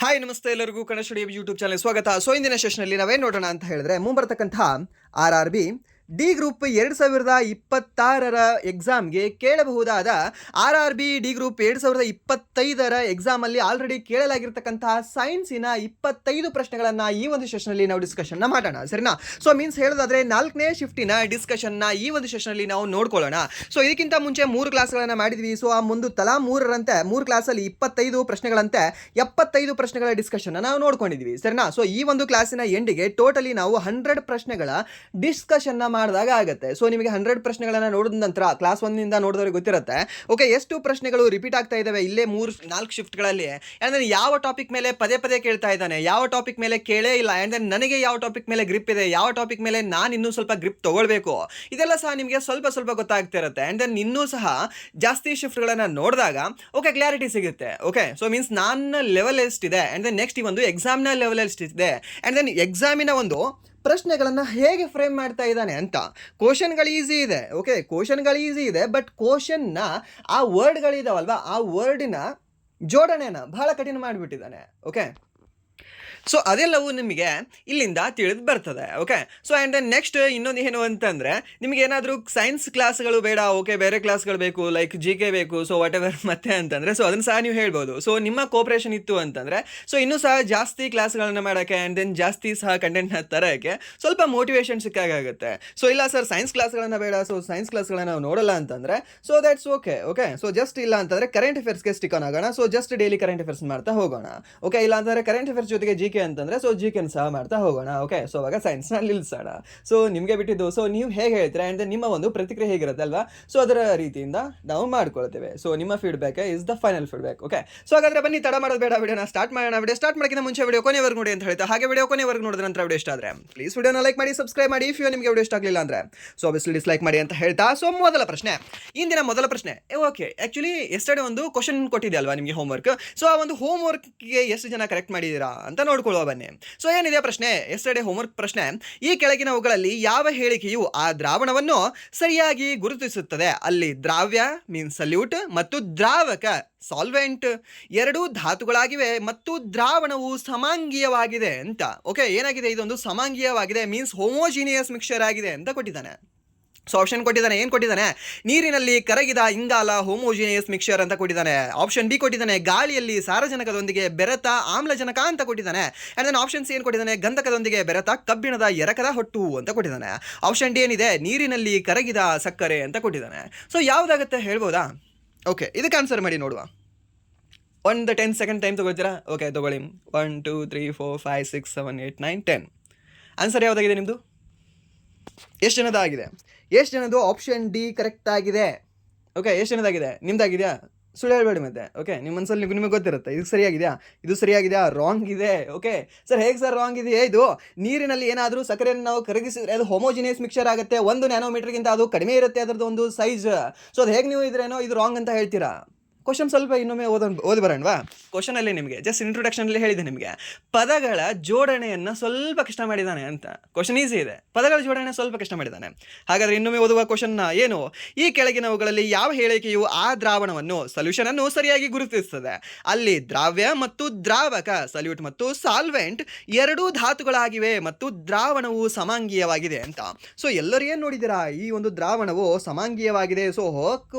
Hi ನಮಸ್ತೆ ಎಲ್ಲರಿಗೂ Kannada studio YouTube channel ಸ್ವಾಗತ. ಸೊ ಇಂದಿನ ಸೆಷನಲ್ಲಿ ನಾವೇನು ನೋಡೋಣ ಅಂತ ಹೇಳಿದ್ರೆ ಮುಂಬರ್ತಕ್ಕಂಥ RRB ಡಿ ಗ್ರೂಪ್ 2026ರ ಎಕ್ಸಾಮ್ಗೆ ಕೇಳಬಹುದಾದ RRB ಡಿ ಗ್ರೂಪ್ 2025ರ ಎಕ್ಸಾಮಲ್ಲಿ ಆಲ್ರೆಡಿ ಕೇಳಲಾಗಿರ್ತಕ್ಕಂತಹ ಸೈನ್ಸಿನ 25 ಪ್ರಶ್ನೆಗಳನ್ನು ಈ ಒಂದು ಸೆಷನಲ್ಲಿ ನಾವು ಡಿಸ್ಕಷನ್ನ ಮಾಡೋಣ, ಸರಿನಾ? ಸೊ ಮೀನ್ಸ್ ಹೇಳೋದಾದ್ರೆ 4ನೇ ಶಿಫ್ಟಿನ ಡಿಸ್ಕಷನ್ನ ಈ ಒಂದು ಸೆಷನಲ್ಲಿ ನಾವು ನೋಡ್ಕೊಳ್ಳೋಣ. ಸೊ ಇದಕ್ಕಿಂತ ಮುಂಚೆ 3 ಕ್ಲಾಸ್ಗಳನ್ನು ಮಾಡಿದ್ವಿ. ಸೊ ಆ ಮುಂದೆ ತಲಾ 3 ಕ್ಲಾಸಲ್ಲಿ 25 ಪ್ರಶ್ನೆಗಳಂತೆ 75 ಪ್ರಶ್ನೆಗಳ ಡಿಸ್ಕಷನ್ ನಾವು ನೋಡ್ಕೊಂಡಿದ್ವಿ, ಸರಿನಾ? ಸೊ ಈ ಒಂದು ಕ್ಲಾಸಿನ ಎಂಡಿಗೆ ಟೋಟಲಿ ನಾವು 100 ಪ್ರಶ್ನೆಗಳ ಡಿಸ್ಕಷನ್ ಮಾಡಿದಾಗ ಆಗುತ್ತೆ. ಸೊ ನಿಮಗೆ 100 ಪ್ರಶ್ನೆಗಳನ್ನ ನೋಡಿದ ನಂತರ ಕ್ಲಾಸ್ 1 ನೋಡಿದವ್ರಿಗೆ ಗೊತ್ತಿರುತ್ತೆ, ಓಕೆ, ಎಷ್ಟು ಪ್ರಶ್ನೆಗಳು ರಿಪೀಟ್ ಆಗ್ತಾ ಇದಾವೆ ಇಲ್ಲೇ 4 ಶಿಫ್ಟ್ಗಳಲ್ಲಿ. ಅಂದ್ರೆ ಯಾವ ಟಾಪಿಕ್ ಮೇಲೆ ಪದೇ ಪದೇ ಕೇಳ್ತಾ ಇದ್ದಾನೆ, ಯಾವ ಟಾಪಿಕ್ ಮೇಲೆ ಕೇಳೇ ಇಲ್ಲ, ಅಂಡ್ ದೆನ್ ನನಗೆ ಯಾವ ಟಾಪಿಕ್ ಮೇಲೆ ಗ್ರಿಪ್ ಇದೆ, ಯಾವ ಟಾಪಿಕ್ ಮೇಲೆ ನಾನು ಇನ್ನೂ ಸ್ವಲ್ಪ ಗ್ರಿಪ್ ತಗೊಳ್ಬೇಕು, ಇದೆಲ್ಲ ಸಹ ನಿಮಗೆ ಸ್ವಲ್ಪ ಗೊತ್ತಾಗ್ತಾ ಇರುತ್ತೆ. ಅಂಡ್ ದೆನ್ ಇನ್ನೂ ಸಹ ಜಾಸ್ತಿ ಶಿಫ್ಟ್ಗಳನ್ನ ನೋಡಿದಾಗ ಓಕೆ ಕ್ಲಾರಿಟಿ ಸಿಗುತ್ತೆ. ಓಕೆ, ಸೊ ಮೀನ್ಸ್ ನನ್ನ ಲೆವೆಲ್ ಎಷ್ಟಿದೆ, ಅಂಡ್ ದೆನ್ ನೆಕ್ಸ್ಟ್ ಈ ಒಂದು ಎಕ್ಸಾಮ್ನ ಲೆವೆಲ್ ಎಷ್ಟಿದೆ, ಅಂಡ್ ದೆನ್ ಎಕ್ಸಾಮಿನ ಒಂದು ಪ್ರಶ್ನೆಗಳನ್ನು ಹೇಗೆ ಫ್ರೇಮ್ ಮಾಡ್ತಾ ಇದ್ದಾನೆ ಅಂತ. ಕ್ವಶನ್ಗಳು ಈಸಿ ಇದೆ, ಓಕೆ, ಕ್ವಶನ್ಗಳು ಈಸಿ ಇದೆ, ಬಟ್ ಕ್ವಶನ್ನ ಆ ವರ್ಡ್ಗಳಿದಾವಲ್ವಾ, ಆ ವರ್ಡಿನ ಜೋಡಣೆನ ಬಹಳ ಕಠಿಣ ಮಾಡಿಬಿಟ್ಟಿದ್ದಾನೆ. ಓಕೆ, ಸೊ ಅದೆಲ್ಲವೂ ನಿಮಗೆ ಇಲ್ಲಿಂದ ತಿಳಿದು ಬರ್ತದೆ. Okay, so and then next ಇನ್ನೊಂದು ಏನು ಅಂತಂದರೆ, ನಿಮಗೆ ಏನಾದರೂ ಸೈನ್ಸ್ ಕ್ಲಾಸ್ಗಳು ಬೇಡ, ಓಕೆ, ಬೇರೆ ಕ್ಲಾಸ್ಗಳು ಬೇಕು, ಲೈಕ್ GK ಬೇಕು, ಸೊ ವಾಟ್ ಎವರ್ ಮತ್ತೆ ಅಂತಂದರೆ ಸೊ ಅದನ್ನು ಸಹ ನೀವು ಹೇಳ್ಬೋದು. ಸೊ ನಿಮ್ಮ ಕೋಪ್ರೇಷನ್ ಇತ್ತು ಅಂತಂದರೆ ಸೊ ಇನ್ನೂ ಸಹ ಜಾಸ್ತಿ ಕ್ಲಾಸ್ಗಳನ್ನು ಮಾಡೋಕ್ಕೆ ಆ್ಯಂಡ್ ದೆನ್ ಜಾಸ್ತಿ ಸಹ ಕಂಟೆಂಟ್ನ ತರೋಕ್ಕೆ ಸ್ವಲ್ಪ ಮೋಟಿವೇಶನ್ ಸಿಕ್ಕಾಗುತ್ತೆ. ಸೊ ಇಲ್ಲ ಸರ್ ಸೈನ್ಸ್ ಕ್ಲಾಸ್ಗಳನ್ನು ಬೇಡ, ಸೊ ಸೈನ್ಸ್ ಕ್ಲಾಸ್ಗಳನ್ನ ನಾವು ನೋಡಲ್ಲ ಅಂತಂದರೆ so that's okay. Okay, so just ಇಲ್ಲ ಅಂತಂದರೆ ಕರೆಂಟ್ ಅಫೇರ್ಸ್ಗೆ ಸ್ಟಿಕ್ ಆನ್ ಆಗೋಣ. So just daily current affairs ಮಾಡ್ತಾ ಹೋಗೋಣ. ಓಕೆ, ಇಲ್ಲ ಅಂತಂದರೆ ಕರೆಂಟ್ ಅಫೇರ್ಸ್ ಜೊತೆಗೆ GK ಅಂತಂದರೆ ಸೊ GK ಸಹ ಮಾಡ್ತಾ ಹೋಗೋಣ. ಓಕೆ, ಸೊ ಅವಾಗ ಸೈನ್ಸ್ನ ನಿಲ್ಲಿಸೋಣ. ಸೊ ನಿಮಗೆ ಬಿಟ್ಟಿದ್ದು, ಸೊ ನೀವು ಹೇಗೆ ಹೇಳ್ತೀರಾ ಆ್ಯಂಡ್ ನಿಮ್ಮ ಒಂದು ಪ್ರತಿಕ್ರಿಯೆ ಹೇಗಿರುತ್ತೆ ಅಲ್ವಾ, ಸೊ ಅದರ ರೀತಿಯಿಂದ ನಾವು ಮಾಡ್ಕೊಳ್ತೇವೆ. ಸೊ ನಿಮ್ಮ feedback is the final feedback. Okay, so ಹಾಗಾದ್ರೆ ಬನ್ನಿ ತಡ ಮಾಡೋದು ಬೇಡ, ವಿಡಿಯೋನ ಸ್ಟಾರ್ಟ್ ಮಾಡೋಣ. ವಿಡಿಯೋ ಸ್ಟಾರ್ಟ್ ಮಾಡೋಕ್ಕಿಂತ ಮುಂಚೆ ವಿಡಿಯೋ ಕೊನೆವರೆಗೂ ನೋಡಿ ಅಂತ ಹೇಳ್ತಾ, ಹಾಗೆ ವಿಡಿಯೋ ಕೊನೆವರೆಗೂ ನೋಡಿದ ನಂತರ ವಿಡಿಯೋ ಇಷ್ಟ ಆದರೆ ಪ್ಲೀಸ್ ವಿಡಿಯೋನ ಲೈಕ್ ಮಾಡಿ, ಸಬ್ಸ್ಕ್ರೈಬ್ ಮಾಡಿ. ಇಫ್ ನಿಮಗೆ ವಿಡಿಯೋ ಇಷ್ಟ ಆಗಲಿಲ್ಲ ಅಂದರೆ ಸೊ ಆಬ್ವಿಯಸ್ಲಿ ಡಿಸ್ಲೈಕ್ ಮಾಡಿ ಅಂತ ಹೇಳ್ತಾ, ಸೊ ಮೊದಲ ಪ್ರಶ್ನೆ, ಇಂದಿನ ಮೊದಲ ಪ್ರಶ್ನೆ. ಓಕೆ, ಆ್ಯಕ್ಚುಲಿ ಎಸ್ಟರ್ಡೇ ಒಂದು ಕ್ವಶನ್ ಕೊಟ್ಟಿದೆ ಅಲ್ವಾ ನಿಮಗೆ ಹೋಮ್ವರ್ಕ್. ಸೊ ಆ ಒಂದು ಹೋಮ್ವರ್ಕ್ಗೆ ಎಷ್ಟು ಜನ ಕರೆಕ್ಟ್ ಮಾಡಿದ್ದೀರಾ ಅಂತ ನೋಡ್ಕೊಳ್ಳುವ ಬನ್ನಿ. ಸೊ ಏನಿದೆ ಪ್ರಶ್ನೆ, ಎಸ್ಟರ್ಡೇ ಹೋಮ್ವರ್ಕ್ ಪ್ರಶ್ನೆ, ಈ ಕೆಳಗಿನವುಗಳಲ್ಲಿ ಯಾವ ಹೇಳಿಕೆಯು ಆ ದ್ರಾವಣವನ್ನು ಸರಿಯಾಗಿ ಗುರುತಿಸುತ್ತದೆ? ಅಲ್ಲಿ ದ್ರಾವ್ಯ ಮೀನ್ಸ್ ಸಲ್ಯೂಟ್ ಮತ್ತು ದ್ರಾವಕ ಸಾಲ್ವೆಂಟ್ ಎರಡೂ ಧಾತುಗಳಾಗಿವೆ ಮತ್ತು ದ್ರಾವಣವು ಸಮಾಂಗೀಯವಾಗಿದೆ ಅಂತ. ಓಕೆ, ಏನಾಗಿದೆ, ಇದೊಂದು ಸಮಾಂಗೀಯವಾಗಿದೆ ಮೀನ್ಸ್ ಹೋಮೋಜಿನಿಯಸ್ ಮಿಕ್ಸ್ಚರ್ ಆಗಿದೆ ಅಂತ ಕೊಟ್ಟಿದ್ದಾನೆ. ಸೊ ಆಪ್ಷನ್ ಕೊಟ್ಟಿದ್ದಾನೆ, ಏನು ಕೊಟ್ಟಿದ್ದಾನೆ, ನೀರಿನಲ್ಲಿ ಕರಗಿದ ಇಂಗಾಲ ಹೋಮೋಜಿನಿಯಸ್ ಮಿಕ್ಸ್ಚರ್ ಅಂತ ಕೊಟ್ಟಿದ್ದಾನೆ. ಆಪ್ಷನ್ ಡಿ ಕೊಟ್ಟಿದ್ದಾನೆ, ಗಾಳಿಯಲ್ಲಿ ಸಾರಜನಕದೊಂದಿಗೆ ಬೆರೆತ ಆಮ್ಲಜನಕ ಅಂತ ಕೊಟ್ಟಿದ್ದಾನೆ. ಆ್ಯಂಡ್ ದೆನ್ ಆಪ್ಷನ್ ಸಿ ಏನು ಕೊಟ್ಟಿದ್ದಾನೆ, ಗಂಧಕದೊಂದಿಗೆ ಬೆರೆತ ಕಬ್ಬಿಣದ ಎರಕದ ಹೊಟ್ಟು ಅಂತ ಕೊಟ್ಟಿದ್ದಾನೆ. ಆಪ್ಷನ್ ಡಿ ಏನಿದೆ, ನೀರಿನಲ್ಲಿ ಕರಗಿದ ಸಕ್ಕರೆ ಅಂತ ಕೊಟ್ಟಿದ್ದಾನೆ. ಸೊ ಯಾವುದಾಗುತ್ತೆ ಹೇಳ್ಬೋದಾ? ಓಕೆ, ಇದಕ್ಕೆ ಆನ್ಸರ್ ಮಾಡಿ ನೋಡುವ. 10 ಸೆಕೆಂಡ್ ಟೈಮ್ ತಗೊಳ್ತೀರಾ? ಓಕೆ ತಗೊಳ್ಳಿ. 1 2 3 4 5 6 7 8 9 10. ಆನ್ಸರ್ ಯಾವುದಾಗಿದೆ ನಿಮ್ಮದು? ಎಷ್ಟು ಜನದಾಗಿದೆ? ಎಷ್ಟು ಜನದು ಆಪ್ಷನ್ ಡಿ ಕರೆಕ್ಟ್ ಆಗಿದೆ? ಓಕೆ, ಎಷ್ಟು ಜನದಾಗಿದೆ? ನಿಮ್ದಾಗಿದೆಯಾ? ಸುಳ್ಳು ಹೇಳ್ಬೇಡಿ ಮತ್ತೆ. ಓಕೆ, ನಿಮ್ಮ ಮನಸ್ಸಲ್ಲಿ ನಿಮಗೆ ಗೊತ್ತಿರುತ್ತೆ ಇದು ಸರಿಯಾಗಿದೆಯಾ, ಇದು ಸರಿಯಾಗಿದೆಯಾ, ರಾಂಗ್ ಇದೆ. ಓಕೆ ಸರ್, ಹೇಗೆ ಸರ್ ರಾಂಗ್ ಇದೆಯಾ? ಇದು ನೀರಿನಲ್ಲಿ ಏನಾದರೂ ಸಕ್ಕರೆಯನ್ನು ನಾವು ಕರಗಿಸಿದ್ರೆ ಅದು ಹೋಮೋಜಿನಿಯಸ್ ಮಿಕ್ಸ್ಚರ್ ಆಗುತ್ತೆ. 1 ನ್ಯಾನೋಮೀಟರ್ಗಿಂತ ಅದು ಕಡಿಮೆ ಇರುತ್ತೆ ಅದರದ್ದು ಒಂದು ಸೈಜ್. ಸೊ ಅದು ಹೇಗೆ ನೀವು ಇದ್ರೇನೋ ಇದು ರಾಂಗ್ ಅಂತ ಹೇಳ್ತೀರಾ? ಕ್ವಶನ್ ಸ್ವಲ್ಪ ಇನ್ನೊಮ್ಮೆ ಓದಿ ಬರೋಣವಾ? ಕ್ವಶನಲ್ಲಿ ನಿಮಗೆ ಜಸ್ಟ್ ಇಂಟ್ರೊಡಕ್ಷನಲ್ಲಿ ಹೇಳಿದೆ ನಿಮಗೆ ಪದಗಳ ಜೋಡಣೆಯನ್ನು ಸ್ವಲ್ಪ ಕಷ್ಟ ಮಾಡಿದ್ದಾನೆ ಅಂತ. ಕ್ವಶನ್ ಈಸಿ ಇದೆ, ಪದಗಳ ಜೋಡಣೆ ಸ್ವಲ್ಪ ಕಷ್ಟ ಮಾಡಿದ್ದಾನೆ. ಹಾಗಾದರೆ ಇನ್ನೊಮ್ಮೆ ಓದುವ ಕ್ವಶನ್ನ ಏನು, ಈ ಕೆಳಗಿನವುಗಳಲ್ಲಿ ಯಾವ ಹೇಳಿಕೆಯು ಆ ದ್ರಾವಣವನ್ನು ಸೊಲ್ಯೂಷನನ್ನು ಸರಿಯಾಗಿ ಗುರುತಿಸುತ್ತದೆ? ಅಲ್ಲಿ ದ್ರಾವ್ಯ ಮತ್ತು ದ್ರಾವಕ ಸಲ್ಯೂಟ್ ಮತ್ತು ಸಾಲ್ವೆಂಟ್ ಎರಡೂ ಧಾತುಗಳಾಗಿವೆ ಮತ್ತು ದ್ರಾವಣವು ಸಮಾಂಗೀಯವಾಗಿದೆ ಅಂತ. ಸೊ ಎಲ್ಲರೂ ಏನು ನೋಡಿದ್ದೀರಾ, ಈ ಒಂದು ದ್ರಾವಣವು ಸಮಾಂಗೀಯವಾಗಿದೆ. ಸೊ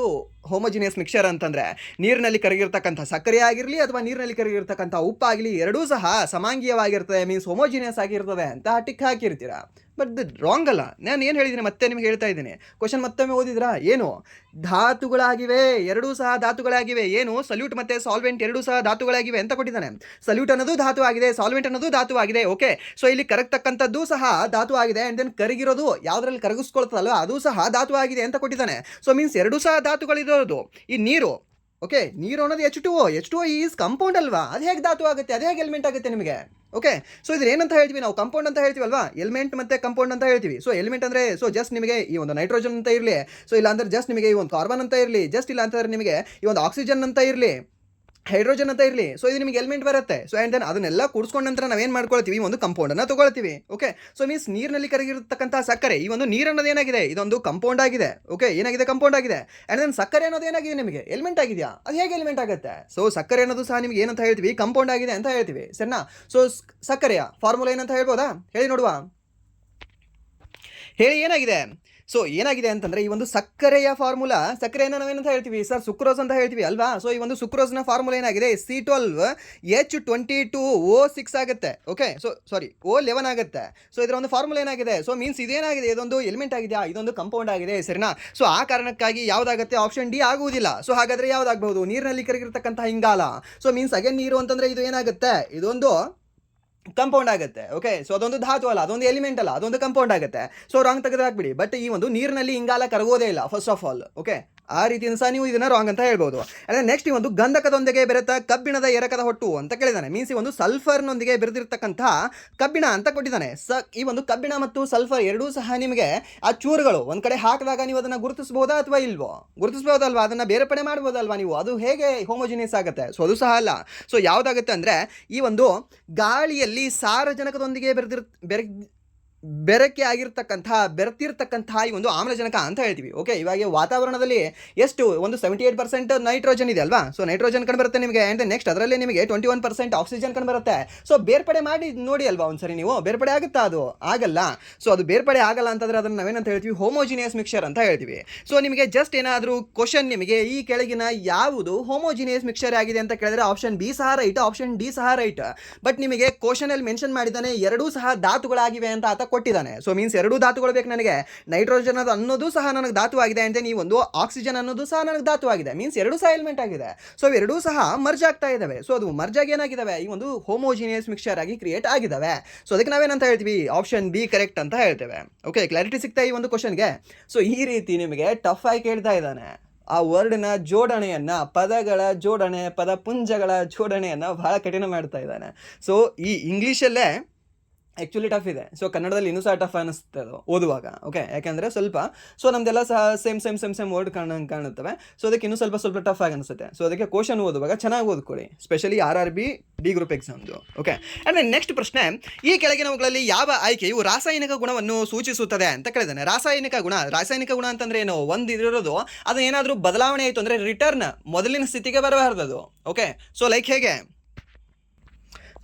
ಹೋಮೋಜಿನಿಯಸ್ ಮಿಕ್ಸ್ಚರ್ ಅಂತಂದರೆ ನೀರಿನಲ್ಲಿ ಕರಗಿರ್ತಕ್ಕಂಥ ಸಕ್ಕರೆ ಆಗಿರಲಿ ಅಥವಾ ನೀರಿನಲ್ಲಿ ಕರಗಿರ್ತಕ್ಕಂಥ ಉಪ್ಪಾಗಲಿ ಎರಡೂ ಸಹ ಸಮಾಂಗೀಯವಾಗಿರ್ತದೆ ಮೀನ್ಸ್ ಹೋಮೋಜಿನಿಯಸ್ ಆಗಿರ್ತದೆ ಅಂತ ಟಿಕ್ ಹಾಕಿರ್ತೀರಾ. ಬಟ್ ರಾಂಗ್ ಅಲ್ಲ. ನಾನು ಏನು ಹೇಳಿದ್ದೀನಿ ಮತ್ತೆ ನಿಮ್ಗೆ ಹೇಳ್ತಾ ಇದ್ದೀನಿ. ಕ್ವಶನ್ ಮತ್ತೊಮ್ಮೆ ಓದಿದ್ರಾ? ಏನು, ಧಾತುಗಳಾಗಿವೆ, ಎರಡೂ ಸಹ ಧಾತುಗಳಾಗಿವೆ. ಏನು, ಸಲ್ಯೂಟ್ ಮತ್ತು ಸಾಲ್ವೆಂಟ್ ಎರಡೂ ಸಹ ಧಾತುಗಳಾಗಿವೆ ಅಂತ ಕೊಟ್ಟಿದ್ದಾನೆ. ಸಲ್ಯೂಟ್ ಅನ್ನೋದು ಧಾತು ಆಗಿದೆ, ಸಾಲ್ವೆಂಟ್ ಅನ್ನೋದು ಧಾತು ಆಗಿದೆ. ಓಕೆ, ಸೊ ಇಲ್ಲಿ ಕರಗ್ತಕ್ಕಂಥದ್ದು ಸಹ ಧಾತು ಆಗಿದೆ. ಆ್ಯಂಡ್ ದೆನ್ ಕರಗಿರೋದು ಯಾವುದ್ರಲ್ಲಿ ಕರಗಿಸ್ಕೊಳ್ತದಲ್ವ ಅದು ಸಹ ಧಾತು ಆಗಿದೆ ಅಂತ ಕೊಟ್ಟಿದ್ದಾನೆ. ಸೊ ಮೀನ್ಸ್ ಎರಡೂ ಸಹ ಧಾತುಗಳಿರೋದು. ಈ ನೀರು, ಓಕೆ, ನೀರು ಅನ್ನೋದು H2O ಈಸ್ ಕಂಪೌಂಡ್ ಅಲ್ವಾ, ಅದು ಹೇಗೆ ಧಾತು ಆಗುತ್ತೆ, ಅದು ಹೇಗೆ ಎಲಿಮೆಂಟ್ ಆಗುತ್ತೆ ನಿಮಗೆ? ಓಕೆ, ಸೊ ಇದ್ರ ಏನಂತ ಹೇಳ್ತೀವಿ ನಾವು, ಕಂಪೌಂಡ್ ಅಂತ ಹೇಳ್ತೀವಲ್ವಾ, ಎಲಿಮೆಂಟ್ ಮತ್ತು ಕಂಪೌಂಡ್ ಅಂತ ಹೇಳ್ತೀವಿ. ಸೊ ಎಲಿಮೆಂಟ್ ಅಂದರೆ ಸೊ ಜಸ್ಟ್ ನಿಮಗೆ ಈ ಒಂದು ನೈಟ್ರೋಜನ್ ಅಂತ ಇರಲಿ, ಸೊ ಇಲ್ಲ ಅಂದರೆ ಜಸ್ಟ್ ನಿಮಗೆ ಈ ಒಂದು ಕಾರ್ಬನ್ ಅಂತ ಇರಲಿ, ಜಸ್ಟ್ ಇಲ್ಲ ಅಂತಂದರೆ ನಿಮಗೆ ಈ ಒಂದು ಆಕ್ಸಿಜನ್ ಅಂತ ಇರಲಿ, ಹೈಡ್ರೋಜನ್ ಅಂತ ಇರಲಿ, ಸೊ ಇದು ನಿಮಗೆ ಎಲಿಮೆಂಟ್ ಬರುತ್ತೆ. ಸೊ ಆ್ಯಂಡ್ ದೆನ್ ಅದನ್ನೆಲ್ಲ ಕೂಡಿಸ್ಕೊಂಡ ನಂತರ ನಾವೇನು ಮಾಡ್ಕೊಳ್ತೀವಿ, ಒಂದು ಕಂಪೌಂಡನ್ನು ತೊಗೊಳ್ತೀವಿ. ಓಕೆ, ಸೊ ಮೀನ್ಸ್ ನೀರಿನಲ್ಲಿ ಕರಗಿರತಕ್ಕಂಥ ಸಕ್ಕರೆ, ಈ ಒಂದು ನೀರು ಅನ್ನೋದು ಏನಾಗಿದೆ, ಇದೊಂದು ಕಂಪೌಂಡ್ ಆಗಿದೆ. ಓಕೆ, ಏನಾಗಿದೆ, ಕಂಪೌಂಡ್ ಆಗಿದೆ. ಆ್ಯಂಡ್ ದೆನ್ ಸಕ್ಕರೆ ಅನ್ನೋದು ಏನಾಗಿದೆ, ನಿಮಗೆ ಎಲಿಮೆಂಟ್ ಆಗಿದೆಯಾ, ಅದು ಹೇಗೆ ಎಲಿಮೆಂಟ್ ಆಗುತ್ತೆ? ಸೊ ಸಕ್ಕರೆ ಅನ್ನೋದು ಸಹ ನಿಮಗೆ ಏನಂತ ಹೇಳ್ತೀವಿ, ಕಂಪೌಂಡ್ ಆಗಿದೆ ಅಂತ ಹೇಳ್ತೀವಿ, ಸರಿನಾ? ಸೊ ಸಕ್ಕರೆಯ ಫಾರ್ಮುಲಾ ಏನಂತ ಹೇಳ್ಬೋದಾ, ಹೇಳಿ ನೋಡುವ, ಹೇಳಿ ಏನಾಗಿದೆ? ಸೊ ಏನಾಗಿದೆ ಅಂತಂದರೆ, ಈ ಒಂದು ಸಕ್ಕರೆಯ ಫಾರ್ಮುಲಾ, ಸಕ್ಕರೆಯನ್ನು ನಾವೇನಂತ ಹೇಳ್ತೀವಿ ಸರ್, ಸುಕ್ರೋಸ್ ಅಂತ ಹೇಳ್ತೀವಿ ಅಲ್ವಾ? ಸೊ ಈ ಒಂದು ಸುಕ್ರೋಸ್ನ ಫಾರ್ಮುಲಾ ಏನಾಗಿದೆ, C12H22O6 ಆಗುತ್ತೆ. ಓಕೆ, ಸೊ ಸಾರಿ O11 ಆಗುತ್ತೆ. ಸೊ ಇದರ ಒಂದು ಫಾರ್ಮುಲಾ ಏನಾಗಿದೆ, ಸೊ ಮೀನ್ಸ್ ಇದೇನಾಗಿದೆ, ಇದೊಂದು ಎಲಿಮೆಂಟ್ ಆಗಿದೆಯಾ, ಇದೊಂದು ಕಂಪೌಂಡ್ ಆಗಿದೆ, ಸರಿನಾ? ಸೊ ಆ ಕಾರಣಕ್ಕಾಗಿ ಯಾವುದಾಗುತ್ತೆ, ಆಪ್ಷನ್ ಡಿ ಆಗುವುದಿಲ್ಲ. ಸೊ ಹಾಗಾದರೆ ಯಾವುದಾಗಬಹುದು, ನೀರಿನಲ್ಲಿ ಕರಗಿರ್ತಕ್ಕಂಥ ಇಂಗಾಲ. ಸೊ ಮೀನ್ಸ್ ಅಗೇನ್ ನೀರು ಅಂತಂದರೆ ಇದು ಏನಾಗುತ್ತೆ, ಇದೊಂದು ಕಂಪೌಂಡ್ ಆಗುತ್ತೆ. ಓಕೆ, ಸೊ ಅದೊಂದು ಧಾತು ಅಲ್ಲ, ಅದೊಂದು ಎಲಿಮೆಂಟ್ ಅಲ್ಲ, ಅದೊಂದು ಕಂಪೌಂಡ್ ಆಗುತ್ತೆ. ಸೊ ರಾಂಗ್ ತೆಗೆದು ಹಾಕ್ಬಿಡಿ. ಬಟ್ ಈ ಒಂದು ನೀರಿನಲ್ಲಿ ಇಂಗಾಲ ಕರಗೋದೇ ಇಲ್ಲ, ಫಸ್ಟ್ ಆಫ್ ಆಲ್. ಓಕೆ, ಆ ರೀತಿಯಿಂದ ಸಹ ನೀವು ಇದನ್ನು ರಾಂಗ್ ಅಂತ ಹೇಳ್ಬೋದು. ಅಂದರೆ ನೆಕ್ಸ್ಟ್, ಈ ಒಂದು ಗಂಧಕದೊಂದಿಗೆ ಬೆರೆತ ಕಬ್ಬಿಣದ ಎರಕದ ಹೊಟ್ಟು ಅಂತ ಕೇಳಿದಾನೆ. ಮೀನ್ಸ್ ಈ ಒಂದು ಸಲ್ಫರ್ನೊಂದಿಗೆ ಬೆರೆದಿರ್ತಕ್ಕಂಥ ಕಬ್ಬಿಣ ಅಂತ ಕೊಟ್ಟಿದ್ದಾನೆ. ಈ ಒಂದು ಕಬ್ಬಿಣ ಮತ್ತು ಸಲ್ಫರ್ ಎರಡೂ ಸಹ ನಿಮಗೆ ಆ ಚೂರುಗಳು ಒಂದು ಕಡೆ ಹಾಕಿದಾಗ ನೀವು ಅದನ್ನು ಗುರುತಿಸಬಹುದಾ ಅಥವಾ ಇಲ್ವೋ? ಗುರುತಿಸಬಹುದಲ್ವಾ, ಅದನ್ನು ಬೇರ್ಪಡೆ ಮಾಡ್ಬೋದಲ್ವಾ ನೀವು? ಅದು ಹೇಗೆ ಹೋಮೋಜಿನಿಯಸ್ ಆಗುತ್ತೆ? ಸೊ ಅದು ಸಹ ಅಲ್ಲ. ಸೊ ಯಾವುದಾಗುತ್ತೆ ಅಂದರೆ, ಈ ಒಂದು ಗಾಳಿಯಲ್ಲಿ ಸಾರಜನಕದೊಂದಿಗೆ ಬೆರೆತಿರ್ತಕ್ಕಂಥ ಈ ಒಂದು ಆಮ್ಲಜನಕ ಅಂತ ಹೇಳ್ತೀವಿ. ಓಕೆ, ಇವಾಗ ವಾತಾವರಣದಲ್ಲಿ ಎಷ್ಟು, ಒಂದು 78% ನೈಟ್ರೋಜನ್ ಇದೆ ಅಲ್ವಾ? ಸೊ ನೈಟ್ರೋಜನ್ ಕಂಡುಬರುತ್ತೆ ನಿಮಗೆ. ಆ್ಯಂಡ್ ನೆಕ್ಸ್ಟ್ ಅದರಲ್ಲಿ ನಿಮಗೆ 21% ಆಕ್ಸಿಜನ್ ಕಂಡುಬರುತ್ತೆ. ಸೊ ಬೇರ್ಪಡೆ ಮಾಡಿ ನೋಡಿ ಅಲ್ವಾ ಒಂದ್ಸರಿ, ನೀವು ಬೇರ್ಪಡೆ ಆಗುತ್ತಾ? ಅದು ಆಗಲ್ಲ. ಸೊ ಅದು ಬೇರ್ಪಡೆ ಆಗಲ್ಲ ಅಂತಂದರೆ ಅದನ್ನು ನಾವೇನಂತ ಹೇಳ್ತೀವಿ, ಹೋಮೋಜಿನಿಯಸ್ ಮಿಕ್ಸ್ಚರ್ ಅಂತ ಹೇಳ್ತೀವಿ. ಸೊ ನಿಮಗೆ ಜಸ್ಟ್ ಏನಾದರೂ ಕ್ವಶನ್, ನಿಮಗೆ ಈ ಕೆಳಗಿನ ಯಾವುದು ಹೋಮೋಜಿನಿಯಸ್ ಮಿಕ್ಸ್ಚರ್ ಆಗಿದೆ ಅಂತ ಕೇಳಿದ್ರೆ ಆಪ್ಷನ್ ಬಿ ಸಹ ರೈಟ್, ಆಪ್ಷನ್ ಡಿ ಸಹ ರೈಟ್. ಬಟ್ ನಿಮಗೆ ಕ್ವಶನಲ್ಲಿ ಮೆನ್ಷನ್ ಮಾಡಿದ್ದಾನೆ ಎರಡೂ ಸಹ ಧಾತುಗಳಾಗಿವೆ ಅಂತ ಆತ ಕೊಟ್ಟಿದ್ದಾನೆ. ಸೊ ಮೀನ್ಸ್ ಎರಡೂ ಧಾತುಗಳು ಬೇಕು ನನಗೆ. ನೈಟ್ರೋಜನ್ ಅನ್ನೋದು ಸಹ ನನಗೆ ಧಾತು ಆಗಿದೆ, ಅಂತ ನೀವು ಒಂದು ಆಕ್ಸಿಜನ್ ಅನ್ನೋದು ಸಹ ನನಗೆ ಧಾತು ಆಗಿದೆ. ಮೀನ್ಸ್ ಎರಡೂ ಸಹ ಎಲಿಮೆಂಟ್ ಆಗಿದೆ. ಸೊ ಎರಡೂ ಸಹ ಮರ್ಜ್ ಆಗ್ತಾ ಇದ್ದಾವೆ. ಸೊ ಅದು ಮರ್ಜ್ ಆಗಿ ಏನಾಗಿದ್ದಾವೆ, ಈ ಒಂದು ಹೋಮೋಜಿನಿಯಸ್ ಮಿಕ್ಸ್ಚರ್ ಆಗಿ ಕ್ರಿಯೇಟ್ ಆಗಿದ್ದಾವೆ. ಸೊ ಅದಕ್ಕೆ ನಾವೇನಂತ ಹೇಳ್ತೀವಿ, ಆಪ್ಷನ್ ಬಿ ಕರೆಕ್ಟ್ ಅಂತ ಹೇಳ್ತೇವೆ. ಓಕೆ, ಕ್ಲಾರಿಟಿ ಸಿಗ್ತಾ ಈ ಒಂದು ಕ್ವಶನ್ಗೆ? ಸೊ ಈ ರೀತಿ ನಿಮಗೆ ಟಫ್ ಆಗಿ ಕೇಳ್ತಾ ಇದ್ದಾನೆ. ಆ ವರ್ಡ್ನ ಜೋಡಣೆಯನ್ನು, ಪದಗಳ ಜೋಡಣೆ, ಪದಪುಂಜಗಳ ಜೋಡಣೆಯನ್ನು ಬಹಳ ಕಠಿಣ ಮಾಡ್ತಾ ಇದ್ದಾನೆ. ಸೊ ಈ ಇಂಗ್ಲೀಷಲ್ಲೇ ಆ್ಯಕ್ಚುಲಿ ಟಫ್ ಇದೆ. ಸೊ ಕನ್ನಡದಲ್ಲಿ ಇನ್ನೂ ಸಹ ಟಫ್ ಅನ್ನಿಸುತ್ತೆ ಅದು ಓದುವಾಗ. ಓಕೆ, ಯಾಕೆಂದರೆ ಸ್ವಲ್ಪ ಸೊ ನಮ್ಮದೆಲ್ಲ ಸಹ ಸೇಮ್ ವರ್ಡ್ ಕಾಣುತ್ತವೆ. ಸೊ ಅದಕ್ಕೆ ಇನ್ನೂ ಸ್ವಲ್ಪ ಟಫ್ ಆಗಿ ಅನಿಸುತ್ತೆ. ಸೊ ಅದಕ್ಕೆ ಕ್ವಶನ್ ಓದುವಾಗ ಚೆನ್ನಾಗಿ ಓದ್ಕೊಳ್ಳಿ, ಸ್ಪೆಷಲಿ RRB ಡಿ ಗ್ರೂಪ್ ಎಕ್ಸಾಮ್ದು. ಓಕೆ, ಆ್ಯಂಡ್ ನೆಕ್ಸ್ಟ್ ಪ್ರಶ್ನೆ, ಈ ಕೆಳಗಿನವುಗಳಲ್ಲಿ ಯಾವ ಆಯ್ಕೆಯು ರಾಸಾಯನಿಕ ಗುಣವನ್ನು ಸೂಚಿಸುತ್ತದೆ ಅಂತ ಕೇಳಿದ್ದಾನೆ. ರಾಸಾಯನಿಕ ಗುಣ ಅಂತಂದರೆ ಏನು, ಒಂದು ಇರೋದು ಅದು ಏನಾದರೂ ಬದಲಾವಣೆ ಆಯಿತು ಅಂದರೆ ರಿಟರ್ನ್ ಮೊದಲಿನ ಸ್ಥಿತಿಗೆ ಬರಬಾರ್ದು. ಓಕೆ, ಸೊ ಲೈಕ್ ಹೇಗೆ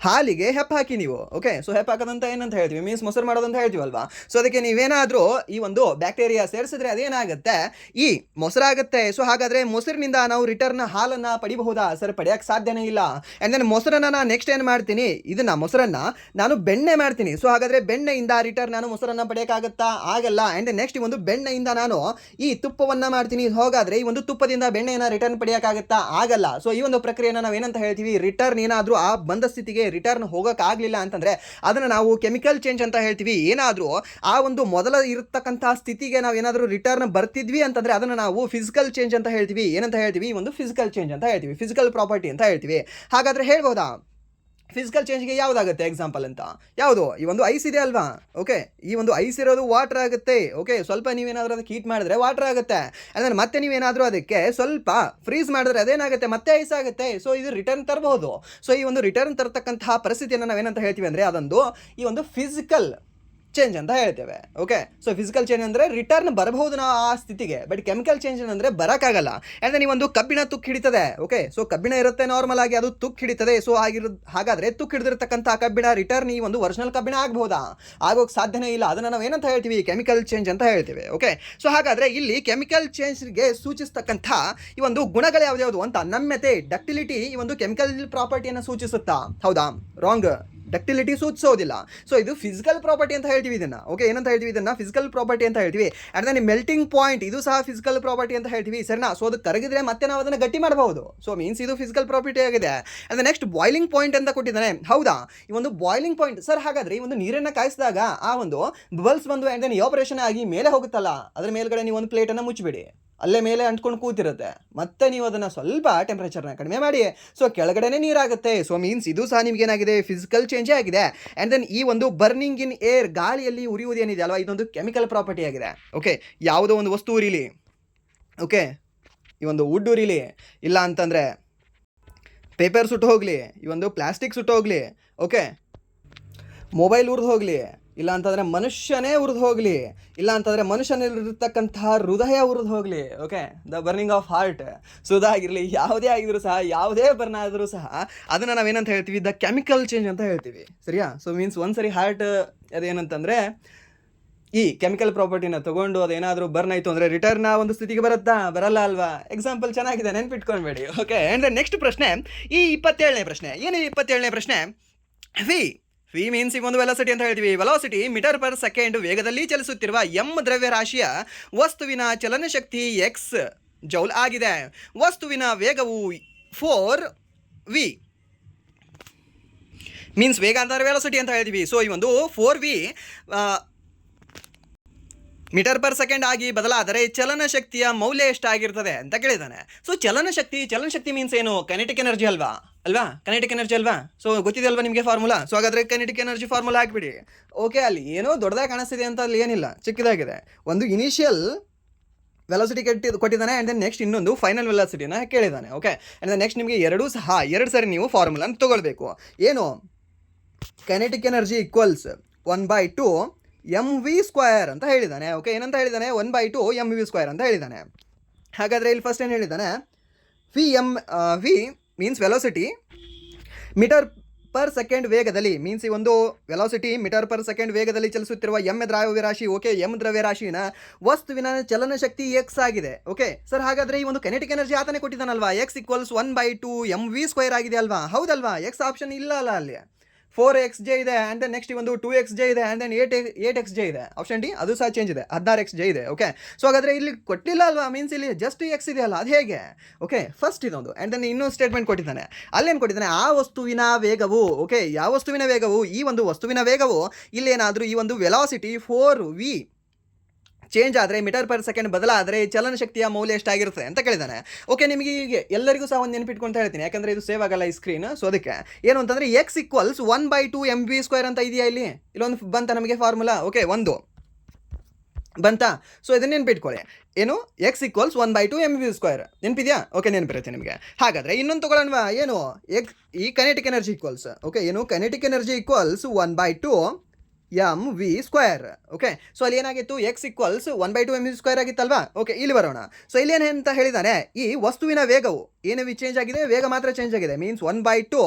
ಹಾಲಿಗೆ ಹೆಪ್ಪ ಹಾಕಿ ನೀವು. ಓಕೆ, ಸೊ ಹೆಪ್ಪ ಹಾಕೋದಂತ ಏನಂತ ಹೇಳ್ತೀವಿ, ಮೀನ್ಸ್ ಮೊಸರು ಮಾಡೋದಂತ ಹೇಳ್ತೀವಲ್ವಾ? ಸೊ ಅದಕ್ಕೆ ನೀವೇನಾದರೂ ಈ ಒಂದು ಬ್ಯಾಕ್ಟೀರಿಯಾ ಸೇರಿಸಿದ್ರೆ ಅದೇನಾಗುತ್ತೆ, ಈ ಮೊಸರಾಗುತ್ತೆ. ಸೊ ಹಾಗಾದರೆ ಮೊಸರಿನಿಂದ ನಾವು ರಿಟರ್ನ್ ಹಾಲನ್ನು ಪಡಿಬಹುದಾ? ಸರ್, ಪಡೆಯೋಕ್ಕೆ ಸಾಧ್ಯನೇ ಇಲ್ಲ. ಆ್ಯಂಡ್ ದೆನ್ ಮೊಸರನ್ನು ನಾನು ನೆಕ್ಸ್ಟ್ ಏನು ಮಾಡ್ತೀನಿ, ಇದನ್ನು ಮೊಸರನ್ನು ನಾನು ಬೆಣ್ಣೆ ಮಾಡ್ತೀನಿ. ಸೊ ಹಾಗಾದರೆ ಬೆಣ್ಣೆಯಿಂದ ರಿಟರ್ನ್ ನಾನು ಮೊಸರನ್ನು ಪಡೆಯೋಕ್ಕಾಗುತ್ತಾ? ಆಗಲ್ಲ. ಆ್ಯಂಡ್ ನೆಕ್ಸ್ಟ್ ಈ ಒಂದು ಬೆಣ್ಣೆಯಿಂದ ನಾನು ಈ ತುಪ್ಪವನ್ನು ಮಾಡ್ತೀನಿ. ಹೋಗಾದರೆ ಈ ಒಂದು ತುಪ್ಪದಿಂದ ಬೆಣ್ಣೆಯನ್ನು ರಿಟರ್ನ್ ಪಡೆಯೋಕ್ಕಾಗುತ್ತಾ? ಆಗಲ್ಲ. ಸೊ ಈ ಒಂದು ಪ್ರಕ್ರಿಯೆಯನ್ನು ನಾವೇನಂತ ಹೇಳ್ತೀವಿ, ರಿಟರ್ನ್. ಏನಾದರೂ ಆ ಬಂದ ಸ್ಥಿತಿಗೆ ರಿಟರ್ನ್ ಹೋಗೋಕ್ಕಾಗಲಿಲ್ಲ ಅಂತಂದರೆ ಅದನ್ನು ನಾವು ಕೆಮಿಕಲ್ ಚೇಂಜ್ ಅಂತ ಹೇಳ್ತೀವಿ. ಏನಾದರೂ ಆ ಒಂದು ಮೊದಲ ಇರತಕ್ಕಂಥ ಸ್ಥಿತಿಗೆ ನಾವು ಏನಾದರೂ ರಿಟರ್ನ್ ಬರ್ತಿದ್ವಿ ಅಂತಂದರೆ ಅದನ್ನು ನಾವು ಫಿಸಿಕಲ್ ಚೇಂಜ್ ಅಂತ ಹೇಳ್ತೀವಿ. ಏನಂತ ಹೇಳ್ತೀವಿ, ಒಂದು ಫಿಸಿಕಲ್ ಚೇಂಜ್ ಅಂತ ಹೇಳ್ತೀವಿ, ಫಿಸಿಕಲ್ ಪ್ರಾಪರ್ಟಿ ಅಂತ ಹೇಳ್ತೀವಿ. ಹಾಗಾದರೆ ಹೇಳ್ಬೋದಾ ಫಿಸಿಕಲ್ ಚೇಂಜ್ಗೆ ಯಾವುದಾಗುತ್ತೆ ಎಕ್ಸಾಂಪಲ್ ಅಂತ? ಯಾವುದು? ಈ ಒಂದು ಐಸ್ ಇದೆ ಅಲ್ವಾ? ಓಕೆ, ಈ ಒಂದು ಐಸ್ ಇರೋದು ವಾಟರ್ ಆಗುತ್ತೆ. ಓಕೆ, ಸ್ವಲ್ಪ ನೀವೇನಾದರೂ ಅದಕ್ಕೆ ಹೀಟ್ ಮಾಡಿದ್ರೆ ವಾಟರ್ ಆಗುತ್ತೆ. ಅಂದರೆ ಮತ್ತೆ ನೀವೇನಾದರೂ ಅದಕ್ಕೆ ಸ್ವಲ್ಪ ಫ್ರೀಸ್ ಮಾಡಿದ್ರೆ ಅದೇನಾಗುತ್ತೆ, ಮತ್ತೆ ಐಸ್ ಆಗುತ್ತೆ. ಸೊ ಇದು ರಿಟರ್ನ್ ತರಬಹುದು. ಸೊ ಈ ಒಂದು ರಿಟರ್ನ್ ತರತಕ್ಕಂತಹ ಪರಿಸ್ಥಿತಿಯನ್ನು ನಾವೇನಂತ ಹೇಳ್ತೀವಿ ಅಂದರೆ ಅದೊಂದು ಈ ಒಂದು ಫಿಸಿಕಲ್ ಚೇಂಜ್ ಅಂತ ಹೇಳ್ತೇವೆ. ಓಕೆ, ಸೊ ಫಿಸಿಕಲ್ ಚೇಂಜ್ ಅಂದರೆ ರಿಟರ್ನ್ ಬರಬಹುದು ನಾವು ಆ ಸ್ಥಿತಿಗೆ. ಬಟ್ ಕೆಮಿಕಲ್ ಚೇಂಜ್ ಅಂದರೆ ಬರೋಕ್ಕಾಗಲ್ಲ. ಅಂದರೆ ನೀವೊಂದು ಕಬ್ಬಿಣ ತುಕ್ಕು ಹಿಡಿತದೆ. ಓಕೆ, ಸೊ ಕಬ್ಬಿಣ ಇರುತ್ತೆ ನಾರ್ಮಲ್ ಆಗಿ, ಅದು ತುಕ್ಕು ಹಿಡಿತದೆ. ಸೊ ಹಾಗಾದರೆ ತುಕ್ಕು ಹಿಡಿದಿರ್ತಕ್ಕಂಥ ಕಬ್ಬಿಣ ರಿಟರ್ನ್ ಈ ಒಂದು ಒರಿಜಿನಲ್ ಕಬ್ಬಿಣ ಆಗ್ಬಹುದಾ? ಆಗೋಕ್ಕೆ ಸಾಧ್ಯನೇ ಇಲ್ಲ. ಅದನ್ನು ನಾವು ಏನಂತ ಹೇಳ್ತೀವಿ, ಕೆಮಿಕಲ್ ಚೇಂಜ್ ಅಂತ ಹೇಳ್ತೀವಿ. ಓಕೆ, ಸೊ ಹಾಗಾದರೆ ಇಲ್ಲಿ ಕೆಮಿಕಲ್ ಚೇಂಜ್ಗೆ ಸೂಚಿಸ್ತಕ್ಕಂಥ ಈ ಒಂದು ಗುಣಗಳು ಯಾವ್ದು ಅಂತ, ನಮ್ಯತೆ, ಡಕ್ಟಿಲಿಟಿ ಈ ಒಂದು ಕೆಮಿಕಲ್ ಪ್ರಾಪರ್ಟಿಯನ್ನು ಸೂಚಿಸುತ್ತಾ? ಹೌದಾ? ರಾಂಗ್. ಡಕ್ಟಿಲಿಟಿ ಸೂಚಿಸೋದಿಲ್ಲ. ಸೊ ಇದು ಫಿಸಿಕಲ್ ಪ್ರಾಪರ್ಟಿ ಅಂತ ಹೇಳ್ತೀವಿ ಇದನ್ನು. ಓಕೆ, ಏನಂತ ಹೇಳ್ತೀವಿ ಇದನ್ನು? ಫಿಸಿಕಲ್ ಪ್ರಾಪರ್ಟಿ ಅಂತ ಹೇಳ್ತೀವಿ. ಆ್ಯಂಡ್ ದೆನ್ ಮೆಲ್ಟಿಂಗ್ ಪಾಯಿಂಟ್, ಇದು ಸಹ ಫಿಸಿಕಲ್ ಪ್ರಾಪರ್ಟಿ ಅಂತ ಹೇಳ್ತೀವಿ, ಸರಿನಾ? ಸೊ ಅದು ಕರಗಿದ್ರೆ ಮತ್ತೆ ನಾವು ಅದನ್ನು ಗಟ್ಟಿ ಮಾಡಬಹುದು. ಸೊ ಮೀನ್ಸ್ ಇದು ಫಿಸಿಕಲ್ ಪ್ರಾಪರ್ಟಿ ಆಗಿದೆ. ಆ್ಯಂಡ್ ನೆಕ್ಸ್ಟ್ ಬಾಯ್ಲಿಂಗ್ ಪಾಯಿಂಟ್ ಅಂತ ಕೊಟ್ಟಿದ್ದಾನೆ. ಹೌದಾ? ಈ ಒಂದು ಬಾಯ್ಲಿಂಗ್ ಪಾಯಿಂಟ್, ಸರ್ ಹಾಗಾದರೆ ಈ ಒಂದು ನೀರನ್ನು ಕಾಯಿಸಿದಾಗ ಆ ಒಂದು ಬಬಲ್ಸ್ ಬಂದು ಆ್ಯಂಡ್ ದೆನ್ ಎವಾಪರೇಷನ್ ಆಗಿ ಮೇಲೆ ಹೋಗುತ್ತಲ್ಲ, ಅದರ ಮೇಲ್ಗಡೆ ನೀವು ಒಂದು ಪ್ಲೇಟನ್ನು ಮುಚ್ಚಿಬಿಡಿ, ಅಲ್ಲೇ ಮೇಲೆ ಅಂಟ್ಕೊಂಡು ಕೂತಿರುತ್ತೆ. ಮತ್ತೆ ನೀವು ಅದನ್ನು ಸ್ವಲ್ಪ ಟೆಂಪ್ರೇಚರ್ನ ಕಡಿಮೆ ಮಾಡಿ, ಸೊ ಕೆಳಗಡೆನೇ ನೀರಾಗುತ್ತೆ. ಸೊ ಮೀನ್ಸ್ ಇದು ಸಹ ನಿಮಗೇನಾಗಿದೆ, ಫಿಸಿಕಲ್ ಚೇಂಜೇ ಆಗಿದೆ. ಆ್ಯಂಡ್ ದೆನ್ ಈ ಒಂದು ಬರ್ನಿಂಗ್ ಇನ್ ಏರ್, ಗಾಳಿಯಲ್ಲಿ ಉರಿಯುವುದೇನಿದೆ ಅಲ್ವಾ, ಇದೊಂದು ಕೆಮಿಕಲ್ ಪ್ರಾಪರ್ಟಿ ಆಗಿದೆ. ಓಕೆ, ಯಾವುದೋ ಒಂದು ವಸ್ತು ಉರಿಲಿ, ಓಕೆ, ಈ ಒಂದು ವುಡ್ ಉರಿಲಿ, ಇಲ್ಲ ಅಂತಂದರೆ ಪೇಪರ್ ಸುಟ್ಟು ಹೋಗಲಿ, ಈ ಒಂದು ಪ್ಲಾಸ್ಟಿಕ್ ಸುಟ್ಟು ಹೋಗಲಿ, ಓಕೆ, ಮೊಬೈಲ್ ಉರಿದು ಹೋಗಲಿ, ಇಲ್ಲ ಅಂತಂದರೆ ಮನುಷ್ಯನೇ ಉರಿದು ಹೋಗಲಿ, ಇಲ್ಲ ಅಂತಂದರೆ ಮನುಷ್ಯನಲ್ಲಿರ್ತಕ್ಕಂತಹ ಹೃದಯ ಉರಿದು ಹೋಗಲಿ, okay, the burning of heart ಸುಧಾಗಿರಲಿ, ಯಾವುದೇ ಆಗಿದ್ರು ಸಹ, ಯಾವುದೇ ಬರ್ನ್ ಆದರೂ ಸಹ ಅದನ್ನು ನಾವೇನಂತ ಹೇಳ್ತೀವಿ, ದ ಕೆಮಿಕಲ್ ಚೇಂಜ್ ಅಂತ ಹೇಳ್ತೀವಿ, ಸರಿಯಾ? ಸೊ ಮೀನ್ಸ್ ಒಂದ್ಸರಿ ಹಾರ್ಟ್ ಅದೇನಂತಂದರೆ ಈ ಕೆಮಿಕಲ್ ಪ್ರಾಪರ್ಟಿನ ತೊಗೊಂಡು ಅದೇನಾದರೂ ಬರ್ನ್ ಆಯಿತು ಅಂದರೆ ರಿಟರ್ನ್ ಆ ಒಂದು ಸ್ಥಿತಿಗೆ ಬರಲ್ಲ ಅಲ್ವಾ? ಎಕ್ಸಾಂಪಲ್ ಚೆನ್ನಾಗಿದೆ, ನೆನ್ಪಿಟ್ಕೊಂಡ್ಬೇಡಿ, ಓಕೆ. ಆ್ಯಂಡ್ ನೆಕ್ಸ್ಟ್ ಪ್ರಶ್ನೆ, ಈ 27ನೇ ಪ್ರಶ್ನೆ. ಏನು 27ನೇ ಪ್ರಶ್ನೆ? ವಿ ಮೀನ್ಸ್ ಈ ಒಂದು ವೆಲಾಸಿಟಿ ಅಂತ ಹೇಳ್ತೀವಿ. ವೆಲಾಸಿಟಿ ಮೀಟರ್ ಪರ್ ಸೆಕೆಂಡ್ ವೇಗದಲ್ಲಿ ಚಲಿಸುತ್ತಿರುವ ದ್ರವ್ಯರಾಶಿಯ ವಸ್ತುವಿನ ಚಲನಶಕ್ತಿ ಎಕ್ಸ್ ಜೌಲ್ ಆಗಿದೆ. ವಸ್ತುವಿನ ವೇಗವು 4v ಮೀನ್ಸ್ ವೇಗ ಅಂತಂದರೆ ವೆಲಾಸಿಟಿ ಅಂತ ಹೇಳ್ತೀವಿ. ಸೊ ಈ ಒಂದು 4v ಮೀಟರ್ ಪರ್ ಸೆಕೆಂಡ್ ಆಗಿ ಬದಲಾದರೆ ಚಲನಶಕ್ತಿಯ ಮೌಲ್ಯ ಎಷ್ಟಾಗಿರ್ತದೆ ಅಂತ ಕೇಳಿದ್ದಾನೆ. ಸೊ ಚಲನಶಕ್ತಿ ಮೀನ್ಸ್ ಏನು? ಕೈನೆಟಿಕ್ ಎನರ್ಜಿ ಅಲ್ವಾ? ಕೈನೆಟಿಕ್ ಎನರ್ಜಿ ಅಲ್ವಾ? ಸೊ ಗೊತ್ತಿದೆ ಅಲ್ವಾ ನಿಮಗೆ ಫಾರ್ಮುಲಾ? ಸೊ ಹಾಗಾದರೆ ಕೈನೆಟಿಕ್ ಎನರ್ಜಿ ಫಾರ್ಮುಲಾ ಹಾಕ್ಬಿಡಿ. ಓಕೆ, ಅಲ್ಲಿ ಏನೋ ದೊಡ್ಡದಾಗಿ ಕಾಣಿಸ್ತಿದೆ ಅಂತ ಅಲ್ಲಿ ಏನಿಲ್ಲ, ಚಿಕ್ಕದಾಗಿದೆ. ಒಂದು ಇನಿಷಿಯಲ್ ವೆಲಾಸಿಟಿ ಕೊಟ್ಟಿದ್ದಾನೆ, ಆ್ಯಂಡ್ ದೆನ್ ನೆಕ್ಸ್ಟ್ ಇನ್ನೊಂದು ಫೈನಲ್ ವೆಲಾಸಿಟಿನ ಕೇಳಿದ್ದಾನೆ. ಓಕೆ, ಆ್ಯಂಡ್ ದೆನ್ ನೆಕ್ಸ್ಟ್ ನಿಮಗೆ ಎರಡು ಸರಿ ನೀವು ಫಾರ್ಮುಲಾನ ತೊಗೊಳ್ಬೇಕು. ಏನು? ಕೈನೆಟಿಕ್ ಎನರ್ಜಿ ಈಕ್ವಲ್ಸ್ 1/2 mv² ಅಂತ ಹೇಳಿದ್ದಾನೆ. ಓಕೆ, ಏನಂತ ಹೇಳಿದ್ದಾನೆ? 1/2 mv² ಅಂತ ಹೇಳಿದ್ದಾನೆ. ಹಾಗಾದರೆ ಇಲ್ಲಿ ಫಸ್ಟ್ ಏನು ಹೇಳಿದ್ದಾನೆ? V means velocity metre per second ವೇಗದಲ್ಲಿ, ಮೀನ್ಸ್ ಈ ಒಂದು ವೆಲಾಸಿಟಿ ಮೀಟರ್ ಪರ್ ಸೆಕೆಂಡ್ ವೇಗದಲ್ಲಿ ಚಲಿಸುತ್ತಿರುವ ದ್ರವ್ಯರಾಶಿ, ಓಕೆ, ದ್ರವ್ಯರಾಶಿನ ವಸ್ತುವಿನ ಚಲನಶಕ್ತಿ ಎಕ್ಸ್ ಆಗಿದೆ. ಓಕೆ ಸರ್, ಹಾಗಾದರೆ ಈ ಒಂದು ಕೈನೆಟಿಕ್ ಎನರ್ಜಿ ಆತನೇ ಕೊಟ್ಟಿದ್ದಾನಲ್ವಾ? x = 1/2 mv² ಆಗಿದೆ ಅಲ್ವಾ? ಹೌದಲ್ವಾ? ಎಕ್ಸ್ ಆಪ್ಷನ್ ಇಲ್ಲ ಅಲ್ಲ ಅಲ್ಲಿ. 4xj ಇದೆ, ಆ್ಯಂಡ್ ದೆನ್ ನೆಕ್ಸ್ಟ್ ಒಂದು 2xj ಇದೆ, ಆ್ಯಂಡ್ ದೆನ್ 8xj ಇದೆ. ಆಪ್ಷನ್ ಡಿ ಅದು ಸಹ ಚೇಂಜ್ ಇದೆ, 16xj ಇದೆ. ಓಕೆ, ಸೊ ಹಾಗಾದರೆ ಇಲ್ಲಿ ಕೊಟ್ಟಿಲ್ಲ ಅಲ್ವಾ? ಮೀನ್ಸ್ ಇಲ್ಲಿ ಜಸ್ಟ್ x ಇದೆಯಲ್ಲ, ಅದು ಹೇಗೆ? ಓಕೆ, ಫಸ್ಟ್ ಇದೊಂದು, ಆ್ಯಂಡ್ ದೆನ್ ಇನ್ನೊಂದು ಸ್ಟೇಟ್ಮೆಂಟ್ ಕೊಟ್ಟಿದ್ದಾನೆ. ಅಲ್ಲೇನು ಕೊಟ್ಟಿದ್ದಾನೆ? ಆ ವಸ್ತುವಿನ ವೇಗವು, ಓಕೆ, ಯಾವ ವಸ್ತುವಿನ ವೇಗವು? ಈ ಒಂದು ವಸ್ತುವಿನ ವೇಗವು ಇಲ್ಲೇನಾದರೂ ಈ ಒಂದು ವೆಲಾಸಿಟಿ 4v ಚೇಂಜ್ ಆದರೆ, ಮೀಟರ್ ಪರ್ ಸೆಕೆಂಡ್ ಬದಲಾದರೆ ಚಲನಶಕ್ತಿಯ ಮೌಲ್ಯ ಎಷ್ಟಾಗಿರುತ್ತೆ ಅಂತ ಕೇಳಿದ್ದಾನೆ. ಓಕೆ, ನಿಮಗೆ ಈಗ ಎಲ್ಲರಿಗೂ ಸಹ ಒಂದು ನೆನಪಿಟ್ಕೊಂತ ಹೇಳ್ತೀನಿ, ಯಾಕಂದರೆ ಇದು ಸೇವ್ ಆಗಲ್ಲ ಈ ಸ್ಕ್ರೀನ್. ಸೊ ಅದಕ್ಕೆ ಏನು ಅಂತಂದರೆ x = 1/2 mv² ಅಂತ ಇದೆಯಾ? ಇಲ್ಲೊಂದು ಬಂತ ನಮಗೆ ಫಾರ್ಮುಲಾ. ಓಕೆ, ಒಂದು ಬಂತಾ? ಸೊ ಇದನ್ನು ನೆನಪಿಟ್ಕೊಳ್ಳಿ. ಏನು? x = 1/2 mv². ನೆನಪಿದೆಯಾ? ಓಕೆ, ನೆನಪಿರುತ್ತೆ ನಿಮಗೆ. ಹಾಗಾದರೆ ಇನ್ನೊಂದು ತೊಗೊಳ್ಳೋಣ. ಏನು? ಈ ಕೈನೆಟಿಕ್ ಎನರ್ಜಿ ಈಕ್ವಲ್ಸ್, ಓಕೆ, ಏನು? Kinetic energy equals 1/2 mv². Okay, so ಅಲ್ಲಿ ಏನಾಗಿತ್ತು? x = 1/2 mv² ಆಗಿತ್ತಲ್ವಾ? ಓಕೆ, ಇಲ್ಲಿ ಬರೋಣ. ಸೊ ಇಲ್ಲಿ ಏನು ಅಂತ ಹೇಳಿದ್ದಾನೆ? ಈ ವಸ್ತುವಿನ ವೇಗವು ಏನು ಚೇಂಜ್ ಆಗಿದೆ? ವೇಗ ಮಾತ್ರ ಚೇಂಜ್ ಆಗಿದೆ. Means 1/2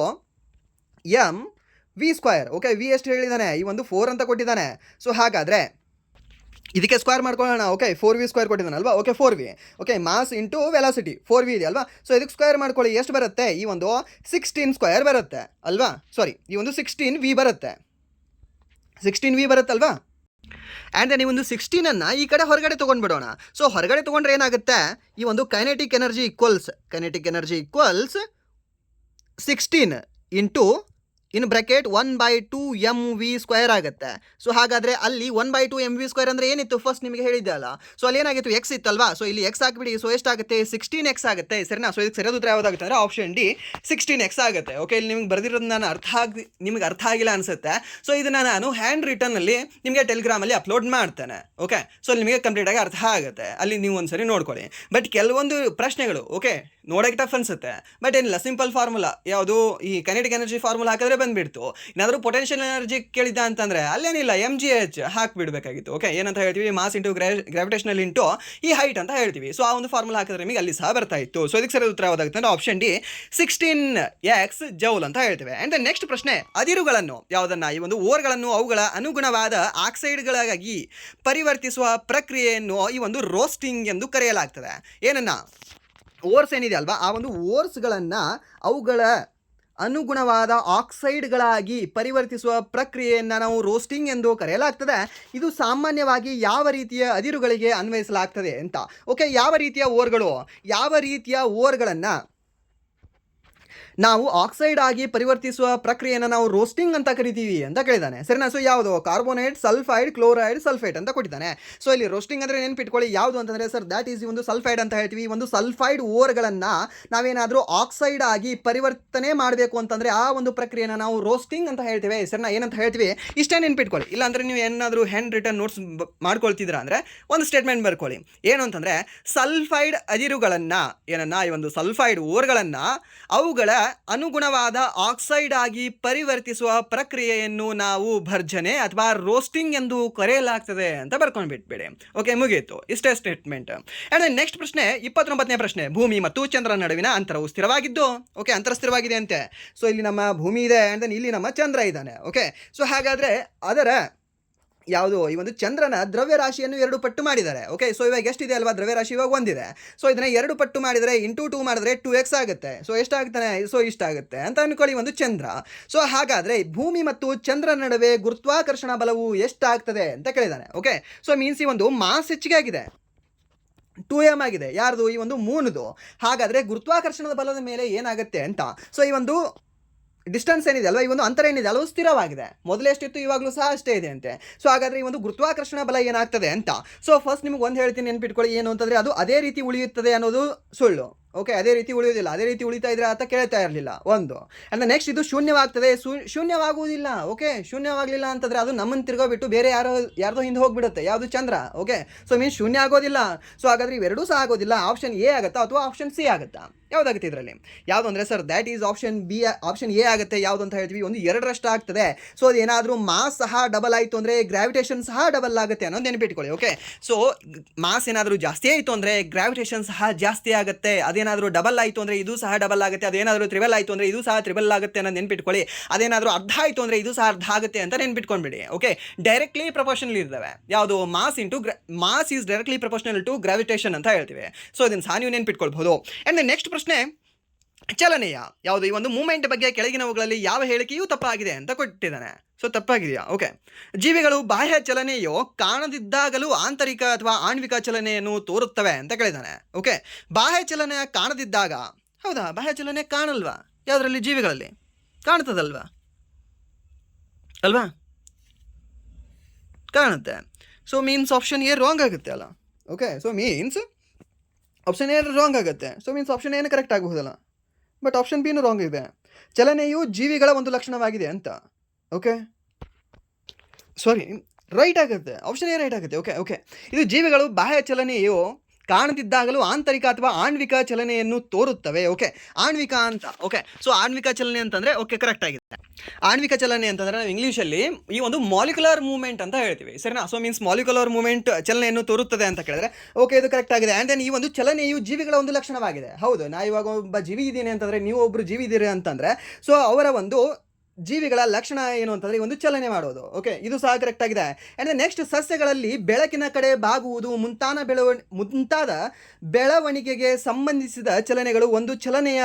mv². ಓಕೆ, ವಿ ಎಷ್ಟು ಹೇಳಿದ್ದಾನೆ? ಈ ಒಂದು 4 ಅಂತ ಕೊಟ್ಟಿದ್ದಾನೆ. ಸೊ ಹಾಗಾದರೆ ಇದಕ್ಕೆ ಸ್ಕ್ವೇರ್ ಮಾಡ್ಕೊಳ್ಳೋಣ. ಓಕೆ, 4v² ಕೊಟ್ಟಿದ್ದಾನಲ್ವಾ? Okay, 4v. Okay, mass into velocity 4v ಇದೆ ಅಲ್ವಾ? ಸೊ ಇದಕ್ಕೆ ಸ್ಕ್ವೇರ್ ಮಾಡ್ಕೊಳ್ಳಿ. ಎಷ್ಟು ಬರುತ್ತೆ? ಈ ಒಂದು 16² ಬರುತ್ತೆ ಅಲ್ವಾ? ಸಾರಿ, ಈ ಒಂದು 16v ಬರುತ್ತೆ. 16v ಬರುತ್ತಲ್ವಾ? ಆ್ಯಂಡ್ ದೆನ್ ಈ ಒಂದು 16ಅನ್ನು ಈ ಕಡೆ ಹೊರಗಡೆ ತೊಗೊಂಡ್ಬಿಡೋಣ. ಸೊ ಹೊರಗಡೆ ತೊಗೊಂಡ್ರೆ ಏನಾಗುತ್ತೆ? ಈ ಒಂದು ಕೈನೆಟಿಕ್ ಎನರ್ಜಿ ಈಕ್ವಲ್ಸ್ 16 ಇಂಟು ಇನ್ ಬ್ರ್ಯಾಕೆಟ್ 1/2 mv² ಆಗುತ್ತೆ. ಸೊ ಹಾಗಾದರೆ ಅಲ್ಲಿ 1/2 mv² ಅಂದರೆ ಏನಿತ್ತು? ಫಸ್ಟ್ ನಿಮಗೆ ಹೇಳಿದ್ದೆ ಅಲ್ಲ. ಸೊ ಅಲ್ಲಿ ಏನಾಗಿತ್ತು? x ಇತ್ತಲ್ವಾ? ಸೊ ಇಲ್ಲಿ x ಹಾಕ್ಬಿಡಿ. ಸೊ ಎಷ್ಟಾಗುತ್ತೆ? 16x ಆಗುತ್ತೆ, ಸರಿನಾ? ಸೊ ಇದಕ್ಕೆ ಸರಿಯಾದ ಉತ್ತರ ಯಾವುದಾಗುತ್ತೆ ಅಂದರೆ ಆಪ್ಷನ್ ಡಿ 16x ಆಗುತ್ತೆ. ಓಕೆ, ಇಲ್ಲಿ ನಿಮ್ಗೆ ಬರೆದಿರೋದು ನಾನು ನಿಮಗೆ ಅರ್ಥ ಆಗಿಲ್ಲ ಅನಿಸುತ್ತೆ. ಸೊ ಇದನ್ನು ನಾನು ಹ್ಯಾಂಡ್ ರಿಟರ್ನಲ್ಲಿ ನಿಮಗೆ ಟೆಲಿಗ್ರಾಮಲ್ಲಿ ಅಪ್ಲೋಡ್ ಮಾಡ್ತೇನೆ. ಓಕೆ, ಸೊ ನಿಮಗೆ ಕಂಪ್ಲೀಟಾಗಿ ಅರ್ಥ ಆಗುತ್ತೆ, ಅಲ್ಲಿ ನೀವು ಒಂದ್ಸರಿ ನೋಡ್ಕೊಳ್ಳಿ. ಬಟ್ ಕೆಲವೊಂದು ಪ್ರಶ್ನೆಗಳು ಓಕೆ ನೋಡೋಕ್ಕೆ ಟಫ್ ಅನಿಸುತ್ತೆ, ಬಟ್ ಏನಿಲ್ಲ, ಸಿಂಪಲ್ ಫಾರ್ಮುಲಾ. ಯಾವುದು? ಈ ಕೈನೆಟಿಕ್ ಎನರ್ಜಿ ಫಾರ್ಮುಲಾ ಹಾಕಿದ್ರೆ ಬಂದುಬಿಡ್ತು. ಏನಾದರೂ ಪೊಟೆನ್ಷಿಯಲ್ ಎನರ್ಜಿ ಕೇಳಿದ್ದ ಅಂತಂದರೆ ಅಲ್ಲೇನಿಲ್ಲ, mgh ಹಾಕಿಬಿಡಬೇಕಾಗಿತ್ತು. ಓಕೆ, ಏನಂತ ಹೇಳ್ತೀವಿ? ಮಾಸ್ ಇಂಟು ಗ್ರಾವಿಟೇಷನಲ್ ಇಂಟು ಈ ಹೈಟ್ ಅಂತ ಹೇಳ್ತೀವಿ. ಸೊ ಆ ಒಂದು ಫಾರ್ಮುಲಾ ಹಾಕಿದ್ರೆ ನಿಮಗೆ ಅಲ್ಲಿ ಸಹ ಬರ್ತಾ ಇತ್ತು. ಸೊ ಇದಕ್ಕೆ ಸರಿಯಾದ ಉತ್ತರ ಯಾವುದಾಗುತ್ತೆ ಅಂದರೆ ಆಪ್ಷನ್ ಡಿ 16x ಜೌಲ್ ಅಂತ ಹೇಳ್ತೇವೆ. ಆ್ಯಂಡ್ ದೆನ್ ನೆಕ್ಸ್ಟ್ ಪ್ರಶ್ನೆ, ಅದಿರುಗಳನ್ನು ಯಾವುದನ್ನು? ಈ ಒಂದು ಓರ್ಗಳನ್ನು ಅವುಗಳ ಅನುಗುಣವಾದ ಆಕ್ಸೈಡ್ಗಳಾಗಿ ಪರಿವರ್ತಿಸುವ ಪ್ರಕ್ರಿಯೆಯನ್ನು ಈ ಒಂದು ರೋಸ್ಟಿಂಗ್ ಎಂದು ಕರೆಯಲಾಗ್ತದೆ. ಏನನ್ನ? ಓರ್ಸ್ ಏನಿದೆ ಅಲ್ವಾ, ಆ ಒಂದು ಓರ್ಸ್ಗಳನ್ನು ಅವುಗಳ ಅನುಗುಣವಾದ ಆಕ್ಸೈಡ್ಗಳಾಗಿ ಪರಿವರ್ತಿಸುವ ಪ್ರಕ್ರಿಯೆಯನ್ನು ನಾವು ರೋಸ್ಟಿಂಗ್ ಎಂದು ಕರೆಯಲಾಗ್ತದೆ. ಇದು ಸಾಮಾನ್ಯವಾಗಿ ಯಾವ ರೀತಿಯ ಅದಿರುಗಳಿಗೆ ಅನ್ವಯಿಸಲಾಗ್ತದೆ ಅಂತ. ಓಕೆ, ಯಾವ ರೀತಿಯ ಓರ್ಗಳನ್ನು ನಾವು ಆಕ್ಸೈಡ್ ಆಗಿ ಪರಿವರ್ತಿಸುವ ಪ್ರಕ್ರಿಯೆಯನ್ನು ನಾವು ರೋಸ್ಟಿಂಗ್ ಅಂತ ಕರಿತೀವಿ ಅಂತ ಕೇಳಿದ್ದಾನೆ, ಸರಿನಾ? ಸೊ ಯಾವುದು? ಕಾರ್ಬೋನೇಟ್, ಸಲ್ಫೈಡ್, ಕ್ಲೋರೈಡ್, ಸಲ್ಫೇಟ್ ಅಂತ ಕೊಟ್ಟಿದ್ದಾನೆ. ಸೊ ಇಲ್ಲಿ ರೋಸ್ಟಿಂಗ್ ಅಂದರೆ ನೆನ್ಪಿಟ್ಕೊಳ್ಳಿ ಯಾವುದು ಅಂತಂದರೆ ಸರ್ ದ್ಯಾಟ್ ಈಸ್ ಒಂದು ಸಲ್ಫೈಡ್ ಅಂತ ಹೇಳ್ತೀವಿ. ಒಂದು ಸಲ್ಫೈಡ್ ಓರ್ಗಳನ್ನು ನಾವೇನಾದರೂ ಆಕ್ಸೈಡ್ ಆಗಿ ಪರಿವರ್ತನೆ ಮಾಡಬೇಕು ಅಂತಂದರೆ ಆ ಒಂದು ಪ್ರಕ್ರಿಯೆಯನ್ನು ನಾವು ರೋಸ್ಟಿಂಗ್ ಅಂತ ಹೇಳ್ತೇವೆ, ಸರಿನಾ? ಏನಂತ ಹೇಳ್ತೀವಿ ಇಷ್ಟೇ ನೆನ್ಪಿಟ್ಕೊಳ್ಳಿ. ಇಲ್ಲಾಂದರೆ ನೀವು ಏನಾದರೂ ಹ್ಯಾಂಡ್ ರಿಟರ್ನ್ ನೋಟ್ಸ್ ಮಾಡ್ಕೊಳ್ತಿದ್ದೀರಾ ಅಂದರೆ ಒಂದು ಸ್ಟೇಟ್ಮೆಂಟ್ ಬರ್ಕೊಳ್ಳಿ. ಏನು ಅಂತಂದರೆ ಸಲ್ಫೈಡ್ ಅದಿರುಗಳನ್ನು ಈ ಒಂದು ಸಲ್ಫೈಡ್ ಓರ್ಗಳನ್ನು ಅವುಗಳ ಅನುಗುಣವಾದ ಆಕ್ಸೈಡ್ ಆಗಿ ಪರಿವರ್ತಿಸುವ ಪ್ರಕ್ರಿಯೆಯನ್ನು ನಾವು ಭರ್ಜನೆ ಅಥವಾ ರೋಸ್ಟಿಂಗ್ ಎಂದು ಕರೆಯಲಾಗ್ತದೆ ಅಂತ ಬರ್ಕೊಂಡ್ಬಿಟ್ಬೇಡಿ. ಓಕೆ, ಮುಗಿಯಿತು, ಇಷ್ಟೇ ಸ್ಟೇಟ್ಮೆಂಟ್. ಅಂಡ್ ನೆಕ್ಸ್ಟ್ ಪ್ರಶ್ನೆ, 29ನೇ ಪ್ರಶ್ನೆ, ಭೂಮಿ ಮತ್ತು ಚಂದ್ರನ ನಡುವಿನ ಅಂತರವು ಸ್ಥಿರವಾಗಿದ್ದು, ಓಕೆ, ಅಂತರ ಸ್ಥಿರವಾಗಿದೆ ಅಂತೆ. ಸೊ ಇಲ್ಲಿ ನಮ್ಮ ಭೂಮಿ ಇದೆ ಅಂಡ್ ದೆನ್ ಇಲ್ಲಿ ನಮ್ಮ ಚಂದ್ರ ಇದ್ದಾನೆ. ಓಕೆ, ಸೊ ಹಾಗಾದ್ರೆ ಅದರ ಯಾವುದು ಈ ಒಂದು ಚಂದ್ರನ ದ್ರವ್ಯರಾಶಿಯನ್ನು 2 ಪಟ್ಟು ಮಾಡಿದ್ದಾರೆ. ಓಕೆ, ಸೊ ಇವಾಗ ಎಷ್ಟಿದೆ ಅಲ್ವಾ, ದ್ರವ್ಯರಾಶಿ ಇವಾಗ 1 ಇದೆ. ಸೊ ಇದನ್ನ 2 ಪಟ್ಟು ಮಾಡಿದರೆ ಇಂಟು 2 ಮಾಡಿದ್ರೆ 2x ಆಗುತ್ತೆ. ಸೊ ಎಷ್ಟಾಗ್ತಾನೆ, ಸೊ ಇಷ್ಟಾಗುತ್ತೆ ಅಂತ ಅನ್ಕೊಳ್ಳಿ ಒಂದು ಚಂದ್ರ. ಸೊ ಹಾಗಾದ್ರೆ ಭೂಮಿ ಮತ್ತು ಚಂದ್ರನ ನಡುವೆ ಗುರುತ್ವಾಕರ್ಷಣ ಬಲವು ಎಷ್ಟಾಗ್ತದೆ ಅಂತ ಕೇಳಿದಾನೆ. ಓಕೆ, ಸೊ ಮೀನ್ಸ್ ಈ ಒಂದು ಮಾಸ್ ಹೆಚ್ಚಿಗೆ ಆಗಿದೆ, 2m ಆಗಿದೆ. ಯಾರ್ದು, ಈ ಒಂದು ಮೂನ್ದು. ಹಾಗಾದ್ರೆ ಗುರುತ್ವಾಕರ್ಷಣದ ಬಲದ ಮೇಲೆ ಏನಾಗುತ್ತೆ ಅಂತ, ಸೊ ಈ ಒಂದು ಡಿಸ್ಟೆನ್ಸ್ ಏನಿದೆ ಅಲ್ವಾ, ಈ ಒಂದು ಅಂತರ ಏನಿದೆ ಅಲ್ಲವೂ ಸ್ಥಿರವಾಗಿದೆ. ಮೊದಲು ಎಷ್ಟಿತ್ತು ಇವಾಗಲೂ ಸಹ ಅಷ್ಟೇ ಇದೆ ಅಂತೆ. ಸೊ ಹಾಗಾದ್ರೆ ಈ ಒಂದು ಗುರುತ್ವಾಕರ್ಷಣ ಬಲ ಏನಾಗ್ತದೆ ಅಂತ, ಸೊ ಫಸ್ಟ್ ನಿಮ್ಗೆ ಒಂದು ಹೇಳ್ತೀನಿ, ನೆನ್ಪಿಟ್ಕೊಳ್ಳಿ. ಏನು ಅಂತಂದ್ರೆ ಅದು ಅದೇ ರೀತಿ ಉಳಿಯುತ್ತದೆ ಅನ್ನೋದು ಸುಳ್ಳು. ಓಕೆ, ಅದೇ ರೀತಿ ಉಳಿಯೋದಿಲ್ಲ. ಅದೇ ರೀತಿ ಉಳಿತಾ ಇದ್ರೆ ಅಂತ ಕೇಳ್ತಾ ಇರಲಿಲ್ಲ ಒಂದು. ಅಂಡ್ ನೆಕ್ಸ್ಟ್ ಇದು ಶೂನ್ಯವಾಗ್ತದೆ, ಶೂನ್ಯವಾಗುವುದಿಲ್ಲ. ಓಕೆ, ಶೂನ್ಯವಾಗಲಿಲ್ಲ ಅಂತಂದ್ರೆ ಅದು ನಮ್ಮನ್ನು ತಿರ್ಗೋಬಿಟ್ಟು ಬೇರೆ ಯಾರ್ದೋ ಹಿಂದೆ ಹೋಗ್ಬಿಡುತ್ತೆ. ಯಾವುದು, ಚಂದ್ರ. ಓಕೆ, ಸೊ ಮೀನ್ಸ್ ಶೂನ್ಯ ಆಗೋದಿಲ್ಲ. ಸೊ ಹಾಗಾದ್ರೆ ಇವೆರಡೂ ಸಹ ಆಗೋದಿಲ್ಲ. ಆಪ್ಷನ್ ಎ ಆಗುತ್ತಾ ಅಥವಾ ಆಪ್ಷನ್ ಸಿ ಆಗುತ್ತಾ? ಯಾವುದಾಗುತ್ತೆ ಇದರಲ್ಲಿ? ಯಾವುದು ಅಂದರೆ sir that is option A ಆಗುತ್ತೆ. ಯಾವುದು ಅಂತ ಹೇಳ್ತೀವಿ, ಒಂದು 2ರಷ್ಟು ಆಗ್ತದೆ. ಸೊ ಅದೇನಾದರೂ ಮಾಸ್ ಸಹ ಡಬಲ್ ಆಯಿತು ಅಂದರೆ ಗ್ರಾವಿಟೇಷನ್ ಸಹ ಡಬಲ್ ಆಗುತ್ತೆ ಅನ್ನೋದು ನೆನಪಿಟ್ಕೊಳ್ಳಿ. ಓಕೆ, ಸೊ ಮಾಸ್ ಏನಾದರೂ ಜಾಸ್ತಿ ಆಯಿತು ಅಂದರೆ ಗ್ರಾವಿಟೇಷನ್ ಸಹ ಜಾಸ್ತಿ ಆಗುತ್ತೆ. ಅದೇನಾದರೂ ಡಬಲ್ ಆಯಿತು ಅಂದರೆ ಇದು ಸಹ ಡಬಲ್ ಆಗುತ್ತೆ. ಅದೇನಾದರೂ ತ್ರಿಬಲ್ ಆಯಿತು ಅಂದರೆ ಇದು ಸಹ ತ್ರಿಬಲ್ ಆಗುತ್ತೆ ಅನ್ನೋದು ನೆನ್ಪಿಟ್ಕೊಳ್ಳಿ. ಅದೇನಾದರೂ ಅರ್ಧ ಆಯಿತು ಅಂದರೆ ಇದು ಸಹ ಅರ್ಧ ಆಗುತ್ತೆ ಅಂತ ನೆನ್ಪಿಟ್ಕೊಂಡ್ಬಿಡಿ. ಓಕೆ, ಡೈರೆಕ್ಟ್ಲಿ ಪ್ರಪೋರ್ಷನಲ್ ಇರ್ತವೆ. ಯಾವುದು, mass is directly proportional to gravitation ಅಂತ ಹೇಳ್ತೀವಿ. ಸೊ ಇದನ್ನು ಸಹ ನೀವು ನೆನ್ಪಿಟ್ಕೊಳ್ಬಹುದು. ಆ್ಯಂಡ್ ನೆಕ್ಸ್ಟ್ ಪ್ರಶ್ನೆ, ಚಲನೆಯ ಯಾವುದು, ಈ ಒಂದು ಮೂಮೆಂಟ್ ಬಗ್ಗೆ ಕೆಳಗಿನವುಗಳಲ್ಲಿ ಯಾವ ಹೇಳಿಕೆಯೂ ತಪ್ಪಾಗಿದೆ ಅಂತ ಕೊಟ್ಟಿದ್ದಾನೆ. ಸೊ ತಪ್ಪಾಗಿದೆಯಾ? ಓಕೆ, ಜೀವಿಗಳು ಬಾಹ್ಯ ಚಲನೆಯೋ ಕಾಣದಿದ್ದಾಗಲೂ ಆಂತರಿಕ ಅಥವಾ ಆಣ್ವಿಕ ಚಲನೆಯನ್ನು ತೋರುತ್ತವೆ ಅಂತ ಕೇಳಿದ್ದಾನೆ. ಓಕೆ, ಬಾಹ್ಯ ಚಲನೆ ಕಾಣದಿದ್ದಾಗ, ಹೌದಾ, ಬಾಹ್ಯ ಚಲನೆ ಕಾಣಲ್ವಾ ಯಾವುದರಲ್ಲಿ, ಜೀವಿಗಳಲ್ಲಿ ಕಾಣ್ತದಲ್ವಾ ಅಲ್ವಾ, ಕಾಣುತ್ತೆ. So means option A wrong ಆಗುತ್ತೆ ಅಲ್ಲ. Okay, so means option A wrong ಆಗುತ್ತೆ. ಸೊ ಮೀನ್ಸ್ ಆಪ್ಷನ್ ಏನು ಕರೆಕ್ಟ್ ಆಗಬಹುದಲ್ಲ, ಬಟ್ ಆಪ್ಷನ್ ಬಿನೂ ರಾಂಗ್ ಇದೆ. ಚಲನೆಯು ಜೀವಿಗಳ ಒಂದು ಲಕ್ಷಣವಾಗಿದೆ ಅಂತ. ಓಕೆ, ಸಾರಿ, ರೈಟ್ ಆಗುತ್ತೆ, ಆಪ್ಷನ್ ಎ ರೈಟ್ ಆಗುತ್ತೆ. ಓಕೆ ಓಕೆ, ಇದು ಜೀವಿಗಳು ಬಾಹ್ಯ ಚಲನೆಯು ಕಾಣದಿದ್ದಾಗಲೂ ಆಂತರಿಕ ಅಥವಾ ಆಣ್ವಿಕ ಚಲನೆಯನ್ನು ತೋರುತ್ತವೆ. ಓಕೆ, ಆಣ್ವಿಕ ಅಂತ. ಓಕೆ, ಸೊ ಆಣ್ವಿಕ ಚಲನೆ ಅಂತಂದರೆ, ಓಕೆ, ಕರೆಕ್ಟ್ ಆಗಿದೆ. ಆಣ್ವಿಕ ಚಲನೆ ಅಂತಂದರೆ ನಾವು ಇಂಗ್ಲೀಷಲ್ಲಿ ಈ ಒಂದು ಮಾಲಿಕ್ಯುಲರ್ ಮೂವ್ಮೆಂಟ್ ಅಂತ ಹೇಳ್ತೀವಿ, ಸರಿನಾ? ಸೊ ಮೀನ್ಸ್ ಮಾಲಿಕ್ಯುಲರ್ ಮೂವ್ಮೆಂಟ್ ಚಲನೆಯನ್ನು ತೋರುತ್ತದೆ ಅಂತ ಕೇಳಿದ್ರೆ, ಓಕೆ, ಇದು ಕರೆಕ್ಟ್ ಆಗಿದೆ. ಆ್ಯಂಡ್ ದೆನ್ ಈ ಒಂದು ಚಲನೆಯು ಜೀವಿಗಳ ಒಂದು ಲಕ್ಷಣವಾಗಿದೆ. ಹೌದು, ನಾ ಇವಾಗ ಒಬ್ಬ ಜೀವಿ ಇದ್ದೀನಿ ಅಂತಂದರೆ, ನೀವು ಒಬ್ಬರು ಜೀವಿ ಇದ್ದೀರಿ ಅಂತಂದರೆ, ಸೊ ಅವರ ಒಂದು ಜೀವಿಗಳ ಲಕ್ಷಣ ಏನು ಅಂತಂದರೆ ಒಂದು ಚಲನೆ ಮಾಡೋದು. ಓಕೆ, ಇದು ಸಹ ಕರೆಕ್ಟ್ ಆಗಿದೆ. ಆ್ಯಂಡ್ ನೆಕ್ಸ್ಟ್, ಸಸ್ಯಗಳಲ್ಲಿ ಬೆಳಕಿನ ಕಡೆ ಬಾಗುವುದು ಮುಂತಾದ ಬೆಳವಣಿಗೆಗೆ ಸಂಬಂಧಿಸಿದ ಚಲನೆಗಳು ಒಂದು ಚಲನೆಯ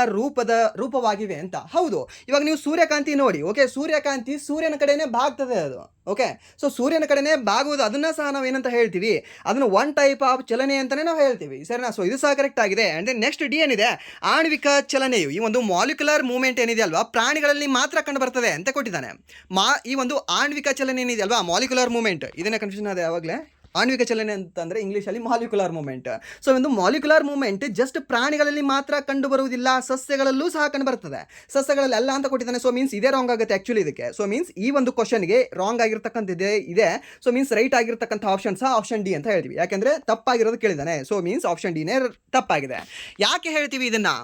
ರೂಪವಾಗಿವೆ ಅಂತ. ಹೌದು, ಇವಾಗ ನೀವು ಸೂರ್ಯಕಾಂತಿ ನೋಡಿ. ಓಕೆ, ಸೂರ್ಯಕಾಂತಿ ಸೂರ್ಯನ ಕಡೆನೇ ಬಾಗ್ತದೆ ಅದು. ಓಕೆ, ಸೊ ಸೂರ್ಯನ ಕಡೆನೇ ಬಾಗುವುದು, ಅದನ್ನು ಸಹ ನಾವು ಏನಂತ ಹೇಳ್ತೀವಿ, ಅದನ್ನು ಒನ್ ಟೈಪ್ ಆಫ್ ಚಲನೆ ಅಂತಲೇ ನಾವು ಹೇಳ್ತೀವಿ, ಸರಿನಾ? ಸೊ ಇದು ಸಹ ಕರೆಕ್ಟ್ ಆಗಿದೆ. ಆ್ಯಂಡ್ ದೆನ್ ನೆಕ್ಸ್ಟ್ ಡಿ ಏನಿದೆ, ಆಣ್ವಿಕ ಚಲನೆಯು ಈ ಒಂದು ಮಾಲಿಕ್ಯುಲರ್ ಮೂವ್ಮೆಂಟ್ ಏನಿದೆ ಅಲ್ವಾ, ಪ್ರಾಣಿಗಳಲ್ಲಿ ಮಾತ್ರ ಕಂಡು ಬರ್ತದೆ ಅಂತ ಕೊಟ್ಟಿದ್ದಾನೆ. ಈ ಒಂದು ಆಣ್ವಿಕ ಚಲನೆ ಏನಿದೆ ಅಲ್ವಾ, ಮಾಲಿಕ್ಯುಲರ್ ಮೂವ್ಮೆಂಟ್, ಇದನ್ನ ಕನ್ಫ್ಯೂಷನ್ ಆದ ಯಾವಾಗಲೇ. ಆಣ್ವಿಕ ಚಲನೆ ಅಂತಂದರೆ ಇಂಗ್ಲೀಷಲ್ಲಿ ಮಾಲಿಕ್ಯುಲರ್ ಮೂವ್ಮೆಂಟ್. ಸೊ ಒಂದು ಮಾಲಿಕ್ಯುಲರ್ ಮೂವ್ಮೆಂಟ್ ಜಸ್ಟ್ ಪ್ರಾಣಿಗಳಲ್ಲಿ ಮಾತ್ರ ಕಂಡು ಬರುವುದಿಲ್ಲ, ಸಸ್ಯಗಳಲ್ಲೂ ಸಹ ಕಂಡು ಬರ್ತದೆ. ಸಸ್ಯಗಳಲ್ಲಿ ಅಲ್ಲ ಅಂತ ಕೊಟ್ಟಿದ್ದಾನೆ. ಸೊ ಮೀನ್ಸ್ ಇದೇ ರಾಂಗ್ ಆಗುತ್ತೆ ಆ್ಯಕ್ಚುಲಿ ಇದಕ್ಕೆ. ಸೊ ಮೀನ್ಸ್ ಈ ಒಂದು ಕ್ವಶನ್ಗೆ ರಾಂಗ್ ಆಗಿರ್ತಕ್ಕಂಥದ್ದೇ ಇದೆ. ಸೊ ಮೀನ್ಸ್ ರೈಟ್ ಆಗಿರ್ತಕ್ಕಂಥ ಆಪ್ಷನ್ ಸಹ ಆಪ್ಷನ್ ಡಿ ಅಂತ ಹೇಳ್ತೀವಿ, ಯಾಕೆಂದರೆ ತಪ್ಪಾಗಿರೋದು ಕೇಳಿದ್ದಾನೆ. ಸೊ ಮೀನ್ಸ್ ಆಪ್ಷನ್ ಡಿನೇ ತಪ್ಪಾಗಿದೆ. ಯಾಕೆ ಹೇಳ್ತೀವಿ ಇದನ್ನು?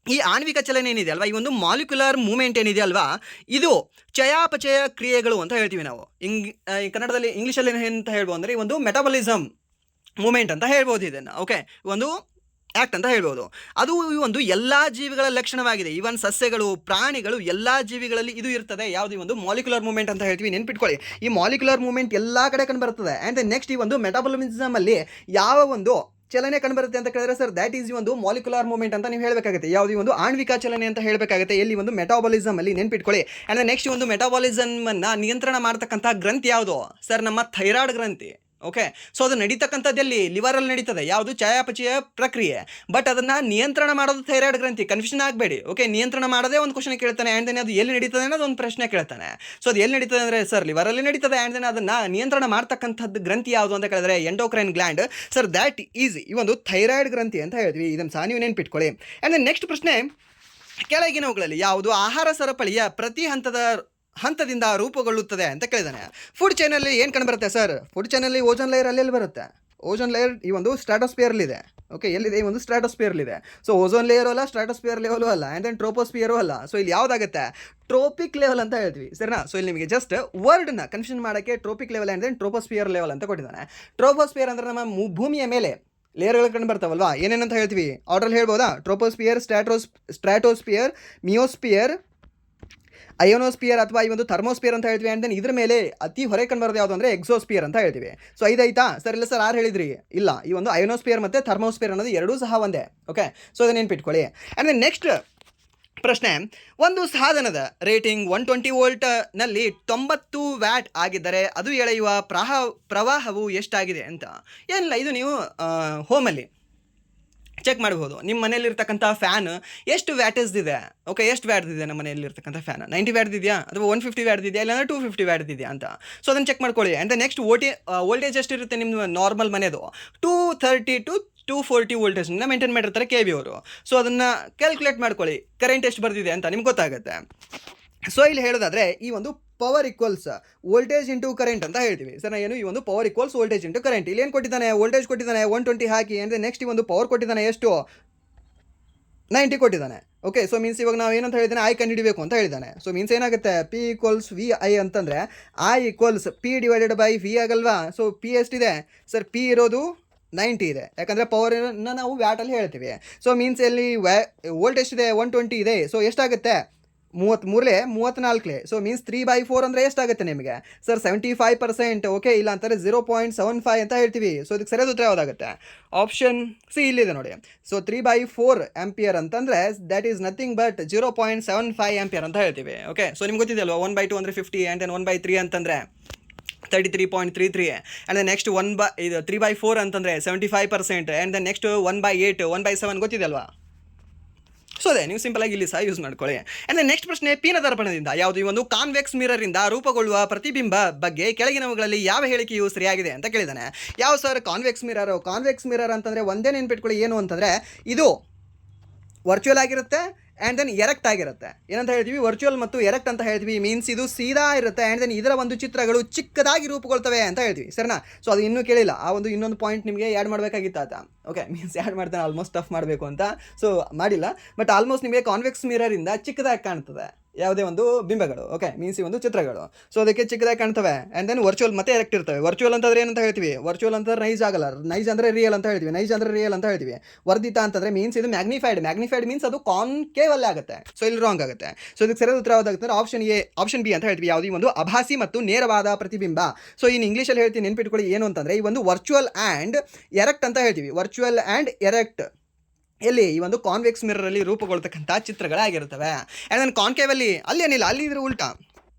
ಈ ಆಣ್ವಿಕ ಚಲನೆ ಏನಿದೆ ಅಲ್ವಾ, ಈ ಒಂದು ಮಾಲಿಕ್ಯುಲರ್ ಮೂವ್ಮೆಂಟ್ ಏನಿದೆ ಅಲ್ವಾ, ಇದು ಚಯಾಪಚಯ ಕ್ರಿಯೆಗಳು ಅಂತ ಹೇಳ್ತೀವಿ ನಾವು. ಕನ್ನಡದಲ್ಲಿ, ಇಂಗ್ಲೀಷಲ್ಲಿ ಅಂತ ಹೇಳ್ಬೋದು ಅಂದರೆ ಈ ಒಂದು ಮೆಟಬಲಿಸಮ್ ಮೂವ್ಮೆಂಟ್ ಅಂತ ಹೇಳ್ಬೋದು ಇದನ್ನು. ಓಕೆ, ಒಂದು ಆ್ಯಕ್ಟ್ ಅಂತ ಹೇಳ್ಬೋದು. ಅದು ಈ ಒಂದು ಎಲ್ಲ ಜೀವಿಗಳ ಲಕ್ಷಣವಾಗಿದೆ. ಈವನ್ ಸಸ್ಯಗಳು, ಪ್ರಾಣಿಗಳು, ಎಲ್ಲ ಜೀವಿಗಳಲ್ಲಿ ಇದು ಇರ್ತದೆ. ಯಾವುದು, ಈ ಒಂದು ಮಾಲಿಕ್ಯುಲರ್ ಮೂವ್ಮೆಂಟ್ ಅಂತ ಹೇಳ್ತೀವಿ, ನೆನ್ಪಿಟ್ಕೊಳ್ಳಿ. ಈ ಮಾಲಿಕ್ಯುಲರ್ ಮೂವ್ಮೆಂಟ್ ಎಲ್ಲ ಕಡೆ ಕಂಡು ಬರ್ತದೆ. ಆ್ಯಂಡ್ ನೆಕ್ಸ್ಟ್, ಈ ಒಂದು ಮೆಟಬಲಿಸಮ್ ಅಲ್ಲಿ ಯಾವ ಒಂದು ಚಲನೆ ಕಂಡುಬರುತ್ತೆ ಅಂತ ಕೇಳಿದ್ರೆ, ಸರ್ ದ್ಯಾಟ್ ಈಸ್ ಒಂದು ಮಾಲಿಕ್ಯುಲರ್ ಮೂವ್ಮೆಂಟ್ ಅಂತ ನೀವು ಹೇಳಬೇಕಾಗುತ್ತೆ. ಯಾವುದು, ಒಂದು ಆಣ್ವಿಕ ಚಲನೆ ಅಂತ ಹೇಳಬೇಕಾಗುತ್ತೆ. ಎಲ್ಲಿ, ಒಂದು ಮೆಟಾಬಲಿಸಮ್ ಅಲ್ಲಿ, ನೆನ್ಪಿಟ್ಕೊಳ್ಳಿ. ಆ್ಯಂಡ್ ನೆಕ್ಸ್ಟ್, ಒಂದು ಮೆಟಾಬಲಿಸಮನ್ನು ನಿಯಂತ್ರಣ ಮಾಡ್ತಕ್ಕಂಥ ಗ್ರಂಥಿ ಯಾವುದು, ಸರ್ ನಮ್ಮ ಥೈರಾಯ್ಡ್ ಗ್ರಂಥಿ. ಓಕೆ, ಸೊ ಅದು ನಡೀತಕ್ಕಂಥದ್ದಲ್ಲಿ ಲಿವರಲ್ಲಿ ನಡೀತದೆ, ಯಾವುದು, ಚಯಾಪಚಯ ಪ್ರಕ್ರಿಯೆ. ಬಟ್ ಅದನ್ನು ನಿಯಂತ್ರಣ ಮಾಡೋದು ಥೈರಾಯ್ಡ್ ಗ್ರಂಥಿ, ಕನ್ಫ್ಯೂಷನ್ ಆಗಬೇಡಿ. ಓಕೆ, ನಿಯಂತ್ರಣ ಮಾಡೋದೇ ಒಂದು ಕ್ವಶನ್ ಕೇಳ್ತಾನೆ. ಆ್ಯಂಡ್ ದೆನ್ ಅದು ಎಲ್ಲಿ ನಡೀತದೆ ಅನ್ನೋದು ಒಂದು ಪ್ರಶ್ನೆ ಕೇಳ್ತಾನೆ. ಸೊ ಅದು ಎಲ್ಲಿ ನಡೀತದೆ ಅಂದರೆ, ಸರ್ ಲಿವರಲ್ಲಿ ನಡೀತದೆ. ಆ್ಯಂಡ್ ದೆನ್ ಅದನ್ನು ನಿಯಂತ್ರಣ ಮಾಡ್ತಕ್ಕಂಥದ್ದು ಗ್ರಂಥಿ ಯಾವುದು ಅಂತ ಕೇಳಿದ್ರೆ endocrine gland. Sir that is ಈ ಒಂದು ಥೈರಾಯ್ಡ್ ಗ್ರಂಥಿ ಅಂತ ಹೇಳ್ತೀವಿ. ಇದನ್ನು ಸಹ ನೀವು ನೆನ್ಪಿಟ್ಕೊಳ್ಳಿ. ಆ್ಯಂಡ್ ದೆನ್ ನೆಕ್ಸ್ಟ್ ಪ್ರಶ್ನೆ, ಕೆಳಗಿನವುಗಳಲ್ಲಿ ಯಾವುದು ಆಹಾರ ಸರಪಳಿಯ ಪ್ರತಿ ಹಂತದಿಂದ ರೂಪುಗೊಳ್ಳುತ್ತದೆ ಅಂತ ಕೇಳಿದಾನೆ. ಫುಡ್ ಚೈನಲ್ಲಿ ಏನು ಕಂಡು ಬರುತ್ತೆ ಸರ್? ಫುಡ್ ಚೈನಲ್ಲಿ ಓಜೋನ್ ಲೇಯರ್ ಅಲ್ಲೆಲ್ಲಿ ಬರುತ್ತೆ? ಓಝೋನ್ ಲೇಯರ್ ಈ ಒಂದು ಸ್ಟ್ರಾಟೋಸ್ಫಿಯರ್ಲಿದೆ. ಓಕೆ, ಎಲ್ಲಿದೆ? ಈ ಒಂದು ಸ್ಟ್ರಾಟೋಸ್ಫಿಯರ್ಲಿದೆ. ಸೊ ಓಝೋನ್ ಲೇಯರು ಅಲ್ಲ, ಸ್ಟ್ರಾಟೋಸ್ಫಿಯರ್ ಲೆವೆಲು ಅಲ್ಲ, ಆ್ಯಂಡ್ ದೆನ್ ಟ್ರೋಪೋಸ್ಫಿಯರು ಅಲ್ಲ. ಸೊ ಇಲ್ಲಿ ಯಾವುದಾಗುತ್ತೆ? ಟ್ರೋಪಿಕ್ ಲೆವೆಲ್ ಅಂತ ಹೇಳ್ತೀವಿ, ಸರಿನಾ? ಸೊ ಇಲ್ಲಿ ನಿಮಗೆ ಜಸ್ಟ್ ವರ್ಡ್ನ ಕನ್ಫ್ಯೂಷನ್ ಮಾಡೋಕ್ಕೆ tropic level and then troposphere level ಅಂತ ಕೊಟ್ಟಿದ್ದಾನೆ. ಟ್ರೋಪೋಸ್ಫಿಯರ್ ಅಂದರೆ ನಮ್ಮ ಭೂಮಿಯ ಮೇಲೆ ಲೇಯರ್ಗಳು ಕಂಡು ಬರ್ತಾವಲ್ವಾ, ಏನೇನಂತ ಹೇಳ್ತೀವಿ? ಆರ್ಡ್ರಲ್ಲಿ ಹೇಳ್ಬೋದಾ? ಟ್ರೋಪೋಸ್ಫಿಯರ್, ಸ್ಟ್ರಾಟೋಸ್ಫಿಯರ್, ಮಿಯೋಸ್ಫಿಯರ್, ಅಯೋನೋಸ್ಫಿಯರ್ ಅಥವಾ ಈ ಒಂದು ಥರ್ಮೋಸ್ಫಿಯರ್ ಅಂತ ಹೇಳ್ತೀವಿ. ಆ್ಯಂಡ್ ದೆನ್ ಇದ್ರ ಮೇಲೆ ಅತಿ ಹೊರೆ ಕಂಡು ಬರೋದು ಯಾವುದು ಅಂದರೆ ಎಕ್ಸೋಸ್ಫಿಯರ್ ಅಂತ ಹೇಳ್ತೀವಿ. ಸೊ ಐದಾಯ್ತಾ? ಸರ್ ಇಲ್ಲ ಸರ್, 6 ಹೇಳಿದ್ರಿ. ಇಲ್ಲ, ಈ ಒಂದು ಅಯೋನೋಸ್ಫಿಯರ್ ಮತ್ತು ಥರ್ಮೋಸ್ಫಿಯರ್ ಅನ್ನೋದು ಎರಡೂ ಸಹ ಒಂದೇ. ಓಕೆ, ಸೊ ಅದನ್ನ ನೆನ್ಪಿಟ್ಕೊಳ್ಳಿ. ಆ್ಯಂಡ್ ದೆನ್ ನೆಕ್ಸ್ಟ್ ಪ್ರಶ್ನೆ, ಒಂದು ಸಾಧನದ ರೇಟಿಂಗ್ 120 ವೋಲ್ಟ್ನಲ್ಲಿ 90 ವ್ಯಾಟ್ ಆಗಿದ್ದರೆ ಅದು ಎಳೆಯುವ ಪ್ರವಾಹವು ಎಷ್ಟಾಗಿದೆ ಅಂತ. ಏನಿಲ್ಲ, ಇದು ನೀವು ಹೋಮಲ್ಲಿ ಚೆಕ್ ಮಾಡ್ಬೋದು. ನಿಮ್ಮ ಮನೆಯಲ್ಲಿರ್ತಕ್ಕಂಥ ಫ್ಯಾನ್ ಎಷ್ಟು ವ್ಯಾಟೇಜ್ ಇದೆ? ಓಕೆ, ಎಷ್ಟು ವ್ಯಾಟ್ ಇದೆ ನಮ್ಮ ಮನೆಯಲ್ಲಿರ್ತಕ್ಕಂಥ ಫ್ಯಾನ್? 90 ವ್ಯಾಟ್ ಇದೆಯಾ ಅಥವಾ 150 ವ್ಯಾಟ್ ಇದೆಯಾ ಇಲ್ಲಾಂದ್ರೆ 250 ವ್ಯಾಟ್ ಇದೆಯಾ ಅಂತ. ಸೊ ಅದನ್ನು ಚೆಕ್ ಮಾಡ್ಕೊಳ್ಳಿ. ಆ್ಯಂಡ್ ನೆಕ್ಸ್ಟ್ ವೋಲ್ಟೇಜ್ ಎಷ್ಟಿರುತ್ತೆ ನಿಮ್ಮ ನಾರ್ಮಲ್ ಮನೆಯದು? 230 to 240 ವೋಲ್ಟೇಜ್ನ ಮೇಂಟೈನ್ ಮಾಡಿರ್ತಾರೆ KB ಅವರು. ಸೊ ಅದನ್ನು ಕ್ಯಾಲ್ಕುಲೇಟ್ ಮಾಡ್ಕೊಳ್ಳಿ, ಕರೆಂಟ್ ಎಷ್ಟು ಬರ್ತಿದೆ ಅಂತ ನಿಮ್ಗೆ ಗೊತ್ತಾಗುತ್ತೆ. ಸೊ ಇಲ್ಲಿ ಹೇಳೋದಾದರೆ ಈ ಒಂದು power equals voltage into current ಅಂತ ಹೇಳ್ತೀವಿ. ಸರ್ ಏನು? ಈ ಒಂದು power equals voltage into current. ಇಲ್ಲಿ ಏನು ಕೊಟ್ಟಿದ್ದಾನೆ? ವೋಲ್ಟೇಜ್ ಕೊಟ್ಟಿದ್ದಾನೆ 120 ಹಾಕಿ, ಅಂದರೆ ನೆಕ್ಸ್ಟ್ ಈ ಒಂದು ಪವರ್ ಕೊಟ್ಟಿದ್ದಾನೆ ಎಷ್ಟು? 90 ಕೊಟ್ಟಿದ್ದಾನೆ. ಓಕೆ, ಸೊ ಮೀನ್ಸ್ ಇವಾಗ ನಾವು ಏನಂತ ಹೇಳಿದ್ದಾನೆ? I ಕಂಡುಹಿಡಿಬೇಕು ಅಂತ ಹೇಳಿದ್ದಾನೆ. ಸೊ ಮೀನ್ಸ್ ಏನಾಗುತ್ತೆ? P = VI ಅಂತಂದರೆ I = P/V ಆಗಲ್ವಾ? ಸೊ P ಎಷ್ಟಿದೆ ಸರ್? P ಇರೋದು 90 ಇದೆ, ಯಾಕಂದರೆ ಪವರನ್ನು ನಾವು ವ್ಯಾಟಲ್ಲಿ ಹೇಳ್ತೀವಿ. ಸೊ ಮೀನ್ಸ್ ಇಲ್ಲಿ ವೋಲ್ಟ್ ಎಷ್ಟಿದೆ? 120 ಇದೆ. ಸೊ ಎಷ್ಟಾಗುತ್ತೆ? 33 ಸೊ ಮೀನ್ಸ್ 3/4 ಅಂದರೆ ಎಷ್ಟಾಗುತ್ತೆ ನಿಮಗೆ ಸರ್? 75%. ಓಕೆ, ಇಲ್ಲ ಅಂತಾರೆ 0.75 ಅಂತ ಹೇಳ್ತೀವಿ. ಸೊ ಇದಕ್ಕೆ ಸರಿಯಾದ ಉತ್ತರ ಯಾವುದಾಗುತ್ತೆ? ಆಪ್ಷನ್ ಸಿ ಇಲ್ಲಿದೆ ನೋಡಿ. ಸೊ 3/4 ಆಂಪಿಯರ್ ಅಂತಂದರೆ that is nothing but 0.75 ampere ಅಂತ ಹೇಳ್ತೀವಿ. ಓಕೆ, ಸೊ ನಿಮ್ಗೆ ಗೊತ್ತಿದೆ ಅಲ್ವಾ? 1/2 ಅಂದರೆ 50, ಆ್ಯಂಡ್ ದೆನ್ 1/3 ಅಂತಂದರೆ 33.33. ಆ್ಯಂಡ್ ದೆನ್ ನೆಕ್ಸ್ಟ್ 3/4 ಅಂತಂದರೆ 75%. ಆ್ಯಂಡ್ ದೆನ್ ನೆಕ್ಸ್ಟ್ 1/8, 1/7 ಗೊತ್ತಿದೆ ಅಲ್ವಾ? ಸೊ ಅದೇ ನೀವು ಸಿಂಪಲಾಗಿ ಇಲ್ಲಿ ಸಹ ಯೂಸ್ ಮಾಡ್ಕೊಳ್ಳಿ. ಆ್ಯಂಡ್ ನೆಕ್ಸ್ಟ್ ಪ್ರಶ್ನೆ, ಪೀನ ದರ್ಪಣದಿಂದ ಯಾವುದು ಈ ಒಂದು ಕಾನ್ವೆಕ್ಸ್ ಮಿರರಿಂದ ರೂಪುಗೊಳ್ಳುವ ಪ್ರತಿಬಿಂಬ ಬಗ್ಗೆ ಕೆಳಗಿನವುಗಳಲ್ಲಿ ಯಾವ ಹೇಳಿಕೆಯು ಸರಿಯಾಗಿದೆ ಅಂತ ಕೇಳಿದ್ದಾನೆ. ಯಾವ sir? Convex mirror. Convex mirror ಅಂತಂದರೆ ಒಂದೇ ನೆನ್ಪಿಟ್ಕೊಳ್ಳಿ, ಏನು ಅಂತಂದರೆ ಇದು ವರ್ಚುವಲ್ ಆಗಿರುತ್ತೆ ಆ್ಯಂಡ್ ದೆನ್ ಎರೆಕ್ಟ್ ಆಗಿರುತ್ತೆ. ಏನಂತ ಹೇಳ್ತೀವಿ? ವರ್ಚುವಲ್ ಮತ್ತು ಎರೆಕ್ಟ್ ಅಂತ ಹೇಳ್ತೀವಿ. ಮೀನ್ಸ್ ಇದು ಸೀದಾ ಇರುತ್ತೆ ಆ್ಯಂಡ್ ದೆನ್ ಇದರ ಒಂದು ಚಿತ್ರಗಳು ಚಿಕ್ಕದಾಗಿ ರೂಪುಗೊಳ್ತವೆ ಅಂತ ಹೇಳ್ತೀವಿ, ಸರಿನಾ? ಸೊ ಅದು ಇನ್ನೂ ಕೇಳಿಲ್ಲ. ಆ ಒಂದು ಇನ್ನೊಂದು ಪಾಯಿಂಟ್ ನಿಮಗೆ ಆ್ಯಡ್ ಮಾಡಬೇಕಾಗಿತ್ತು ಆತ. ಓಕೆ, ಮೀನ್ಸ್ ಆ್ಯಡ್ ಮಾಡ್ತಾನೆ ಆಲ್ಮೋಸ್ಟ್ ಟಫ್ ಮಾಡಬೇಕು ಅಂತ. ಸೊ ಮಾಡಿಲ್ಲ, ಬಟ್ ಆಲ್ಮೋಸ್ಟ್ ನಿಮಗೆ ಕಾನ್ವೆಕ್ಸ್ ಮಿರರಿಂದ ಚಿಕ್ಕದಾಗಿ ಕಾಣ್ತದೆ ಯಾವುದೇ ಒಂದು ಬಿಂಬಗಳು. ಓಕೆ, ಮೀನ್ಸ್ ಈ ಒಂದು ಚಿತ್ರಗಳು. ಸೊ ಅದಕ್ಕೆ ಚಿಕ್ಕದಾಗಿ ಕಾಣ್ತವೆ. ಆ್ಯಂಡ್ ದೆನ್ ವರ್ಚುವಲ್ ಮತ್ತು ಎರೆಕ್ಟ್ ಇರ್ತವೆ. ವರ್ಚುವಲ್ ಅಂತಂದ್ರೆ ಏನಂತ ಹೇಳ್ತೀವಿ? ವರ್ಚುವಲ್ ಅಂತಂದ್ರೆ ನೈಜ್ ಆಗಲ್ಲ, ನೈಜ್ ಅಂದರೆ ರಿಯಲ್ ಅಂತ ಹೇಳ್ತೀವಿ, ನೈಜ್ ಅಂದರೆ ರಿಯಲ್ ಅಂತ ಹೇಳ್ತೀವಿ. ವರ್ಧಿತ ಅಂತಂದರೆ ಮೀನ್ಸ್ ಇದು ಮ್ಯಾಗ್ನಿಫೈಡ್ ಮೀನ್ಸ್ ಅದು ಕಾನ್ಕೇವ್ ಅಲ್ಲೇ ಆಗುತ್ತೆ. ಸೊ ಇಲ್ಲಿ ರಾಂಗ್ ಆಗುತ್ತೆ. ಸೊ ಇದಕ್ಕೆ ಸರಿಯಾದ ಉತ್ತರ ಯಾವುದಾಗುತ್ತೆ? ಆಪ್ಷನ್ ಬಿ ಅಂತ ಹೇಳ್ತೀವಿ. ಯಾವುದು? ಈ ಒಂದು ಆಭಾಸಿ ಮತ್ತು ನೇರವಾದ ಪ್ರತಿಬಿಂಬ. ಸೊ ಇನ್ನು ಇಂಗ್ಲೀಷಲ್ಲಿ ಹೇಳ್ತೀನಿ, ನೆನ್ಪಿಟ್ಕೊಳ್ಳಿ. ಏನು ಅಂತಂದರೆ ಈ ಒಂದು ವರ್ಚುವಲ್ ಆ್ಯಂಡ್ ಎರೆಕ್ಟ್ ಅಂತ ಹೇಳ್ತೀವಿ. ವರ್ಚುವಲ್ ಆ್ಯಂಡ್ ಎರೆಕ್ಟ್ ಎಲ್ಲಿ? ಈ ಒಂದು ಕಾನ್ವೆಕ್ಸ್ ಮಿರರಲ್ಲಿ ರೂಪುಗೊಳ್ತಕ್ಕಂಥ ಚಿತ್ರಗಳಾಗಿರ್ತವೆ. ಆ್ಯಂಡ್ ದೆನ್ ಕಾನ್ಕೇವಲ್ಲಿ ಅಲ್ಲಿ ಏನಿಲ್ಲ, ಅಲ್ಲಿ ಇದ್ರೆ ಉಲ್ಟಾ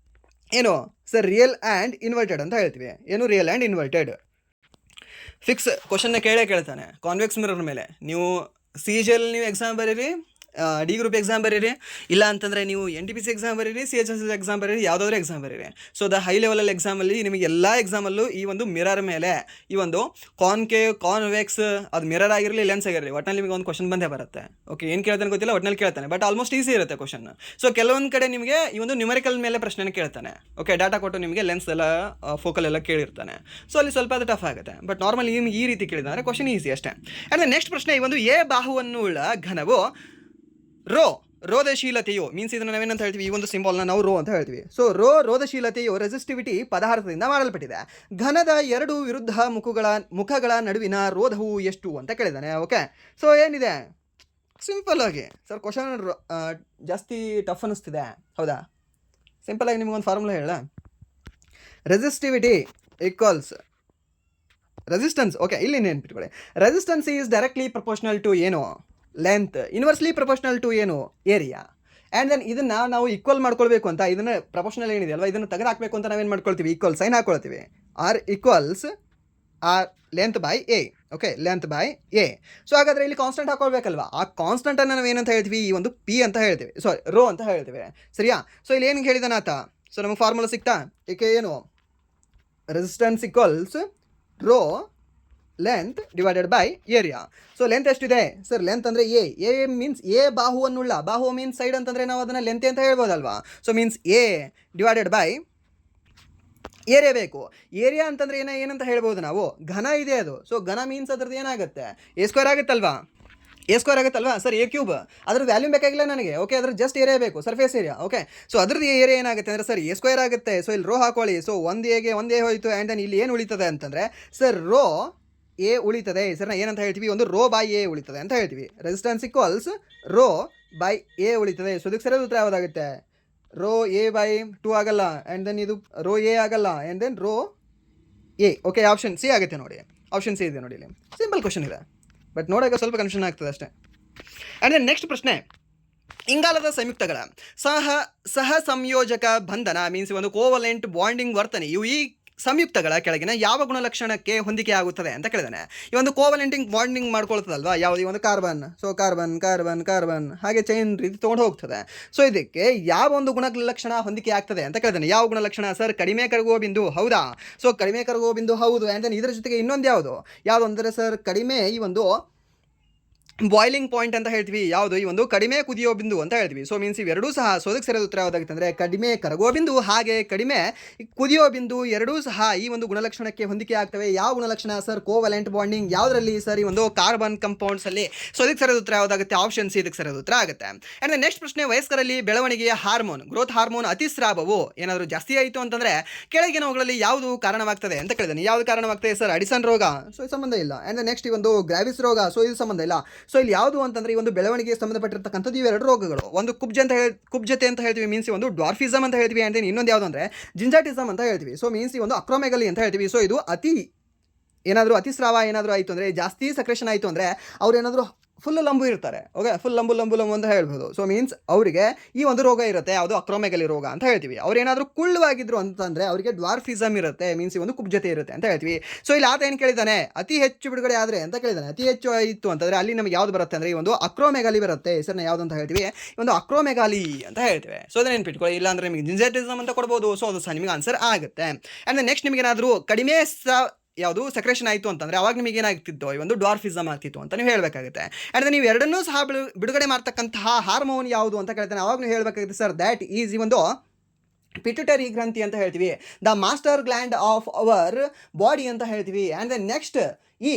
ಏನು ಸರ್? ರಿಯಲ್ ಆ್ಯಂಡ್ ಇನ್ವರ್ಟೆಡ್ ಅಂತ ಹೇಳ್ತೀವಿ. ಏನು? Real and inverted. ಫಿಕ್ಸ್ ಕ್ವಶನ್ನ ಕೇಳ್ತಾನೆ ಕಾನ್ವೆಕ್ಸ್ ಮಿರರ್ ಮೇಲೆ. ನೀವು CGL ನೀವು ಎಕ್ಸಾಮ್ ಬರೀರಿ, ಡಿ ಗ್ರೂಪ್ ಎಕ್ಸಾಮ್ ಬರೀರಿ, ಇಲ್ಲ ಅಂತಂದರೆ ನೀವು NTPC ಎಕ್ಸಾಮ್ ಬರೀರಿ, CHS ಎಕ್ಸಾಮ್ ಬರೀರಿ, ಯಾವುದಾದ್ರೂ ಎಕ್ಸಾಮ್ ಬರೀರಿ. ಸೊ ದ ಹೈ ಲೆವೆಲಲ್ಲಿ ಎಕ್ಸಾಮಲ್ಲಿ ನಿಮಗೆ ಎಲ್ಲ ಎಕ್ಸಾಮಲ್ಲೂ ಈ ಒಂದು ಮಿರರ್ ಮೇಲೆ ಈ ಒಂದು ಕಾನ್ವೆಕ್ಸ್ ಅದು ಮಿರರ್ ಆಗಿರಲಿ, ಲೆನ್ಸ್ ಆಗಿರಲಿ, ಒಟ್ಟಿನಲ್ಲಿ ನಿಮಗೆ ಒಂದು ಕ್ವಶನ್ ಬಂದೇ ಬರುತ್ತೆ. ಓಕೆ, ಏನು ಕೇಳ್ತಾನೆ ಗೊತ್ತಿಲ್ಲ, ಒಟ್ಟಿನಲ್ಲಿ ಕೇಳ್ತಾನೆ, ಬಟ್ ಆಲ್ಮೋಸ್ಟ್ ಈಸಿ ಇರುತ್ತೆ ಕ್ವಶನ್. ಸೊ ಕೆಲವೊಂದು ಕಡೆ ನಿಮಗೆ ಈ ಒಂದು ನ್ಯೂಮರಿಕಲ್ ಮೇಲೆ ಪ್ರಶ್ನೆನ ಕೇಳ್ತಾನೆ. ಓಕೆ, ಡಾಟಾ ಕೊಟ್ಟು ನಿಮಗೆ ಲೆನ್ಸ್ ಎಲ್ಲ ಫೋಕಲ್ ಎಲ್ಲ ಕೇಳಿರ್ತಾನೆ. ಸೊ ಅಲ್ಲಿ ಸ್ವಲ್ಪ ಅದು ಟಫ್ ಆಗುತ್ತೆ, ಬಟ್ ನಾರ್ಮಲಿ ಈ ರೀತಿ ಕೇಳಿದ್ರೆ ಕ್ವಶನ್ ಈಸಿ ಅಷ್ಟೇ. ಆ್ಯಂಡ್ ನೆಕ್ಸ್ಟ್ ಪ್ರಶ್ನೆ, ಈ ಒಂದು ಎ ಬಾಹುವನ್ನು ಉಳ್ಳ ಘನವು ರೋಧಶೀಲತೆಯು ಮೀನ್ಸ್ ಇದನ್ನು ನಾವೇನಂತ ಹೇಳ್ತೀವಿ? ಈ ಒಂದು ಸಿಂಬಾಲ್ನ ನಾವು ರೋ ಅಂತ ಹೇಳ್ತೀವಿ. ಸೊ ರೋಧಶೀಲತೆಯು ರೆಸಿಸ್ಟಿವಿಟಿ ಪದಾರ್ಥದಿಂದ ಮಾಡಲ್ಪಟ್ಟಿದೆ. ಘನದ 2 ವಿರುದ್ಧ ಮುಖಗಳ ನಡುವಿನ ರೋಧವು ಎಷ್ಟು ಅಂತ ಕೇಳಿದ್ದಾನೆ. ಓಕೆ, ಸೊ ಏನಿದೆ? ಸಿಂಪಲ್ ಆಗಿ ಸರ್ ಕ್ವಶನ್ ಜಾಸ್ತಿ ಟಫ್ ಅನ್ನಿಸ್ತಿದೆ, ಹೌದಾ? ಸಿಂಪಲ್ ಆಗಿ ನಿಮಗೊಂದು ಫಾರ್ಮುಲಾ ಹೇಳ. Resistivity equals resistance. ಓಕೆ, ಇಲ್ಲಿ ನೆನ್ಪಿಟ್ಕೊಳ್ಳಿ. Resistance is directly proportional to ಏನು? ಲೆಂತ್. ಇನ್ವರ್ಸ್ಲಿ ಪ್ರಪೋರ್ಷನಲ್ ಟು ಏನು? ಏರಿಯಾ. ಆ್ಯಂಡ್ ದೆನ್ ಇದನ್ನು ನಾವು ಈಕ್ವಲ್ ಮಾಡ್ಕೊಳ್ಬೇಕು ಅಂತ, ಇದನ್ನು ಪ್ರಪೋರ್ಷನಲ್ ಏನಿದೆ ಅಲ್ವಾ, ಇದನ್ನು ತೆಗೆದು ಹಾಕಬೇಕು ಅಂತ ನಾವೇನು ಮಾಡ್ಕೊಳ್ತೀವಿ? ಈಕ್ವಲ್ ಸೈನ್ ಹಾಕ್ಕೊಳ್ತೀವಿ. R equals length by A. Okay, length by A. So ಹಾಗಾದರೆ ಇಲ್ಲಿ ಕಾನ್ಸ್ಟೆಂಟ್ ಹಾಕೊಳ್ಬೇಕಲ್ವಾ? ಆ ಕಾನ್ಸ್ಟೆಂಟನ್ನು ನಾವು ಏನಂತ ಹೇಳ್ತೀವಿ? ಈ ಒಂದು P ಅಂತ ಹೇಳ್ತೀವಿ, ಸಾರಿ ರೋ ಅಂತ ಹೇಳ್ತೀವಿ, ಸರಿಯಾ? ಸೊ ಇಲ್ಲಿ ಏನು ಹೇಳಿದಾನ ಆತ? ಸೊ ನಮಗೆ ಫಾರ್ಮುಲಾ ಸಿಗ್ತಾ? ಏಕೆ ಏನು? Resistance equals rho length divided by area. So length ಎಷ್ಟಿದೆ ಸರ್? ಲೆಂತ್ ಅಂದರೆ ಎ ಮೀನ್ಸ್ ಎ ಬಾಹುವನ್ನುಳ್ಳ, ಬಾಹು ಮೀನ್ಸ್ ಸೈಡ್ ಅಂತಂದರೆ ನಾವು ಅದನ್ನು ಲೆಂತ್ ಅಂತ ಹೇಳ್ಬೋದಲ್ವಾ? So means A divided by area ಬೇಕು. ಏರಿಯಾ ಅಂತಂದರೆ ಏನಂತ ಹೇಳ್ಬೋದು ನಾವು, ಘನ ಇದೆ ಅದು. ಸೊ ಘನ ಮೀನ್ಸ್ ಅದ್ರದ್ದು ಏನಾಗುತ್ತೆ, ಎ ಸ್ಕ್ವೇರ್ ಆಗುತ್ತಲ್ವಾ, ಎ ಸ್ಕ್ವೇರ್ ಆಗುತ್ತಲ್ವಾ ಸರ್, ಎ ಕ್ಯೂಬ್. ಅದ್ರ ವ್ಯಾಲ್ಯೂ ಬೇಕಾಗಿಲ್ಲ ನನಗೆ. ಓಕೆ, ಅದ್ರ ಜಸ್ಟ್ ಏರಿಯಾ ಬೇಕು, ಸರ್ಫೇಸ್ ಏರಿಯಾ. ಓಕೆ, ಸೊ ಅದ್ರದ್ದು ಏರಿಯಾ ಏನಾಗುತ್ತೆ ಅಂದರೆ ಸರ್ ಎ ಸ್ಕ್ವೇರ್ ಆಗುತ್ತೆ. ಸೊ ಇಲ್ಲಿ ರೋ ಹಾಕೊಳ್ಳಿ. ಸೊ ಒಂದು ಎ ಹೋಯಿತು. ಆ್ಯಂಡ್ ದೆನ್ ಇಲ್ಲಿ ಏನು ಉಳಿತದೆ ಅಂತಂದರೆ ಸರ್ ರೋ ಎ ಉಳಿತದೆ. ಸರ್ ಏನಂತ ಹೇಳ್ತೀವಿ, ಒಂದು ರೋ ಬೈ ಎ ಉಳಿತದೆ ಅಂತ ಹೇಳ್ತೀವಿ. Resistance equals rho by A ಉಳಿತದೆ. ಸೊ ಇದಕ್ಕೆ ಸರಿಯಾದ ಉತ್ತರ ಯಾವುದಾಗುತ್ತೆ, ರೋ ಎ ಬೈ 2 ಆಗಲ್ಲ. ಆ್ಯಂಡ್ ದೆನ್ ಇದು ರೋ ಎ ಆಗಲ್ಲ. And then rho A. Okay, option C ಆಗುತ್ತೆ ನೋಡಿ. ಆಪ್ಷನ್ ಸಿ ಇದೆ ನೋಡಿ, ಇಲ್ಲಿ ಸಿಂಪಲ್ ಕ್ವಶನ್ ಇದೆ, ಬಟ್ ನೋಡೋಕೆ ಸ್ವಲ್ಪ ಕನ್ಫ್ಯೂಷನ್ ಆಗ್ತದೆ ಅಷ್ಟೇ. ಆ್ಯಂಡ್ ದೆನ್ ನೆಕ್ಸ್ಟ್ ಪ್ರಶ್ನೆ, ಇಂಗಾಲದ ಸಂಯುಕ್ತಗಳ ಸಹ ಸಂಯೋಜಕ ಬಂಧನ ಮೀನ್ಸ್ ಒಂದು ಕೋವಲೆಂಟ್ ಬಾಂಡಿಂಗ್ ವರ್ತನೆಯು ಈ ಸಂಯುಕ್ತಗಳ ಕೆಳಗಿನ ಯಾವ ಗುಣಲಕ್ಷಣಕ್ಕೆ ಹೊಂದಿಕೆ ಆಗುತ್ತದೆ ಅಂತ ಕೇಳಿದಾನೆ. ಈ ಒಂದು ಕೋವಲೆಂಟಿಂಗ್ ಬಾಂಡಿಂಗ್ ಮಾಡ್ಕೊಳ್ತದಲ್ವಾ ಯಾವುದು, ಈ ಒಂದು carbon. So carbon carbon carbon ಹಾಗೆ ಚೈನ್ ರೀತಿ ತೊಗೊಂಡು ಹೋಗ್ತದೆ. ಸೊ ಇದಕ್ಕೆ ಯಾವ ಒಂದು ಗುಣಲಕ್ಷಣ ಹೊಂದಿಕೆ ಆಗ್ತದೆ ಅಂತ ಕೇಳಿದಾನೆ. ಯಾವ ಗುಣಲಕ್ಷಣ ಸರ್, ಕಡಿಮೆ ಕರಗುವ ಬಿಂದು. ಹೌದಾ, ಸೊ ಕಡಿಮೆ ಕರಗುವ ಬಿಂದು ಹೌದು. ಆ್ಯಂಡ್ ದೆನ್ ಇದರ ಜೊತೆಗೆ ಇನ್ನೊಂದು ಯಾವುದು ಅಂದರೆ ಸರ್ ಕಡಿಮೆ ಈ ಒಂದು ಬಾಯ್ಲಿಂಗ್ ಪಾಯಿಂಟ್ ಅಂತ ಹೇಳ್ತೀವಿ. ಯಾವುದು, ಈ ಒಂದು ಕಡಿಮೆ ಕುದಿಯೋ ಬಿಂದು ಅಂತ ಹೇಳ್ತೀವಿ. ಸೊ ಮೀನ್ಸ್ ಇವೆರಡೂ ಸಹ ಸೋದಕ್ಕೆ ಸರಿಯಾದ ಉತ್ತರ ಯಾವುದಾಗುತ್ತೆ ಅಂದರೆ ಕಡಿಮೆ ಕರಗುವ ಬಿಂದು ಹಾಗೆ ಕಡಿಮೆ ಕುದಿಯೋ ಬಿಂದು ಎರಡೂ ಸಹ ಈ ಒಂದು ಗುಣಲಕ್ಷಣಕ್ಕೆ ಹೊಂದಿಕೆ ಆಗ್ತವೆ. ಯಾವ ಗುಣಲಕ್ಷಣ ಸರ್, ಕೋವಲೆಂಟ್ ಬಾಂಡಿಂಗ್. ಯಾವುದರಲ್ಲಿ ಸರ್, ಈ ಒಂದು ಕಾರ್ಬನ್ ಕಂಪೌಂಡ್ಸ್ ಅಲ್ಲಿ. ಸೊ ಇದಕ್ಕೆ ಸರಿಯಾದ ಉತ್ತರ ಯಾವುದಾಗುತ್ತೆ, ಆಪ್ಷನ್ ಸಿ ಇದಕ್ಕೆ ಸರಿಯಾದ ಉತ್ತರ ಆಗುತ್ತೆ. ಆ್ಯಂಡ್ ನೆಕ್ಸ್ಟ್ ಪ್ರಶ್ನೆ, ವಯಸ್ಕರಲ್ಲಿ ಬೆಳವಣಿಗೆಯ ಹಾರ್ಮೋನ್ ಗ್ರೋತ್ ಹಾರ್ಮೋನ್ ಅತಿಸ್ರಾವವು ಏನಾದರೂ ಜಾಸ್ತಿ ಆಯಿತು ಅಂತಂದರೆ ಕೆಳಗಿನವುಗಳಲ್ಲಿ ಯಾವುದು ಕಾರಣವಾಗ್ತದೆ ಅಂತ ಕೇಳಿದಾನೆ. ಯಾವುದು ಕಾರಣವಾಗ್ತದೆ ಸರ್, ಅಡಿಸನ್ ರೋಗ. ಸೊ ಇದು ಸಂಬಂಧ ಇಲ್ಲ. ಆ್ಯಂಡ್ ನೆಕ್ಸ್ಟ್ ಈ ಒಂದು ಗ್ರಾವಿಸ್ ರೋಗ. ಸೊ ಇದು ಸಂಬಂಧ ಇಲ್ಲ. ಸೊ ಇಲ್ಲಿ ಯಾವುದು ಅಂತಂದರೆ ಈ ಒಂದು ಬೆಳವಣಿಗೆಗೆ ಸಂಬಂಧಪಟ್ಟಿರ್ತಕ್ಕಂಥದ್ದು ಇವೆರಡು ರೋಗಗಳು. ಒಂದು ಕುಬ್ಜತೆ ಅಂತ ಹೇಳ್ತೀವಿ, ಮೀನ್ಸ್ ಒಂದು ಡ್ವಾರ್ಫಿಸಮ್ ಅಂತ ಹೇಳ್ತೀವಿ. ಆ್ಯಂಡ್ ಇನ್ನೊಂದು ಯಾವುದು ಅಂದರೆ ಜಿಂಜಾಟಿಸಮ್ ಅಂತ ಹೇಳ್ತೀವಿ. ಸೊ ಮೀನ್ಸ್ ಈ ಒಂದು ಅಕ್ರೋಮೆಗಲಿ ಅಂತ ಹೇಳ್ತೀವಿ. ಸೊ ಇದು ಅತಿಸ್ರಾವ ಏನಾದರೂ ಆಯಿತು ಅಂದರೆ, ಜಾಸ್ತಿ ಸಕ್ರೇಷನ್ ಆಯಿತು ಅಂದರೆ ಅವ್ರು ಏನಾದರೂ ಫುಲ್ ಲಂಬು ಇರ್ತಾರೆ. ಓಕೆ, ಫುಲ್ ಲಂಬು ಅಂತ ಹೇಳ್ಬೋದು. ಸೊ ಮೀನ್ಸ್ ಅವರಿಗೆ ಈ ಒಂದು ರೋಗ ಇರುತ್ತೆ, ಯಾವುದು ಅಕ್ರೋಮೆಗಲಿ ರೋಗ ಅಂತ ಹೇಳ್ತೀವಿ. ಅವ್ರು ಏನಾದರೂ ಕುಳ್ಳವಾಗಿದ್ರು ಅಂತಂದರೆ ಅವರಿಗೆ ಡ್ವಾರ್ಫಿಸಮ್ ಇರುತ್ತೆ, ಮೀನ್ಸ್ ಈ ಒಂದು ಕುಬ್ಜತೆ ಇರುತ್ತೆ ಅಂತ ಹೇಳ್ತೀವಿ. ಸೊ ಇಲ್ಲಿ ಆತ ಏನು ಕೇಳಿದ್ದಾನೆ, ಅತಿ ಹೆಚ್ಚು ಬಿಡುಗಡೆ ಆದರೆ ಅಂತ ಕೇಳಿದ್ದಾನೆ. ಅತಿ ಹೆಚ್ಚು ಆಯಿತು ಅಂತಂದರೆ ಅಲ್ಲಿ ನಮಗೆ ಯಾವುದು ಬರುತ್ತೆ ಅಂದರೆ ಈ ಒಂದು ಅಕ್ರೋಮೆಗಾಲಿ ಬರುತ್ತೆ. ಹೆಸರನ್ನ ಯಾವುದು ಅಂತ ಹೇಳ್ತೀವಿ, ಈ ಒಂದು ಅಕ್ರೋಮೆಗಾಲಿ ಅಂತ ಹೇಳ್ತೀವಿ. ಸೊ ಅದನ್ನ ನೆನ್ಪಿಟ್ಕೊಳ್ಳಿ. ಇಲ್ಲ ಅಂದರೆ ನಿಮಗೆ ಜಿಂಜಾಟಿಸಮ್ ಅಂತ ಕೊಡ್ಬೋದು. ಸೊ ಅದು ಸಹ ನಿಮಗೆ ಆನ್ಸರ್ ಆಗುತ್ತೆ. ಆ್ಯಂಡ್ ನೆಕ್ಸ್ಟ್ ನಿಮಗೇನಾದರೂ ಕಡಿಮೆ ಯಾವುದು ಸಕ್ರೇಷನ್ ಆಯಿತು ಅಂತಂದರೆ ಅವಾಗ ನಿಮಗೆ ಏನಾಗ್ತಿತ್ತು, ಈ ಒಂದು ಡ್ವಾರ್ಫಿಸಮ್ ಆಗ್ತಿತ್ತು ಅಂತ ನೀವು ಹೇಳಬೇಕಾಗುತ್ತೆ. ಆ್ಯಂಡ್ ನೀವು ಎರಡನ್ನೂ ಸಹ ಬಿಡುಗಡೆ ಮಾಡ್ತಕ್ಕಂತಹ ಹಾರ್ಮೋನ್ ಯಾವುದು ಅಂತ ಕೇಳ್ತಾನೆ. ಅವಾಗ ನೀವು ಹೇಳಬೇಕಾಗುತ್ತೆ ಸರ್, ದ್ಯಾಟ್ ಈಸ್ ಈ ಒಂದು ಪಿಟ್ಯುಟರಿ ಗ್ರಂಥಿ ಅಂತ ಹೇಳ್ತೀವಿ, the master gland of our body ಅಂತ ಹೇಳ್ತೀವಿ. ಆ್ಯಂಡ್ ದೆನ್ ನೆಕ್ಸ್ಟ್ ಈ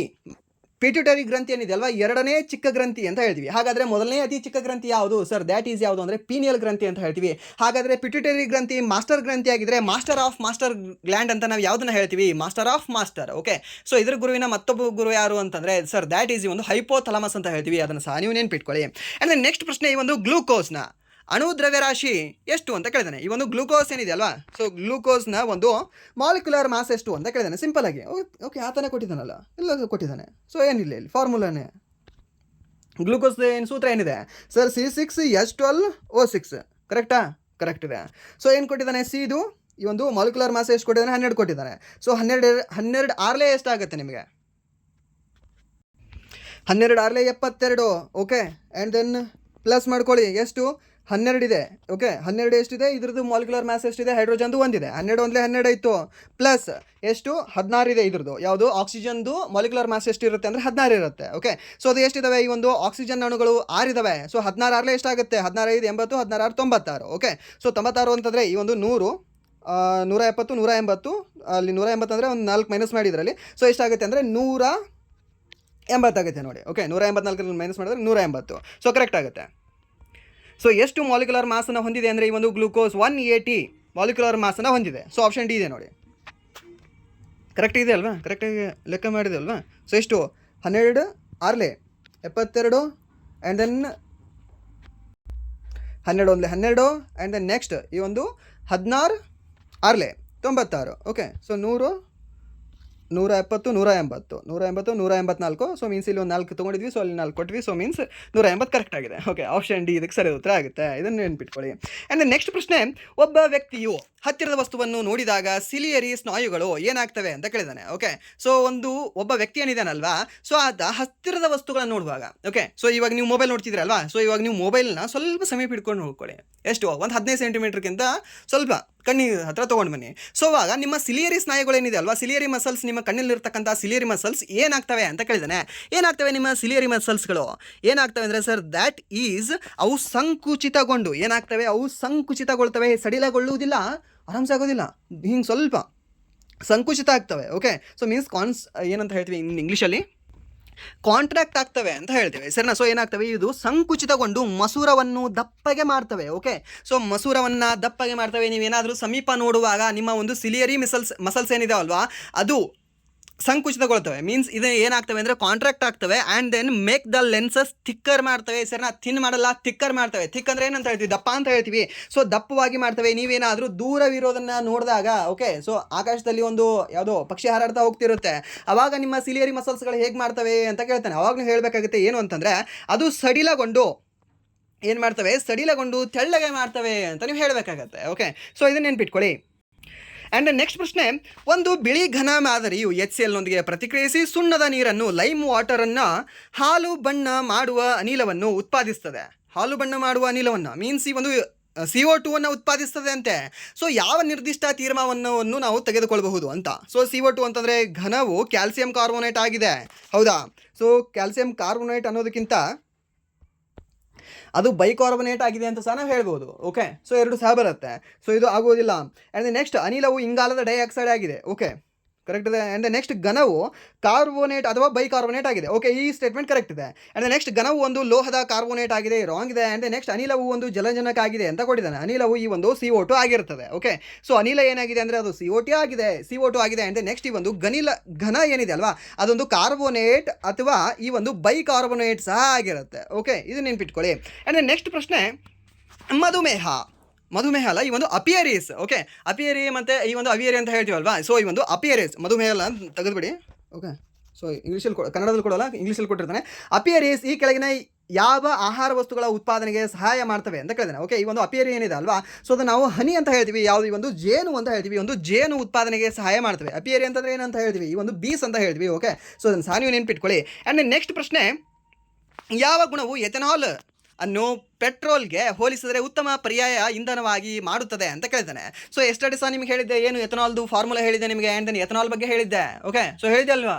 ಪಿಟ್ಯುಟರಿ ಗ್ರಂಥಿ ಏನಿದೆ ಅಲ್ವಾ, ಎರಡನೇ ಚಿಕ್ಕ ಗ್ರಂಥಿ ಅಂತ ಹೇಳ್ತೀವಿ. ಹಾಗಾದರೆ ಮೊದಲನೇ ಅತಿ ಚಿಕ್ಕ ಗ್ರಂಥಿ ಯಾವುದು ಸರ್, ದ್ಯಾಟ್ ಈಸ್ ಯಾವುದು ಅಂದರೆ ಪೀನಿಯಲ್ ಗ್ರಂಥಿ ಅಂತ ಹೇಳ್ತೀವಿ. ಹಾಗಾದರೆ ಪಿಟ್ಯುಟರಿ ಗ್ರಂಥಿ ಮಾಸ್ಟರ್ ಗ್ರಂಥಿ ಆಗಿದ್ರೆ ಮಾಸ್ಟರ್ ಗ್ಲ್ಯಾಂಡ್ ಅಂತ ನಾವು ಯಾವುದನ್ನು ಹೇಳ್ತೀವಿ, master of master. Okay, so ಇದ್ರ ಗುರುವಿನ ಮತ್ತೊಬ್ಬ ಗುರು ಯಾರು ಅಂತಂದರೆ ಸರ್ ದ್ಯಾಟ್ ಈಸ್ ಈ ಒಂದು ಹೈಪೋಥಲಮಸ್ ಅಂತ ಹೇಳ್ತೀವಿ. ಅದನ್ನು ಸಹ ನೀವು ನೆನ್ಪಿಟ್ಕೊಳ್ಳಿ. ಆ್ಯಂಡ್ ನೆಕ್ಸ್ಟ್ ಪ್ರಶ್ನೆ, ಈ ಒಂದು ಗ್ಲೂಕೋಸ್ನ ಅಣು ದ್ರವ್ಯರಾಶಿ ಎಷ್ಟು ಅಂತ ಕೇಳಿದಾನೆ. ಈ ಒಂದು ಗ್ಲೂಕೋಸ್ ಏನಿದೆ ಅಲ್ವಾ, ಸೊ ಗ್ಲೂಕೋಸ್ನ ಒಂದು ಮಾಲಿಕ್ಯುಲರ್ ಮಾಸ್ ಎಷ್ಟು ಅಂತ ಕೇಳಿದಾನೆ. ಸಿಂಪಲ್ ಆಗಿ. ಓಕೆ, ಆತನೇ ಕೊಟ್ಟಿದ್ದಾನಲ್ಲ, ಎಲ್ಲ ಕೊಟ್ಟಿದ್ದಾನೆ. ಸೊ ಏನಿಲ್ಲ, ಇಲ್ಲಿ ಫಾರ್ಮುಲಾನೇ ಗ್ಲೂಕೋಸ್ ಏನು ಸೂತ್ರ ಏನಿದೆ ಸರ್, C6H12O6. ಕರೆಕ್ಟಾ? ಕರೆಕ್ಟ್ ಇದೆ. ಸೊ ಏನು ಕೊಟ್ಟಿದ್ದಾನೆ, ಸಿ ಇದು ಈ ಒಂದು ಮಾಲಿಕ್ಯುಲರ್ ಮಾಸ್ ಎಷ್ಟು ಕೊಟ್ಟಿದ್ದಾನೆ, 12 ಕೊಟ್ಟಿದ್ದಾನೆ. ಸೊ 12 ಆರ್ಲೆ ಎಷ್ಟಾಗುತ್ತೆ ನಿಮಗೆ, 12 ಆರ್ಲೆ 72. ಓಕೆ, ಆ್ಯಂಡ್ ದೆನ್ ಪ್ಲಸ್ ಮಾಡ್ಕೊಳ್ಳಿ, ಎಷ್ಟು 12 ಇದೆ. ಓಕೆ, 12 ಎಷ್ಟಿದೆ, ಇದ್ರದ್ದು ಮಾಲಿಕ್ಯುಲರ್ ಮ್ಯಾಸ್ ಎಷ್ಟಿದೆ, ಹೈಡ್ರೋಜನ್ದು ಒಂದಿದೆ. 12 ಇತ್ತು, ಪ್ಲಸ್ ಎಷ್ಟು 16 ಇದೆ ಇದ್ರದ್ದು. ಯಾವುದು ಆಕ್ಸಿಜನ್ದು ಮಾಲಿಕ್ಯುಲರ್ ಮ್ಯಾಸ್ ಎಷ್ಟಿರುತ್ತೆ ಅಂದರೆ 16 ಇರುತ್ತೆ. ಓಕೆ, ಸೊ ಅದು ಎಷ್ಟಿದ್ದಾವೆ, ಈ ಒಂದು ಆಕ್ಸಿಜನ್ ಅಣುಗಳು 6 ಇದ್ದಾವೆ. ಸೊ 16 ಆರ್ಲೆ ಎಷ್ಟಾಗುತ್ತೆ, 16 5 80, 16 6 96. ಓಕೆ, ಸೊ 96 ಅಂತಂದರೆ ಈ ಒಂದು 100 170 180, ಅಲ್ಲಿ 180 ಅಂದರೆ ಒಂದು 4 ಮೈನಸ್ ಮಾಡಿ ಇದರಲ್ಲಿ. ಸೊ ಎಷ್ಟಾಗುತ್ತೆ ಅಂದರೆ 180 ಆಗುತ್ತೆ ನೋಡಿ. ಓಕೆ, 184 ಮೈನಸ್ ಮಾಡಿದ್ರೆ 180. ಸೊ ಕರೆಕ್ಟ್ ಆಗುತ್ತೆ. ಸೊ ಎಷ್ಟು ಮಾಲಿಕ್ಯುಲರ್ ಮಾಸನ್ನು ಹೊಂದಿದೆ ಅಂದರೆ ಈ ಒಂದು ಗ್ಲೂಕೋಸ್ 180 ಮಾಲಿಕ್ಯುಲರ್ ಮಾಸನ್ನು ಹೊಂದಿದೆ. ಸೊ ಆಪ್ಷನ್ ಡಿ ಇದೆ ನೋಡಿ. ಕರೆಕ್ಟ್ ಇದೆ ಅಲ್ವಾ, ಕರೆಕ್ಟಾಗಿ ಲೆಕ್ಕ ಮಾಡಿದೆ ಅಲ್ವಾ. ಸೊ ಎಷ್ಟು 12 ಆರ್ಲೆ 72, and then 12 and then next ಈ ಒಂದು 16 ಆರ್ಲೆ 96. Okay, so 100 170 180 184. ಸೊ ಮೀನ್ಸ್ ಇಲ್ಲಿ ಒಂದು 4 ತೊಗೊಂಡಿದ್ವಿ. ಸೊ ಅಲ್ಲಿ 4 ಕೊಟ್ವಿ. ಸೊ ಮೀನ್ಸ್ 180 ಕರೆಕ್ಟ್ ಆಗಿದೆ. ಓಕೆ, ಆಪ್ಷನ್ ಡಿ ಇದಕ್ಕೆ ಸರಿ ಉತ್ತರ ಆಗುತ್ತೆ. ಇದನ್ನು ನೆನ್ಪಿಟ್ಕೊಳ್ಳಿ. ಆ್ಯಂಡ್ ನೆಕ್ಸ್ಟ್ ಪ್ರಶ್ನೆ, ಒಬ್ಬ ವ್ಯಕ್ತಿಯು ಹತ್ತಿರದ ವಸ್ತುವನ್ನು ನೋಡಿದಾಗ ಸಿಲಿಯರಿ ಸ್ನಾಯುಗಳು ಏನಾಗ್ತವೆ ಅಂತ ಕೇಳಿದಾನೆ. ಓಕೆ, ಸೊ ಒಬ್ಬ ವ್ಯಕ್ತಿ ಏನಿದಾನಲ್ವಾ, ಸೊ ಆತ ಹತ್ತಿರದ ವಸ್ತುಗಳನ್ನು ನೋಡುವಾಗ, ಓಕೆ, ಸೊ ಇವಾಗ ನೀವು ಮೊಬೈಲ್ ನೋಡ್ತಿದ್ರಲ್ವಾ, ಸೊ ಇವಾಗ ನೀವು ಮೊಬೈಲ್ನ ಸ್ವಲ್ಪ ಸಮೀಪ ಹಿಡ್ಕೊಂಡು ನೋಡ್ಕೊಳ್ಳಿ. ಎಷ್ಟು, ಒಂದು 15 ಸೆಂಟಿಮೀಟರ್ಗಿಂತ ಸ್ವಲ್ಪ ಕಣ್ಣಿನ ಹತ್ರ ತೊಗೊಂಡು ಬನ್ನಿ. ಸೊ ಆವಾಗ ನಿಮ್ಮ ಸಿಲಿಯರಿ ಸ್ನಾಯುಗಳೇನಿದೆ ಅಲ್ವಾ, ಸಿಲಿಯರಿ ಮಸಲ್ಸ್, ನಿಮ್ಮ ಕಣ್ಣಲ್ಲಿರ್ತಕ್ಕಂಥ ಸಿಲಿಯರಿ ಮಸಲ್ಸ್ ಏನಾಗ್ತವೆ ಅಂತ ಕೇಳಿದಾನೆ. ಏನಾಗ್ತವೆ ನಿಮ್ಮ ಸಿಲಿಯರಿ ಮಸಲ್ಸ್ಗಳು ಏನಾಗ್ತವೆ ಅಂದರೆ ಸರ್, ದ್ಯಾಟ್ ಈಸ್ ಅವು ಸಂಕುಚಿತಗೊಂಡು ಏನಾಗ್ತವೆ, ಅವು ಸಂಕುಚಿತಗೊಳ್ತವೆ, ಸಡಿಲಗೊಳ್ಳುವುದಿಲ್ಲ, ಆರಾಮ್ಸಾಗೋದಿಲ್ಲ, ಹಿಂಗೆ ಸ್ವಲ್ಪ ಸಂಕುಚಿತ ಆಗ್ತವೆ. ಓಕೆ, ಸೊ ಮೀನ್ಸ್ ಏನಂತ ಹೇಳ್ತೀವಿ ಇನ್ ಇಂಗ್ಲೀಷಲ್ಲಿ ಕಾಂಟ್ರಾಕ್ಟ್ ಆಗ್ತವೆ ಅಂತ ಹೇಳ್ತೇವೆ ಸರಿನಾ. ಸೊ ಏನಾಗ್ತವೆ, ಇದು ಸಂಕುಚಿತಗೊಂಡು ಮಸೂರವನ್ನು ದಪ್ಪಗೆ ಮಾಡ್ತವೆ. ಓಕೆ, ಸೊ ಮಸೂರವನ್ನು ದಪ್ಪಗೆ ಮಾಡ್ತವೆ. ನೀವೇನಾದರೂ ಸಮೀಪ ನೋಡುವಾಗ ನಿಮ್ಮ ಒಂದು ಸಿಲಿಯರಿ ಮಸಲ್ಸ್ ಏನಿದಾವಲ್ವಾ ಅದು ಸಂಕುಚಿತಗೊಳ್ತವೆ. ಮೀನ್ಸ್ ಇದು ಏನಾಗ್ತವೆ ಅಂದರೆ ಕಾಂಟ್ರಾಕ್ಟ್ ಆಗ್ತವೆ and then make the lenses thicker ಮಾಡ್ತವೆ ಸರಿನಾ. ಥಿನ್ ಮಾಡಲ್ಲ, ಥಿಕ್ಕರ್ ಮಾಡ್ತವೆ. ಥಿಕ್ ಅಂದರೆ ಏನಂತ ಹೇಳ್ತೀವಿ, ದಪ್ಪ ಅಂತ ಹೇಳ್ತೀವಿ. ಸೊ ದಪ್ಪವಾಗಿ ಮಾಡ್ತವೆ. ನೀವೇನಾದರೂ ದೂರವಿರೋದನ್ನು ನೋಡಿದಾಗ, ಓಕೆ, ಸೊ ಆಕಾಶದಲ್ಲಿ ಒಂದು ಯಾವುದೋ ಪಕ್ಷಿ ಹಾರಾಡ್ತಾ ಹೋಗ್ತಿರುತ್ತೆ, ಅವಾಗ ನಿಮ್ಮ ಸಿಲಿಯರಿ ಮಸಲ್ಸ್ಗಳು ಹೇಗೆ ಮಾಡ್ತವೆ ಅಂತ ಕೇಳ್ತಾನೆ. ಅವಾಗಲೂ ಹೇಳಬೇಕಾಗುತ್ತೆ ಏನು ಅಂತಂದರೆ ಅದು ಏನು ಮಾಡ್ತವೆ, ಸಡಿಲಗೊಂಡು ತೆಳ್ಳಗೆ ಮಾಡ್ತವೆ ಅಂತ ನೀವು ಹೇಳಬೇಕಾಗತ್ತೆ. ಓಕೆ, ಸೊ ಇದನ್ನು ನೆನ್ಪಿಟ್ಕೊಳ್ಳಿ. ಆ್ಯಂಡ್ ನೆಕ್ಸ್ಟ್ ಪ್ರಶ್ನೆ, ಒಂದು ಬಿಳಿ ಘನ ಮಾದರಿಯು HCl ಪ್ರತಿಕ್ರಿಯಿಸಿ ಸುಣ್ಣದ ನೀರನ್ನು ಲೈಮ್ ವಾಟರನ್ನು ಹಾಲು ಬಣ್ಣ ಮಾಡುವ ಅನಿಲವನ್ನು ಉತ್ಪಾದಿಸ್ತದೆ. ಹಾಲು ಬಣ್ಣ ಮಾಡುವ ಅನಿಲವನ್ನು ಮೀನ್ಸ್ ಈ ಒಂದು CO2 ಉತ್ಪಾದಿಸ್ತದೆ ಅಂತೆ. ಸೊ ಯಾವ ನಿರ್ದಿಷ್ಟ ತೀರ್ಮಾನವನ್ನು ನಾವು ತೆಗೆದುಕೊಳ್ಳಬಹುದು ಅಂತ. ಸೊ CO2 ಅಂತಂದರೆ ಘನವು ಕ್ಯಾಲ್ಸಿಯಂ ಕಾರ್ಬೋನೇಟ್ ಆಗಿದೆ, ಹೌದಾ. ಸೊ ಕ್ಯಾಲ್ಸಿಯಂ ಕಾರ್ಬೋನೇಟ್ ಅನ್ನೋದಕ್ಕಿಂತ ಅದು ಬೈಕಾರ್ಬನೇಟ್ ಆಗಿದೆ ಅಂತ ಸಹ ನಾವು ಹೇಳ್ಬೋದು. ಓಕೆ, ಸೊ ಎರಡು ಸಹ ಬರುತ್ತೆ. ಸೊ ಇದು ಆಗೋದಿಲ್ಲ. ಆ್ಯಂಡ್ ನೆಕ್ಸ್ಟ್ ಅನಿಲವು ಇಂಗಾಲದ ಡೈಆಕ್ಸೈಡ್ ಆಗಿದೆ. ಓಕೆ, ಕರೆಕ್ಟ್ ಇದೆ. ಆ್ಯಂಡ್ ನೆಕ್ಸ್ಟ್ ಘನವು ಕಾರ್ಬೋನೇಟ್ ಅಥವಾ ಬೈಕಾರ್ಬೋನೇಟ್ ಆಗಿದೆ. ಓಕೆ, ಈ ಸ್ಟೇಟ್ಮೆಂಟ್ ಕರೆಕ್ಟ್ ಇದೆ. ಆ್ಯಂಡ್ ನೆಕ್ಸ್ಟ್ ಘನವು ಒಂದು ಲೋಹದ ಕಾರ್ಬೋನೇಟ್ ಆಗಿದೆ, ರಾಂಗ್ ಇದೆ. ಆ್ಯಂಡ್ ನೆಕ್ಸ್ಟ್ ಅನಿಲವು ಒಂದು ಜಲಜನಕ ಆಗಿದೆ ಅಂತ ಕೊಟ್ಟಿದ್ದಾನೆ. ಅನಿಲವು ಈ ಒಂದು CO2 ಆಗಿರ್ತದೆ. ಓಕೆ, ಸೊ ಅನಿಲ ಏನಾಗಿದೆ ಅಂದರೆ ಅದು CO2 ಆಗಿದೆ. ಆ್ಯಂಡ್ ನೆಕ್ಸ್ಟ್ ಈ ಒಂದು ಘನ ಏನಿದೆ ಅಲ್ವಾ ಅದೊಂದು ಕಾರ್ಬೋನೇಟ್ ಅಥವಾ ಈ ಒಂದು ಬೈಕಾರ್ಬೋನೇಟ್ ಸಹ ಆಗಿರುತ್ತೆ. ಓಕೆ, ಇದು ನೆನ್ಪಿಟ್ಕೊಳ್ಳಿ. ಆ್ಯಂಡ್ ನೆಕ್ಸ್ಟ್ ಪ್ರಶ್ನೆ, ಮಧುಮೇಹ ಅಲ್ಲ, ಈ ಒಂದು ಅಪಿಯರೀಸ್. ಓಕೆ, ಅಪಿಯರಿ ಮತ್ತು ಈ ಒಂದು ಅವಿಯರಿ ಅಂತ ಹೇಳ್ತೀವಲ್ವಾ. ಸೊ ಈ ಒಂದು ಅಪಿಯರೀಸ್, ಮಧುಮೇಹ ಅಲ್ಲ ಅಂತ ತೆಗೆದುಬಿಡಿ. ಓಕೆ, ಸೊ ಇಂಗ್ಲೀಷಲ್ಲಿ ಕನ್ನಡದಲ್ಲಿ ಕೊಡೋಲ್ಲ, ಇಂಗ್ಲೀಷಲ್ಲಿ ಕೊಟ್ಟಿರ್ತಾನೆ. ಅಪಿಯರೀಸ್ ಈ ಕೆಳಗಿನ ಯಾವ ಆಹಾರ ವಸ್ತುಗಳ ಉತ್ಪಾದನೆಗೆ ಸಹಾಯ ಮಾಡ್ತವೆ ಅಂತ ಕೇಳಿದಾನೆ. ಓಕೆ, ಈ ಒಂದು ಅಪಿಯರಿ ಏನಿದೆ ಅಲ್ವಾ, ಸೊ ಅದು ನಾವು ಹನಿ ಅಂತ ಹೇಳ್ತೀವಿ. ಯಾವುದು, ಈ ಒಂದು ಜೇನು ಅಂತ ಹೇಳ್ತೀವಿ. ಒಂದು ಜೇನು ಉತ್ಪಾದನೆಗೆ ಸಹಾಯ ಮಾಡ್ತವೆ. ಅಪಿಯರಿ ಅಂತಂದರೆ ಏನಂತ ಹೇಳ್ತೀವಿ, ಈ ಒಂದು ಬೀಸ್ ಅಂತ ಹೇಳ್ತೀವಿ. ಓಕೆ, ಸೊ ಅದನ್ನು ಸಹ ನೀವು ನೆನ್ಪಿಟ್ಕೊಳ್ಳಿ. ಆ್ಯಂಡ್ ನೆಕ್ಸ್ಟ್ ಪ್ರಶ್ನೆ, ಯಾವ ಗುಣವು ಎಥೆನಾಲ್ ಅನ್ನು ಪೆಟ್ರೋಲ್ಗೆ ಹೋಲಿಸಿದರೆ ಉತ್ತಮ ಪರ್ಯಾಯ ಇಂಧನವಾಗಿ ಮಾಡುತ್ತದೆ ಅಂತ ಕೇಳ್ತಾನೆ. ಸೊ ಎಸ್ಟರ್ಡೇ ಸಹ ನಿಮ್ಗೆ ಹೇಳಿದ್ದೆ, ಏನು ಎಥನಾಲ್ದು ಫಾರ್ಮುಲಾ ಹೇಳಿದ್ದೆ ನಿಮಗೆ. ಆ್ಯಂಡ್ ದೆನ್ ಎಥನಾಲ್ ಬಗ್ಗೆ ಹೇಳಿದ್ದೆ. ಓಕೆ, ಸೊ ಹೇಳಿದೆ ಅಲ್ವಾ.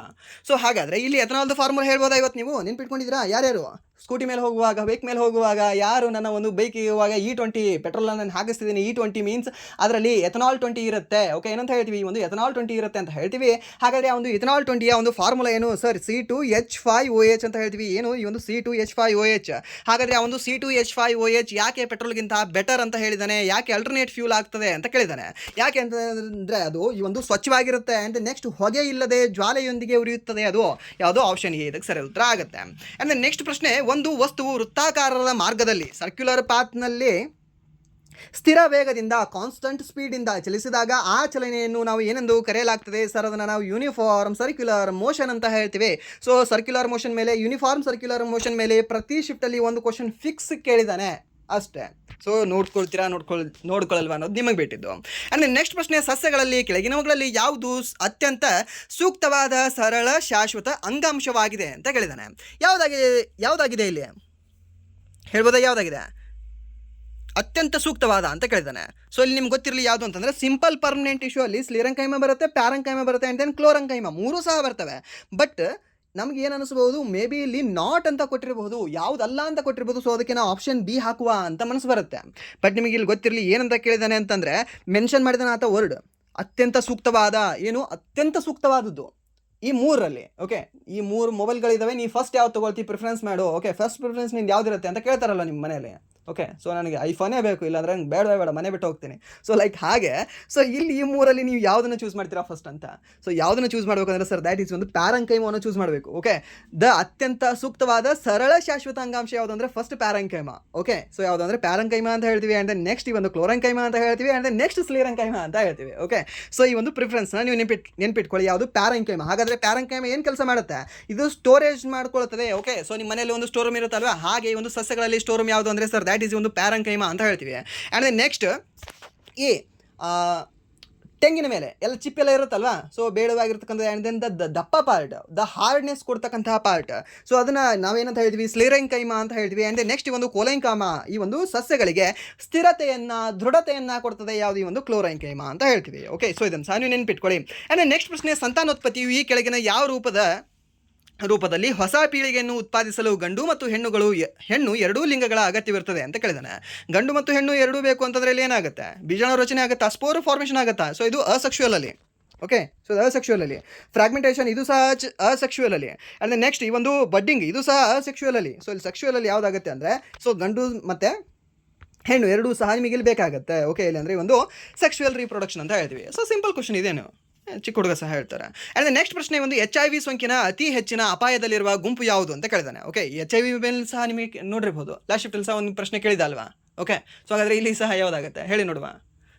ಸೊ ಹಾಗಾದರೆ ಇಲ್ಲಿ ಎಥನಾಲ್ದು ಫಾರ್ಮುಲಾ ಹೇಳ್ಬೋದಾ ಇವತ್ತು ನೀವು ನೆನ್ಪಿಟ್ಕೊಂಡಿದ್ದೀರಾ? ಯಾರ್ಯಾರು ಸ್ಕೂಟಿ ಮೇಲೆ ಹೋಗುವಾಗ, ಬೈಕ್ ಮೇಲೆ ಹೋಗುವಾಗ, ಯಾರು ನನ್ನ ಒಂದು ಬೈಕ್ ಇರುವಾಗ E20 ಪೆಟ್ರೋಲನ್ನು ನಾನು ಹಾಕಿಸ್ತಿದ್ದೀನಿ. E20 ಮೀನ್ಸ್ ಅದರಲ್ಲಿ ಎಥನಾಲ್ 20 ಇರುತ್ತೆ. ಓಕೆ, ಏನಂತ ಹೇಳ್ತೀವಿ, ಈ ಒಂದು ಎಥನಾಲ್ 20 ಇರುತ್ತೆ ಅಂತ ಹೇಳ್ತೀವಿ. ಹಾಗಾದರೆ ಆ ಒಂದು ಎಥನಾಲ್ 20ಯ ಒಂದು ಫಾರ್ಮುಲಾ ಏನು ಸರ್? C2H5OH ಅಂತ ಹೇಳ್ತೀವಿ. ಏನು ಈ ಒಂದು C2H5OH? ಹಾಗಾದರೆ ಆ ಒಂದು C2H5OH ಯಾಕೆ ಪೆಟ್ರೋಲ್ಗಿಂತ ಬೆಟರ್ ಅಂತ ಹೇಳಿದ್ದಾನೆ? ಯಾಕೆ ಅಲ್ಟರ್ನೇಟ್ ಫ್ಯೂಲ್ ಆಗ್ತದೆ ಅಂತ ಕೇಳಿದ್ದಾನೆ. ಯಾಕೆ ಅಂತಂದರೆ ಅದು ಈ ಒಂದು ಸ್ವಚ್ಛವಾಗಿರುತ್ತೆ. ಆ್ಯಂಡ್ ನೆಕ್ಸ್ಟ್ ಹೊಗೆ ಇಲ್ಲದೆ ಜ್ವಾಲೆಯೊಂದಿಗೆ ಉರಿಯುತ್ತದೆ. ಅದು ಯಾವುದೋ ಆಪ್ಷನ್ ಎ ಇದಕ್ಕೆ ಸರಿ ಉತ್ತರ ಆಗುತ್ತೆ. ಆ್ಯಂಡ್ ನೆಕ್ಸ್ಟ್ ಪ್ರಶ್ನೆ, ಒಂದು ವಸ್ತುವು ವೃತ್ತಾಕಾರದ ಮಾರ್ಗದಲ್ಲಿ ಸರ್ಕ್ಯುಲರ್ ಪಾತ್ನಲ್ಲಿ ಸ್ಥಿರ ವೇಗದಿಂದ ಕಾನ್ಸ್ಟಂಟ್ ಸ್ಪೀಡಿಂದ ಚಲಿಸಿದಾಗ ಆ ಚಲನೆಯನ್ನು ನಾವು ಏನೆಂದು ಕರೆಯಲಾಗ್ತದೆ ಸರ್? ಅದನ್ನು ನಾವು ಯೂನಿಫಾರ್ಮ್ ಸರ್ಕ್ಯುಲರ್ ಮೋಷನ್ ಅಂತ ಹೇಳ್ತೀವಿ. ಸೊ ಸರ್ಕ್ಯುಲರ್ ಮೋಷನ್ ಮೇಲೆ, ಯೂನಿಫಾರ್ಮ್ ಸರ್ಕ್ಯುಲರ್ ಮೋಷನ್ ಮೇಲೆ ಪ್ರತಿ ಶಿಫ್ಟಲ್ಲಿ ಒಂದು ಕ್ವಶನ್ ಫಿಕ್ಸ್ ಕೇಳಿದ್ದಾನೆ ಅಷ್ಟೇ. ಸೊ ನೋಡ್ಕೊಳ್ಳಲ್ವಾ ಅನ್ನೋದು ನಿಮಗೆ ಬಿಟ್ಟಿದ್ದು. ಆ್ಯಂಡ್ ನೆಕ್ಸ್ಟ್ ಪ್ರಶ್ನೆ, ಸಸ್ಯಗಳಲ್ಲಿ ಕೆಳಗಿನವುಗಳಲ್ಲಿ ಯಾವುದು ಅತ್ಯಂತ ಸೂಕ್ತವಾದ ಸರಳ ಶಾಶ್ವತ ಅಂಗಾಂಶವಾಗಿದೆ ಅಂತ ಕೇಳಿದ್ದಾನೆ. ಯಾವುದಾಗಿದೆ ಇಲ್ಲಿ ಹೇಳ್ಬೋದಾ? ಯಾವುದಾಗಿದೆ ಅತ್ಯಂತ ಸೂಕ್ತವಾದ ಅಂತ ಕೇಳಿದ್ದಾನೆ. ಸೊ ಇಲ್ಲಿ ನಿಮ್ಗೆ ಗೊತ್ತಿರಲಿ ಯಾವುದು ಅಂತಂದರೆ ಸಿಂಪಲ್ ಪರ್ಮನೆಂಟ್ ಟಿಶ್ಯೂ ಅಲ್ಲಿ ಸ್ಲಿರಂಕೈಮ ಬರುತ್ತೆ, ಪ್ಯಾರಂಕೈಮ ಬರುತ್ತೆ, ಆ್ಯಂಡ್ ದೆನ್ ಕ್ಲೋರಂಕೈಮ, ಮೂರೂ ಸಹ ಬರ್ತವೆ. ಬಟ್ ನಮ್ಗೆ ಏನು ಅನಿಸ್ಬೋದು, ಮೇ ಬಿ ಇಲ್ಲಿ ನಾಟ್ ಅಂತ ಕೊಟ್ಟಿರಬಹುದು, ಯಾವುದಲ್ಲ ಅಂತ ಕೊಟ್ಟಿರ್ಬೋದು. ಸೊ ಅದಕ್ಕೆ ನಾವು ಆಪ್ಷನ್ ಬಿ ಹಾಕುವ ಅಂತ ಮನಸ್ಸು ಬರುತ್ತೆ. ಬಟ್ ನಿಮಗೆ ಇಲ್ಲಿ ಗೊತ್ತಿರಲಿ ಏನಂತ ಕೇಳಿದಾನೆ ಅಂತಂದರೆ, ಮೆನ್ಷನ್ ಮಾಡಿದಾನೆ ಆತ ವರ್ಡ್ ಅತ್ಯಂತ ಸೂಕ್ತವಾದ, ಏನು ಅತ್ಯಂತ ಸೂಕ್ತವಾದದ್ದು ಈ ಮೂರರಲ್ಲಿ. ಓಕೆ, ಈ ಮೂರು ಮೊಬೈಲ್ಗಳಿದ್ದಾವೆ, ನೀವು ಫಸ್ಟ್ ಯಾವ್ದು ತೊಗೊಳ್ತೀವಿ ಪ್ರಿಫರೆನ್ಸ್ ಮಾಡು. ಓಕೆ, ಫಸ್ಟ್ ಪ್ರಿಫರೆನ್ಸ್ ನಿಂದು ಯಾವುದಿರುತ್ತೆ ಅಂತ ಕೇಳ್ತಾರಲ್ಲ ನಿಮ್ಮ ಮನೇಲಿ. ಓಕೆ, ಸೊ ನನಗೆ ಐಫೋನೇ ಬೇಕು, ಇಲ್ಲಾಂದರೆ ನಂಗೆ ಬೇಡ ಮನೆ ಬಿಟ್ಟು ಹೋಗ್ತೀನಿ. ಸೊ ಲೈಕ್ ಹಾಗೆ, ಸೊ ಇಲ್ಲಿ ಈ ಮೂರಲ್ಲಿ ನೀವು ಯಾವುದನ್ನು ಚೂಸ್ ಮಾಡ್ತೀರಾ ಫಸ್ಟ್ ಅಂತ. ಸೊ ಯಾವುದನ್ನು ಚೂಸ್ ಮಾಡಬೇಕಂದ್ರೆ ಸರ್ ದ್ಯಾಟ್ ಈಸ್ ಒಂದು ಪ್ಯಾರಂಕೈಮವನ್ನು ಚೂಸ್ ಮಾಡಬೇಕು. ಓಕೆ, ದ ಅತ್ಯಂತ ಸೂಕ್ತವಾದ ಸರಳ ಶಾಶ್ವತ ಅಂಗಾಂಶ ಯಾವುದು ಅಂದರೆ ಫಸ್ಟ್ ಪ್ಯಾರಂಕೈಮ. ಓಕೆ, ಸೊ ಯಾವುದಂದ್ರೆ ಪ್ಯಾರಂಕೈಮ ಅಂತ ಹೇಳ್ತೀವಿ. ಆ್ಯಂಡ್ ದೆನ್ ನೆಕ್ಸ್ಟ್ ಈ ಒಂದು ಕ್ಲೋರಂಕೈಮ ಅಂತ ಹೇಳ್ತೀವಿ. ಆ್ಯಂಡ್ ದೆನ್ ನೆಕ್ಸ್ಟ್ ಸ್ಲಿರಂಕೈಮ ಅಂತ ಹೇಳ್ತೀವಿ. ಓಕೆ, ಸೊ ಈ ಒಂದು ಪ್ರಿಫರೆನ್ಸ್ನ ನೀವು ನೆನ್ಪಿಟ್ಕೊಳ್ಳಿ, ಯಾವುದು ಪ್ಯಾರಂಕೈಮ. ಹಾಗಾದರೆ ಪ್ಯಾರಂಕೈಮ ಏನು ಕೆಲಸ ಮಾಡುತ್ತೆ? ಇದು ಸ್ಟೋರೇಜ್ ಮಾಡ್ಕೊಳ್ತದೆ. ಓಕೆ, ಸೊ ನಿಮ್ಮ ಮನೆಯಲ್ಲಿ ಒಂದು ಸ್ಟೋರ್ ರೂಮ್ ಇರುತ್ತಲ್ವ, ಹಾಗೆ ಈ ಒಂದು ಸಸ್ಯಗಳಲ್ಲಿ ಸ್ಟೋರ್ ರೂಮ್ ಯಾವುದು ಅಂದರೆ ಸರ್ ದ್ಯಾಟ್ ಈಸ್ ಒಂದು ಪ್ಯಾರಂಕೈಮ ಅಂತ ಹೇಳ್ತೀವಿ. ಆ್ಯಂಡ್ ದೆನ್ ನೆಕ್ಸ್ಟ್ ಈ ತೆಂಗಿನ ಮೇಲೆ ಎಲ್ಲ ಚಿಪ್ಪೆಲ್ಲ ಇರುತ್ತಲ್ವಾ, ಸೊ ಬೇಡವಾಗಿರ್ತಕ್ಕಂಥ ಆ್ಯಂಡ್ ದೆನ್ ದಪ್ಪ ಪಾರ್ಟ್, ದ ಹಾರ್ಡ್ನೆಸ್ ಕೊಡ್ತಕ್ಕಂತಹ ಪಾರ್ಟ್, ಸೊ ಅದನ್ನು ನಾವೇನಂತ ಹೇಳ್ತೀವಿ, ಸ್ಲಿರಂಕೈಮ ಅಂತ ಹೇಳ್ತೀವಿ. ಆ್ಯಂಡ್ ದೆನ್ ನೆಕ್ಸ್ಟ್ ಈ ಒಂದು ಕೋಲೈಂಕೈಮ ಈ ಒಂದು ಸಸ್ಯಗಳಿಗೆ ಸ್ಥಿರತೆಯನ್ನು, ದೃಢತೆಯನ್ನು ಕೊಡ್ತದೆ. ಯಾವುದು? ಈ ಒಂದು ಕ್ಲೋರೈಂಕೈಮ ಅಂತ ಹೇಳ್ತೀವಿ. ಓಕೆ, ಸೊ ಇದನ್ನು ಸಹ ನೀವು ನೆನ್ಪಿಟ್ಕೊಳ್ಳಿ. ಆ್ಯಂಡ್ ದೆನ್ ನೆಕ್ಸ್ಟ್ ಪ್ರಶ್ನೆ, ಸಂತಾನೋತ್ಪತ್ತಿಯು ಈ ಕೆಳಗಿನ ಯಾವ ರೂಪದಲ್ಲಿ ಹೊಸ ಪೀಳಿಗೆಯನ್ನು ಉತ್ಪಾದಿಸಲು ಗಂಡು ಮತ್ತು ಹೆಣ್ಣು ಎರಡೂ ಲಿಂಗಗಳ ಅಗತ್ಯವಿರ್ತದೆ ಅಂತ ಕೇಳಿದಾನೆ. ಗಂಡು ಮತ್ತು ಹೆಣ್ಣು ಎರಡೂ ಬೇಕು ಅಂತಂದ್ರೆ ಇಲ್ಲಿ ಏನಾಗುತ್ತೆ? ಬೀಜಾಣು ರಚನೆ ಆಗುತ್ತಾ? ಸ್ಪೋರ್ ಫಾರ್ಮೇಷನ್ ಆಗುತ್ತಾ? ಸೊ ಇದು ಅಸೆಕ್ಷುವಲ್ ಅಲ್ಲಿ. ಓಕೆ, ಸೊ ಅಸೆಕ್ಷುವಲಲ್ಲಿ. ಫ್ರಾಗ್ಮೆಂಟೇಷನ್ ಇದು ಸಹ ಅಸೆಕ್ಷುವಲಲ್ಲಿ. ಆ್ಯಂಡ್ ನೆಕ್ಸ್ಟ್ ಈ ಒಂದು ಬಡ್ಡಿಂಗ್ ಇದು ಸಹ ಅಸೆಕ್ಷುವಲಲ್ಲಿ. ಸೊ ಇಲ್ಲಿ ಸೆಕ್ಷುವಲಲ್ಲಿ ಯಾವುದಾಗುತ್ತೆ ಅಂದರೆ ಸೊ ಗಂಡು ಮತ್ತು ಹೆಣ್ಣು ಎರಡೂ ಸಹ ನಿಮಗೆ ಇಲ್ಲಿ ಬೇಕಾಗುತ್ತೆ. ಓಕೆ, ಇಲ್ಲಿ ಅಂದರೆ ಒಂದು ಸೆಕ್ಷುವಲ್ ರೀಪ್ರೊಡಕ್ಷನ್ ಅಂತ ಹೇಳ್ತೀವಿ. ಸೊ ಸಿಂಪಲ್ ಕ್ವಶನ್ ಇದೇನು, ಚಿಕ್ಕ ಹುಡುಗ ಸಹ ಹೇಳ್ತಾರೆ. ಆ್ಯಂಡ್ ನೆಕ್ಸ್ಟ್ ಪ್ರಶ್ನೆ ಒಂದು HIV ಸೋಂಕಿನ ಅತಿ ಹೆಚ್ಚಿನ ಅಪಾಯದಲ್ಲಿರುವ ಗುಂಪು ಯಾವುದು ಅಂತ ಕೇಳಿದಾನೆ. ಓಕೆ, HIV ಮೇಲೆ ಸಹ ನಿಮಗೆ ನೋಡಿರ್ಬೋದು, ಲಾಸ್ಟ್ ಶಿಫ್ಟಲ್ಲಿ ಸಹ ಒಂದು ಪ್ರಶ್ನೆ ಕೇಳಿದ ಅಲ್ವಾ. ಓಕೆ, ಸೊ ಹಾಗಾದರೆ ಇಲ್ಲಿ ಸಹ ಯಾವುದಾಗುತ್ತೆ ಹೇಳಿ ನೋಡುವ.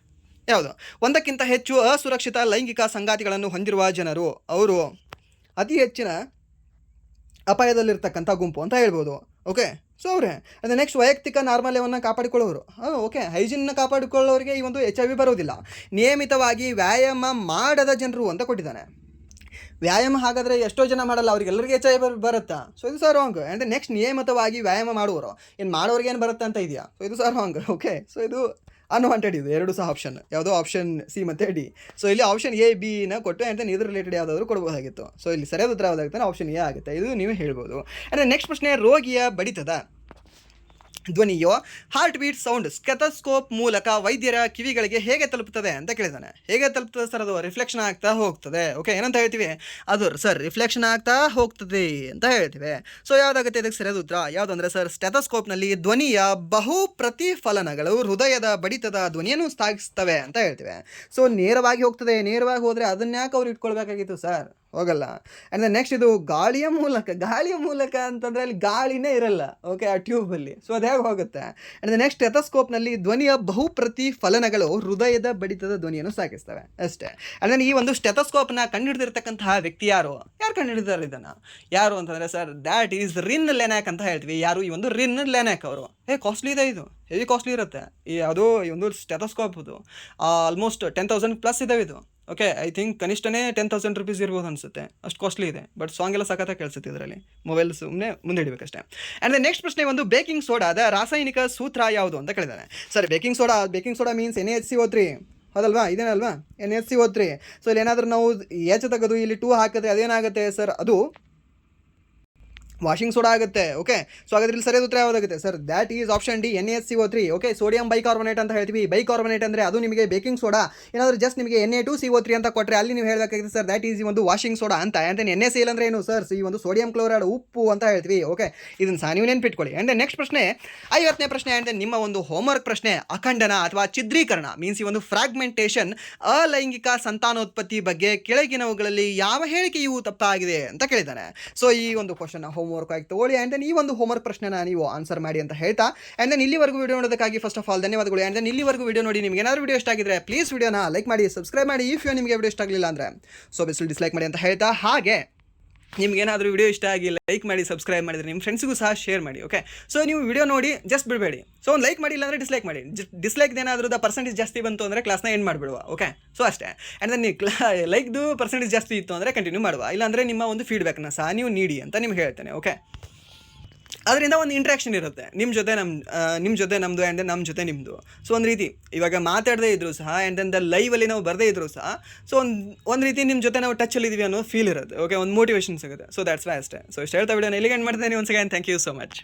ಯಾವುದು? ಒಂದಕ್ಕಿಂತ ಹೆಚ್ಚು ಅಸುರಕ್ಷಿತ ಲೈಂಗಿಕ ಸಂಗಾತಿಗಳನ್ನು ಹೊಂದಿರುವ ಜನರು ಅವರು ಅತಿ ಹೆಚ್ಚಿನ ಅಪಾಯದಲ್ಲಿರ್ತಕ್ಕಂಥ ಗುಂಪು ಅಂತ ಹೇಳ್ಬೋದು. ಓಕೆ, ಸೊ ಅವರೇ ಅಂದರೆ ನೆಕ್ಸ್ಟ್ ವೈಯಕ್ತಿಕ ನಾರ್ಮಲ್ಯವನ್ನು ಕಾಪಾಡಿಕೊಳ್ಳೋರು. ಓಕೆ, ಹೈಜಿನ್ನ ಕಾಪಾಡಿಕೊಳ್ಳೋರಿಗೆ ಈ ಒಂದು HIV ಬರೋದಿಲ್ಲ. ನಿಯಮಿತವಾಗಿ ವ್ಯಾಯಾಮ ಮಾಡದ ಜನರು ಅಂತ ಕೊಟ್ಟಿದ್ದಾನೆ. ವ್ಯಾಯಾಮ ಹಾಗಾದರೆ ಎಷ್ಟೋ ಜನ ಮಾಡಲ್ಲ, ಅವ್ರಿಗೆಲ್ಲರಿಗೆ HIV ಬರುತ್ತಾ? ಸೊ ಇದು ಸಹ ರಾಂಗ್. ಆ್ಯಂಡ್ ನೆಕ್ಸ್ಟ್ ನಿಯಮಿತವಾಗಿ ವ್ಯಾಯಾಮ ಮಾಡುವವರು, ಏನು ಮಾಡೋರಿಗೆ ಏನು ಬರುತ್ತೆ ಅಂತ ಇದೆಯಾ? ಸೊ ಇದು ಸಹ ರಾಂಗ್. ಓಕೆ, ಸೊ ಇದು ಅನ್ವಾಂಟೆಡ್ ಇದು ಎರಡು ಸಹ ಆಪ್ಷನ್. ಯಾವುದೋ ಆಪ್ಷನ್ ಸಿ ಮತ್ತು ಡಿ. ಸೊ ಇಲ್ಲಿ ಆಪ್ಷನ್ ಎ ಬಿನ ಕೊಟ್ಟು ಆ್ಯಂಡ್ ಇದ್ರ ರಿಲೇಟೆಡ್ ಯಾವುದಾದ್ರು ಕೊಡ್ಬೋದಾಗಿತ್ತು. ಸೊ ಇಲ್ಲಿ ಸರಿಯಾದ ಉತ್ತರ ಯಾವುದಾಗುತ್ತೆ ಆಪ್ಷನ್ ಎ ಆಗುತ್ತೆ. ಇದು ನೀವು ಹೇಳ್ಬೋದು. ಆ್ಯಂಡ್ ನೆಕ್ಸ್ಟ್ ಪ್ರಶ್ನೆ, ರೋಗಿಯ ಬಡಿತದ ಧ್ವನಿಯೋ ಹಾರ್ಟ್ ಬೀಟ್ ಸೌಂಡ್ ಸ್ಟೆಥೋಸ್ಕೋಪ್ ಮೂಲಕ ವೈದ್ಯರ ಕಿವಿಗಳಿಗೆ ಹೇಗೆ ತಲುಪುತ್ತದೆ ಅಂತ ಕೇಳಿದಾನೆ. ಹೇಗೆ ತಲುಪ್ತದೆ ಸರ್? ಅದು ರಿಫ್ಲೆಕ್ಷನ್ ಆಗ್ತಾ ಹೋಗ್ತದೆ. ಓಕೆ, ಏನಂತ ಹೇಳ್ತೀವಿ? ಅದು ಸರ್ ರಿಫ್ಲೆಕ್ಷನ್ ಆಗ್ತಾ ಹೋಗ್ತದೆ ಅಂತ ಹೇಳ್ತೀವಿ. ಸೊ ಯಾವುದಾಗುತ್ತೆ ಇದಕ್ಕೆ ಸರಿಯಾದ ಉತ್ತರ? ಯಾವುದಂದ್ರೆ ಸರ್ ಸ್ಟೆಥೋಸ್ಕೋಪ್ನಲ್ಲಿ ಧ್ವನಿಯ ಬಹು ಪ್ರತಿಫಲನಗಳು ಹೃದಯದ ಬಡಿತದ ಧ್ವನಿಯನ್ನು ಸ್ಥಾಪಿಸ್ತವೆ ಅಂತ ಹೇಳ್ತೀವಿ. ಸೊ ನೇರವಾಗಿ ಹೋಗ್ತದೆ. ನೇರವಾಗಿ ಹೋದರೆ ಅದನ್ನ್ಯಾಕೆ ಅವ್ರು ಇಟ್ಕೊಳ್ಬೇಕಾಗಿತ್ತು ಸರ್? ಹೋಗಲ್ಲ. ಆ್ಯಂಡ್ ನೆಕ್ಸ್ಟ್ ಇದು ಗಾಳಿಯ ಮೂಲಕ ಅಂತಂದರೆ ಅಲ್ಲಿ ಗಾಳಿನೇ ಇರಲ್ಲ. ಓಕೆ, ಆ ಟ್ಯೂಬಲ್ಲಿ. ಸೊ ಅದು ಹೇಗೆ ಹೋಗುತ್ತೆ? ಆ್ಯಂಡ್ ನೆಕ್ಸ್ಟ್ ಸ್ಟೆಥೋಸ್ಕೋಪ್ನಲ್ಲಿ ಧ್ವನಿಯ ಬಹು ಪ್ರತಿಫಲನಗಳು ಹೃದಯದ ಬಡಿತದ ಧ್ವನಿಯನ್ನು ಸಾಗಿಸ್ತವೆ ಅಷ್ಟೇ. ಆ್ಯಂಡ್ ಈ ಒಂದು ಸ್ಟೆಥೋಸ್ಕೋಪ್ನ ಕಂಡುಹಿಡಿದಿರ್ತಕ್ಕಂತಹ ವ್ಯಕ್ತಿ ಯಾರು ಕಂಡುಹಿಡಿದಾರೆ ಇದನ್ನು? ಯಾರು ಅಂತಂದರೆ ಸರ್ ದ್ಯಾಟ್ ಈಸ್ ರಿನ್ ಲೆನಾಕ್ ಅಂತ ಹೇಳ್ತೀವಿ. ಯಾರು? ಈ ಒಂದು ರಿನ್ ಲೆನಾಕ್ ಅವರು. ಕಾಸ್ಟ್ಲಿ ಇದೆ, ಇದು ಹೆವಿ ಕಾಸ್ಟ್ಲಿ ಇರುತ್ತೆ. ಯಾವುದೋ ಈ ಒಂದು ಸ್ಟೆಥೋಸ್ಕೋಪ್ ಇದು ಆಲ್ಮೋಸ್ಟ್ 10,000 ಪ್ಲಸ್ ಇದಾವೆ ಇದು. ಓಕೆ, ಐ ಥಿಂಕ್ ಕನಿಷ್ಠನೇ 10,000 rupees ಇರ್ಬೋದು ಅನಿಸುತ್ತೆ, ಅಷ್ಟು ಕಾಸ್ಟ್ಲಿ ಇದೆ. ಬಟ್ ಸಾಂಗ್ ಎಲ್ಲ ಸಖತ್ತಾಗಿ ಕೇಳಿಸುತ್ತೆ ಇದರಲ್ಲಿ. ಮೊಬೈಲ್ ಸುಮ್ಮನೆ ಮುಂದೆ ಹಿಡಬೇಕಷ್ಟೇ. ಆ್ಯಂಡ್ ನೆಕ್ಸ್ಟ್ ಪ್ರಶ್ನೆ ಒಂದು, ಬೇಕಿಂಗ್ ಸೋಡಾದ ರಾಸಾಯನಿಕ ಸೂತ್ರ ಯಾವುದು ಅಂತ ಕೇಳಿದ್ದಾನೆ. Sir baking soda means NaHCO3 ಹೌದಲ್ವಾ? ಇದೇನಲ್ವಾ NaHCO3. ಸೊ ಇಲ್ಲಿ ಏನಾದರೂ ನಾವು ಎಚ್ ತೆಗೆದು ಇಲ್ಲಿ 2 ಹಾಕಿದ್ರೆ ಅದೇನಾಗುತ್ತೆ ಸರ್? ಅದು ವಾಷಿಂಗ್ ಸೋಡಾ ಆಗುತ್ತೆ. ಓಕೆ, ಸೊ ಹಾಗಾದ್ರೆ ಇಲ್ಲಿ ಸರಿಯಾದ ಉತ್ತರ ಯಾವುದಾಗುತ್ತೆ sir? That is option D, NaHCO3. Okay, sodium bicarbonate ಅಂತ ಹೇಳ್ತೀವಿ. ಬೈಕಾರ್ಬೊನೇಟ್ ಅಂದರೆ ಅದು ನಿಮಗೆ ಬೇಕಿಂಗ್ ಸೋಡಾ. ಏನಾದರೂ ಜಸ್ಟ್ ನಿಮಗೆ Na2CO3 ಅಂತ ಕೊಟ್ಟರೆ ಅಲ್ಲಿ ನೀವು ಹೇಳಬೇಕಾಗಿದೆ ಸರ್ ದ್ಯಾಟ್ ಈಸ್ ಈ ಒಂದು ವಾಷಿಂಗ್ ಸೋಡಾ ಅಂತ. ಆ್ಯಂಡ್ NaCl ಅಂದರೆ ಏನು ಸರ್? ಈ ಒಂದು ಸೋಡಿಯಂ ಕ್ಲೋರೈಡ್ ಉಪ್ಪು ಅಂತ ಹೇಳ್ತೀವಿ. ಓಕೆ, ಇದನ್ನು ಸಹ ನೀವು ನೆನ್ಪಿಟ್ಕೊಳ್ಳಿ. ಆ್ಯಂಡ್ ನೆಕ್ಸ್ಟ್ ಪ್ರಶ್ನೆ 50ನೇ ಪ್ರಶ್ನೆ. ಆ್ಯಂಡ್ ನಿಮ್ಮ ಒಂದು ಹೋಮ್ವರ್ಕ್ ಪ್ರಶ್ನೆ, ಅಖಂಡನ ಅಥವಾ ಛಿದ್ರೀಕರಣ ಮೀನ್ಸ್ ಈ ಒಂದು ಫ್ರಾಗ್ಮೆಂಟೇಷನ್ ಅಲೈಂಗಿಕ ಸಂತಾನೋತ್ಪತ್ತಿ ಬಗ್ಗೆ ಕೆಳಗಿನವುಗಳಲ್ಲಿ ಯಾವ ಹೇಳಿಕೆಯು ತಪ್ಪಾಗಿದೆ ಅಂತ ಕೇಳಿದ್ದಾನೆ. ಸೊ ಈ ಒಂದು ಕ್ವಶನ್ ಹೋಮ್ವರ್ಕ್ ಆಗಿ ತಗೊಳ್ಳಿ. ಆ್ಯಂಡ್ ದೆನ್ ಈ ಒಂದು ಹೋಮ್ವರ್ಕ್ ಪ್ರಶ್ನೆನ ನೀವು ಆನ್ಸರ್ ಮಾಡಿ ಅಂತ ಹೇಳ್ತಾ, ಆ್ಯಂಡ್ ದೆನ್ ಇಲ್ಲಿವರೆಗೂ ವಿಡಿಯೋ ನೋಡೋದಕ್ಕಾಗಿ ಫಸ್ಟ್ ಆಫ್ ಆಲ್ ಧನ್ಯವಾದಗಳು. ಆ್ಯಂಡ್ ದೆನ್ ಇಲ್ಲಿವರೆಗೂ ವಿಡಿಯೋ ನೋಡಿ ನಿಮಗೆ ಏನಾದರೂ ವಿಡಿಯೋ ಇಷ್ಟ ಆಗಿದ್ರೆ ಪ್ಲೀಸ್ ವಿಡಿಯೋನ ಲೈಕ್ ಮಾಡಿ, ಸಬ್ಸ್ಕ್ರೈಬ್ ಮಾಡಿ. ಇಫ್ ನಿಮಗೆ ವಿಡಿಯೋ ಇಷ್ಟ ಆಗಲಿಲ್ಲ ಅಂದರೆ ಸೊ ಬೆಸ್ಟ್ ಡಿಸ್ಲೈಕ್ ಮಾಡಿ ಅಂತ ಹೇಳ್ತಾ, ಹಾಗೆ ನಿಮ್ಗೇನಾದರೂ ವಿಡಿಯೋ ಇಷ್ಟ ಆಗಿ ಲೈಕ್ ಮಾಡಿ, ಸಬ್ಸ್ಕ್ರೈಬ್ ಮಾಡಿದರೆ ನಿಮ್ಮ ಫ್ರೆಂಡ್ಸಿಗೂ ಸಹ ಶೇರ್ ಮಾಡಿ. ಓಕೆ, ಸೊ ನೀವು ವಿಡಿಯೋ ನೋಡಿ ಜಸ್ಟ್ ಬಿಡಬೇಡಿ. ಸೊ ಒಂದು ಲೈಕ್ ಮಾಡಿಲ್ಲ ಅಂದರೆ ಡಿಸ್ಲೈಕ್ ಮಾಡಿ. ಡಿಸ್ಲೈಕ್ ಏನಾದರೂ ಪರ್ಸೆಂಟೇಜ್ ಜಾಸ್ತಿ ಬಂತು ಅಂದರೆ ಕ್ಲಾಸ್ನ ಎಂಡ್ ಮಾಡಿಬಿಡುವ. ಓಕೆ, ಸೊ ಅಷ್ಟೇ. ಆ್ಯಂಡ್ ದೆನ್ ನೀವು ಲೈಕ್ದು ಪರ್ಸೆಂಟೇಜ್ ಜಾಸ್ತಿ ಇತ್ತು ಅಂದರೆ ಕಂಟಿನ್ಯೂ ಮಾಡುವ, ಇಲ್ಲಾಂದರೆ ನಿಮ್ಮ ಒಂದು ಫೀಡ್ಬ್ಯಾಕ್ನ ಸಹ ನೀವು ನೀಡಿ ಅಂತ ನಿಮ್ಗೆ ಹೇಳ್ತೇನೆ. ಓಕೆ, ಅದರಿಂದ ಒಂದು ಇಂಟ್ರಾಕ್ಷನ್ ಇರುತ್ತೆ ನಿಮ್ಮ ಜೊತೆ ನಮ್ಮದು ಆ್ಯಂಡ್ ನಮ್ಮ ಜೊತೆ ನಿಮ್ಮದು. ಸೊ ಒಂದು ರೀತಿ ಇವಾಗ ಮಾತಾಡದೇ ಇದ್ದರೂ ಸಹ ಆ್ಯಂಡ್ ದೆನ್ ಲೈವಲ್ಲಿ ನಾವು ಬರದೇ ಇದ್ದರೂ ಸಹ ಸೊ ಒಂದು ರೀತಿ ನಿಮ್ಮ ಜೊತೆ ನಾವು ಟಚ್ಚಲ್ಲಿದ್ದೀವಿ ಅನ್ನೋ ಫೀಲ್ ಇರುತ್ತೆ. ಓಕೆ, ಒಂದು ಮೋಟಿವೇಶನ್ ಸಿಗುತ್ತೆ. ಸೊ ದ್ಯಾಟ್ಸ್ ವೈ ಅಷ್ಟೇ. ಸೊ ಇಷ್ಟು ಹೇಳ್ತಾ ವಿಡಿಯೋನ ಎಲ್ಲಿಗೆ ಎಂಡ್ ಮಾಡ್ತೇನೆ. Once again thank you so much.